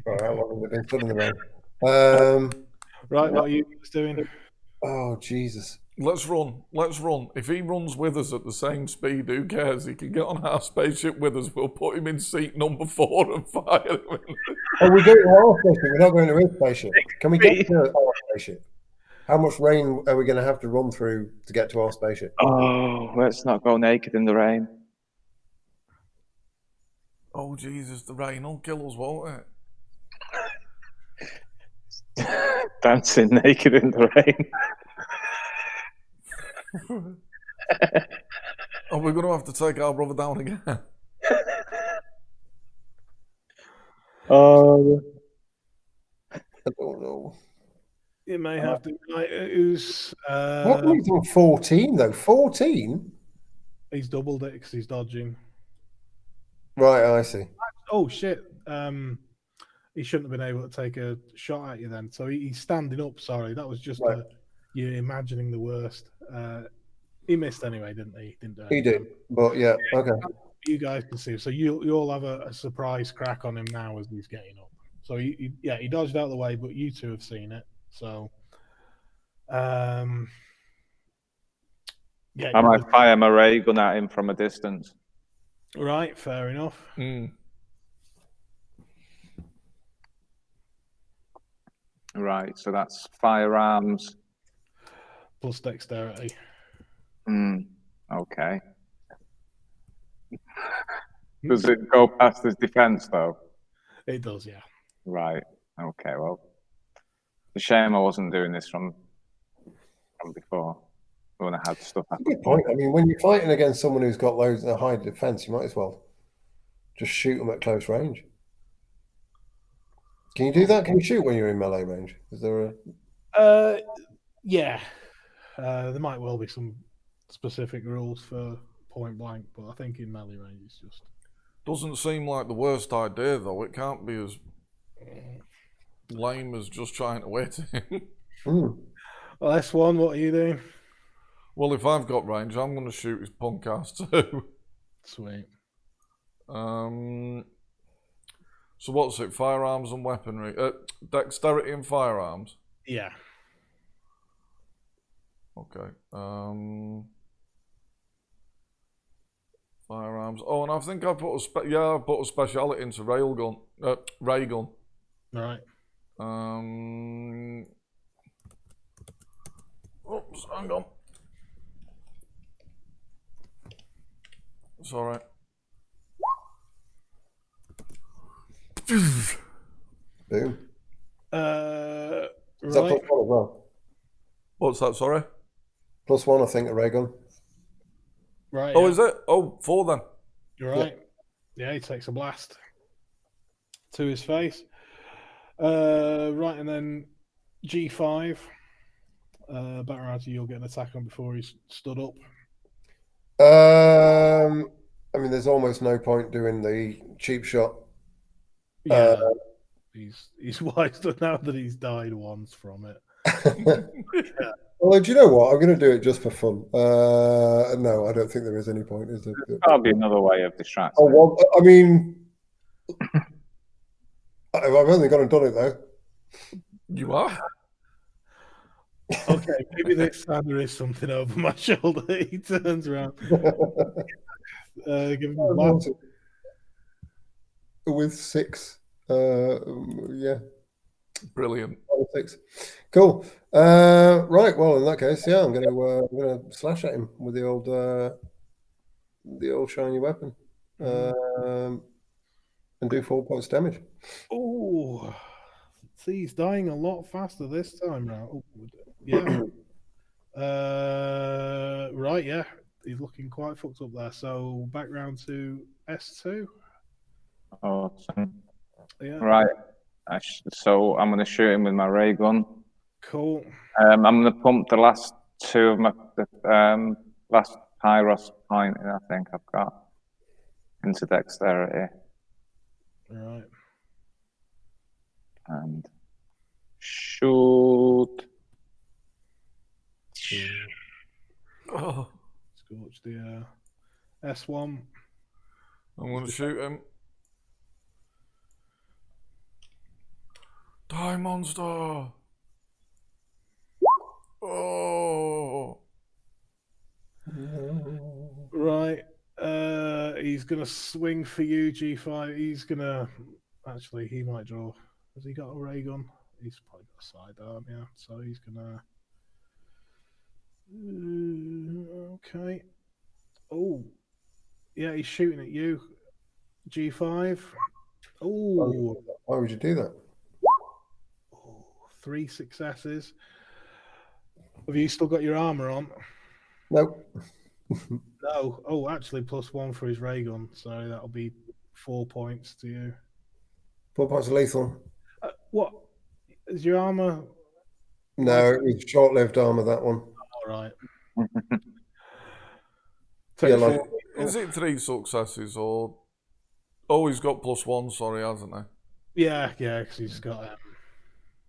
Right, how long have we been stood in the rain?
Right, what are you guys doing?
Oh, Jesus.
Let's run. Let's run. If he runs with us at the same speed, who cares? He can get on our spaceship with us. We'll put him in seat number 4 and fire him.
Oh, we go to our spaceship. We're not going to his spaceship. Can we get to our spaceship? How much rain are we going to have to run through to get to our spaceship?
Oh, let's not go naked in the rain.
Oh, Jesus, the rain will kill us, won't it?
Dancing naked in the rain.
Are we going to have to take our brother down again?
Oh,
I don't know.
You may have to. Who's?
How come he's on 14 though? 14?
He's doubled it because he's dodging.
Right, I see.
Oh shit! He shouldn't have been able to take a shot at you then. So he's standing up. Sorry, that was just
Right.
you're imagining the worst. He missed anyway, didn't he? Didn't do
He
anything.
did, but yeah, okay.
You guys can see. So you'll have a surprise crack on him now as he's getting up. So he dodged out of the way, but you two have seen it. So,
I might fire my ray gun at him from a distance.
Right, fair enough.
Right, so that's firearms.
Plus dexterity.
Okay. Does it go past his defense though?
It does, yeah.
Right. Okay. Well, it's a shame I wasn't doing this from before. When I had stuff happen.
Good point. I mean, when you're fighting against someone who's got loads of high defense, you might as well just shoot them at close range. Can you do that? Can you shoot when you're in melee range? Is there a?
Yeah. There might well be some specific rules for point blank, but I think in melee range it's just.
Doesn't seem like the worst idea, though. It can't be as lame as just trying to hit him.
Well, S1, what are you doing?
Well, if I've got range, I'm going to shoot his punk ass too.
Sweet.
So what's it? Firearms and weaponry. Dexterity and firearms.
Yeah.
Okay. Firearms. Oh, and I think I put I put a speciality into railgun. Ray gun.
Right.
Oops, hang on. It's all right.
Boom. Is that
Right.
+1 as well?
What's that? Sorry.
+1, I think, a ray gun.
Right.
Oh,
yeah.
is it? Oh, 4 then.
You're right. Yeah, he takes a blast. to his face. Right, and then G5. Back around to you, you'll get an attack on before he's stood up.
I mean, there's almost no point doing the cheap shot.
Yeah, he's wised up now that he's died once from it.
Well, do you know what? I'm going to do it just for fun. No, I don't think there is any point, is there?
That'll be another way of distracting.
Oh, well, I mean, I've only gone and done it though.
You are?
Okay, maybe this time there is something over my shoulder. He turns around. Give him a laugh.
With 6. Yeah.
Brilliant.
6. Cool. Right. Well, in that case, yeah, I'm gonna slash at him with the old shiny weapon, and do 4 points damage.
Oh, see, he's dying a lot faster this time round. Oh, yeah. Right. Yeah, he's looking quite fucked up there. So back round to S2.
Awesome.
Yeah.
Right. So I'm going to shoot him with my ray gun.
Cool.
I'm going to pump the last 2 of my last Pyros point. I think I've got into dexterity.
Right.
And shoot.
Oh,
Scorch the S1.
I'm going to shoot him. Die, monster! Oh!
Right. He's gonna swing for you, G5. He's gonna actually he might draw. Has he got a ray gun? He's probably got a sidearm, yeah. So he's gonna okay. Oh yeah, he's shooting at you. G5. Oh,
Why would you do that?
3 successes. Have you still got your armor on?
Nope.
No. Oh, actually, +1 for his ray gun. So that'll be 4 points to you.
4 points of lethal.
What is your armor?
No, it was short-lived armor, that one.
All right.
Yeah, like,
Is it 3 successes or? Oh, he's got +1. Sorry, hasn't he?
Yeah, because he's got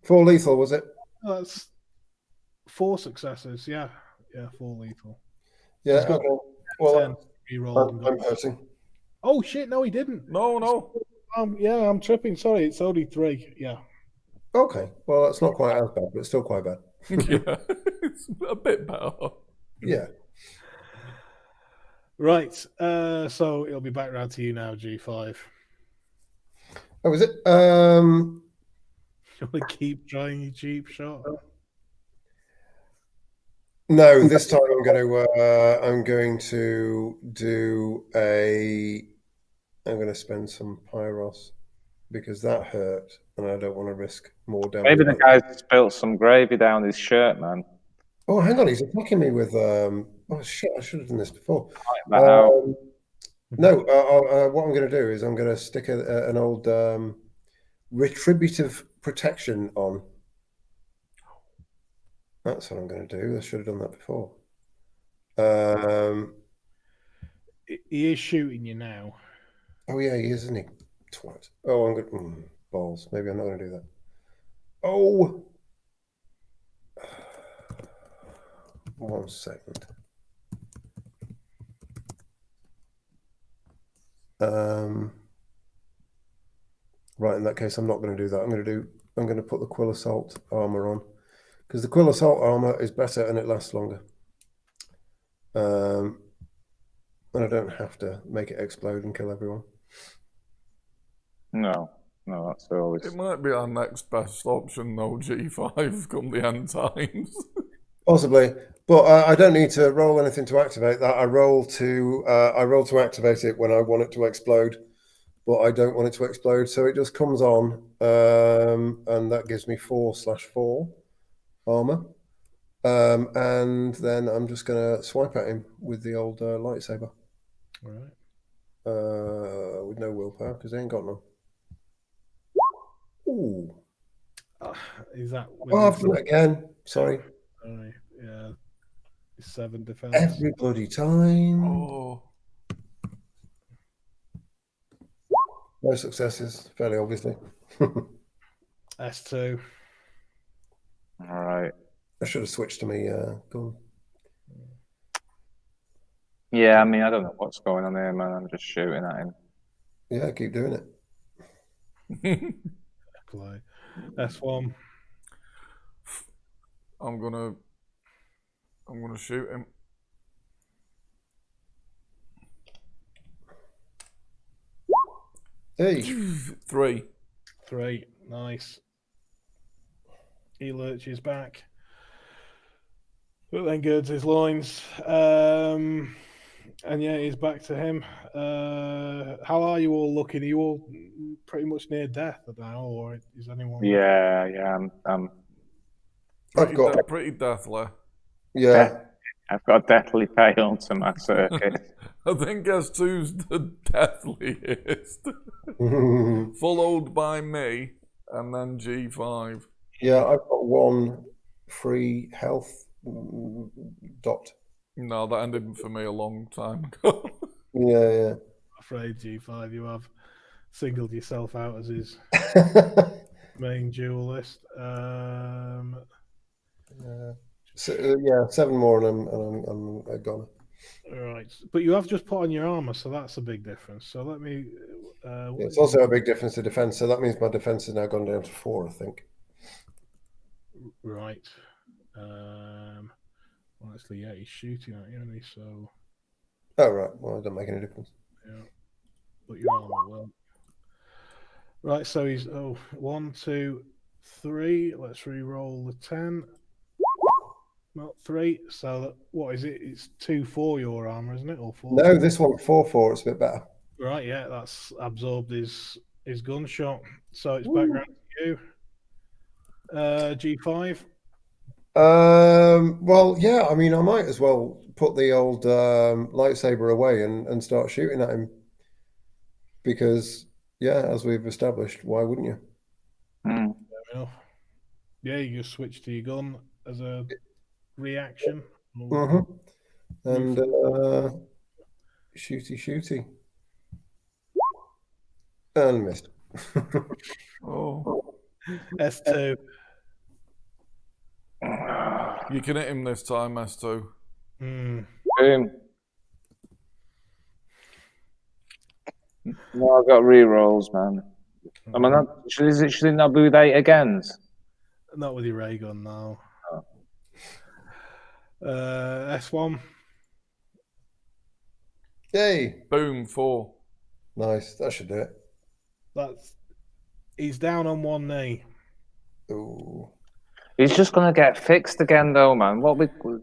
4 lethal, was it?
that's 4 successes. Yeah, 4 lethal.
Yeah.
He's got
Okay. Well,
10 re-rolled.
I'm hurting.
Oh shit! No, he didn't.
No.
Yeah, I'm tripping. Sorry, it's only 3. Yeah.
Okay. Well, that's not quite as bad, but it's still quite bad.
Yeah, it's a bit better.
Yeah.
Right. So it'll be back round to you now, G5.
Oh, is it?
You want to keep trying your cheap shot?
No, this time I'm going to do I'm going to spend some Pyros because that hurt, and I don't want to risk more damage.
Maybe the guy's spilled some gravy down his shirt, man.
Oh, hang on, he's attacking me with Oh shit! I should have done this before.
No,
what I'm going to do is I'm going to stick an old retributive protection on. That's what I'm going to do. I should have done that before.
He is shooting you now.
Oh yeah, he is, isn't he? Twat. Oh, I'm going balls. Maybe I'm not going to do that. Oh, 1 second. Right, in that case, I'm not going to do that. I'm going to put the Quill Assault armor on because the Quill Assault armor is better and it lasts longer. And I don't have to make it explode and kill everyone.
no, that's always.
It might be our next best option, though. G5 come the end times.
Possibly, but I don't need to roll anything to activate that. I roll to activate it when I want it to explode, but I don't want it to explode, so it just comes on, and that gives me 4/4 armor, and then I'm just gonna swipe at him with the old lightsaber.
All right.
With no willpower because they ain't got none. Ooh.
Is that with
Oh, I've
his-
done it again. Sorry.
Sorry, yeah, 7 defense.
Every bloody time.
Oh,
No successes, fairly obviously.
S2.
All right.
I should have switched to me gun.
Yeah, I mean, I don't know what's going on here, man. I'm just shooting at him.
Yeah, keep doing it.
Play. S1.
I'm gonna shoot him.
Hey.
3.
3. Nice. He lurches back. But then girds his loins. And yeah, he's back to him. How are you all looking? Are you all pretty much near death now, or is anyone?
Yeah. I'm
Pretty deathly.
Yeah.
I've got deathly pale to my circuit.
I think S2's the deathliest. Followed by me, and then G5.
Yeah, I've got 1 free health dot.
No, that ended for me a long time ago.
Yeah.
Afraid G5, you have singled yourself out as his main duelist.
So, 7 more and I'm a goner.
Right, but you have just put on your armor, so that's a big difference. So let me.
It's also a big difference to defense, so that means my defense has now gone down to 4, I think.
Right. Honestly, yeah, he's shooting at you, isn't he? So.
Oh, right. Well, it doesn't make any difference.
Yeah. But your armor will. Right, so he's 1, 2, 3. Let's re-roll the 10. Not 3. So what is it? It's 2 for your armor, isn't it? Or 4?
No, this one 4-4. It's a bit better.
Right, yeah, that's absorbed his gunshot. So it's back round to you. G5.
Well, yeah. I mean, I might as well put the old lightsaber away and start shooting at him. Because, yeah, as we've established, why wouldn't you?
Mm.
Fair enough. Yeah, you just switch to your gun as a reaction.
Mm-hmm. And shooty. And missed.
Oh.
S2.
You can hit him this time, S2.
Hmm.
Boom. No, I've got re-rolls, man. Am I not? Should it not be with 8 agains?
Not with your ray gun now. S1.
Yay.
Boom, 4.
Nice. That should do it.
He's down on one knee.
Ooh.
He's just gonna get fixed again, though, man.
Not if we're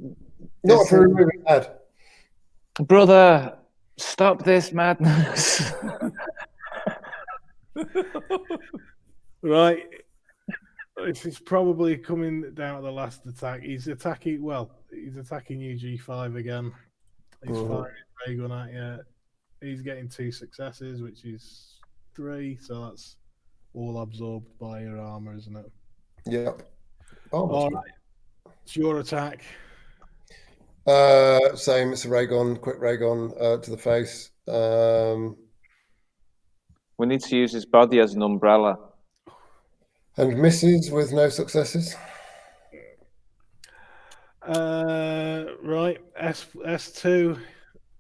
removing head.
Brother, stop this madness.
Right. This is probably coming down to the last attack. He's attacking you, G5 again. He's firing his ray gun at you. He's getting 2 successes, which is 3, so that's all absorbed by your armor, isn't it?
Yep. Oh,
All right. It's your attack.
Same. It's a ray gun, quick ray gun to the face.
We need to use his body as an umbrella.
And misses with no successes.
Right. S2.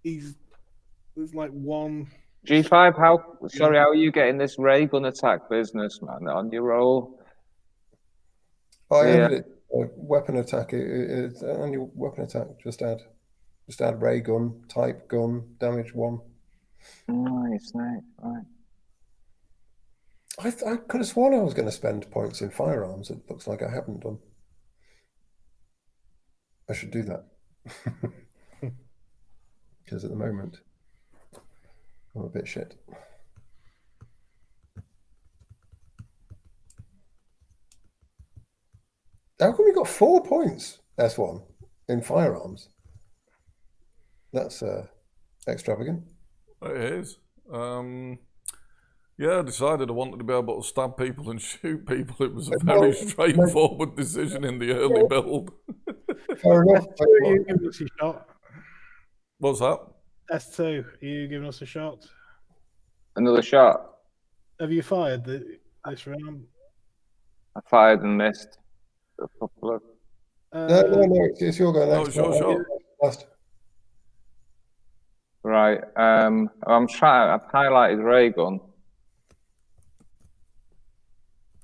There's like 1.
G5, how are you getting this ray gun attack business, man, on your roll?
Oh, I added it. Weapon attack. It's only weapon attack. Just add ray gun, type gun, damage 1.
Nice, right.
I could have sworn I was going to spend points in firearms. It looks like I haven't done. I should do that. Because at the moment, I'm a bit shit. How come we got 4 points, S1, in firearms? That's extravagant.
It is. Yeah, I decided I wanted to be able to stab people and shoot people. It was a very straightforward decision in the early build.
Fair enough.
S2, are you giving us a shot?
What's that?
S2, are you giving us a shot?
Another shot.
Have you fired this round?
I fired and missed a couple of.
No, it's your go
No,
next.
it's your shot.
Last.
Right. I'm trying. I've highlighted ray gun,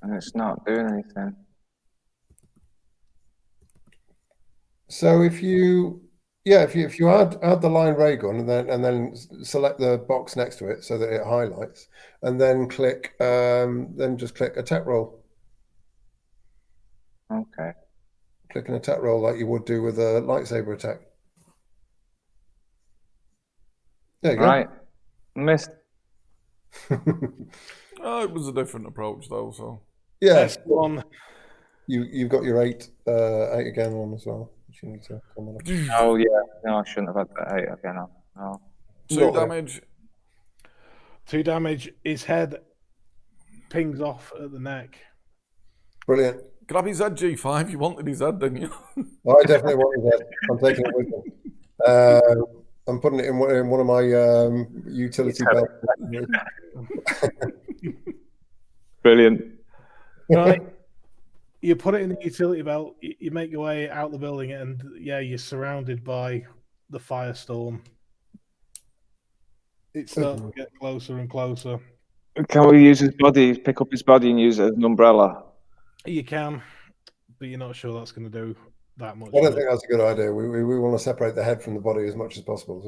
and it's not doing anything.
So if you add the line ray gun and then select the box next to it so that it highlights, and then click then just click attack roll.
Okay.
Click an attack roll like you would do with a lightsaber attack. There you
Right. Missed.
go.
It was a different approach though, so.
Yes,
S1.
you've got your eight again on as well. Which you need to come on.
Oh yeah. No, I shouldn't have had that 8 again. No.
2 damage.
2 damage. His head pings off at the neck.
Brilliant.
Grab his head, G5. You wanted his head, didn't you?
Well, I definitely wanted that. I'm taking it with me. I'm putting it in one of my utility belts.
Brilliant.
Right. You put it in the utility belt, you make your way out the building, and yeah, you're surrounded by the firestorm. It starts to get closer and closer.
Can we use his body? Pick up his body and use it as an umbrella.
You can, but you're not sure that's going to do that much.
I don't think that's a good idea. We want to separate the head from the body as much as possible as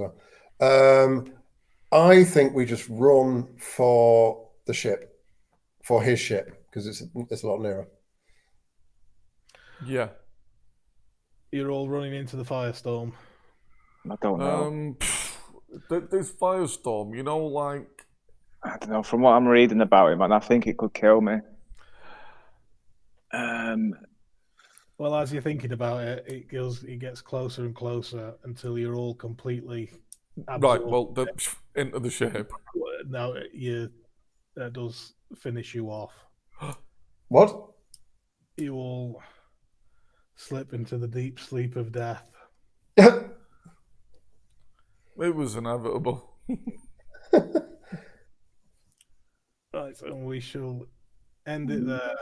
well. I think we just run for the ship, for his ship, because it's a lot nearer.
Yeah.
You're all running into the firestorm.
I don't know.
This firestorm, you know, like.
I don't know. From what I'm reading about him, and I think it could kill me.
Well, as you're thinking about it, it gets closer and closer until you're all completely absorbed.
Right, well, into the ship.
Now that does finish you off.
What?
You all slip into the deep sleep of death.
It was inevitable.
Right, and we shall end it there.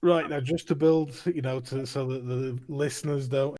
Right, now just to build, so that the listeners don't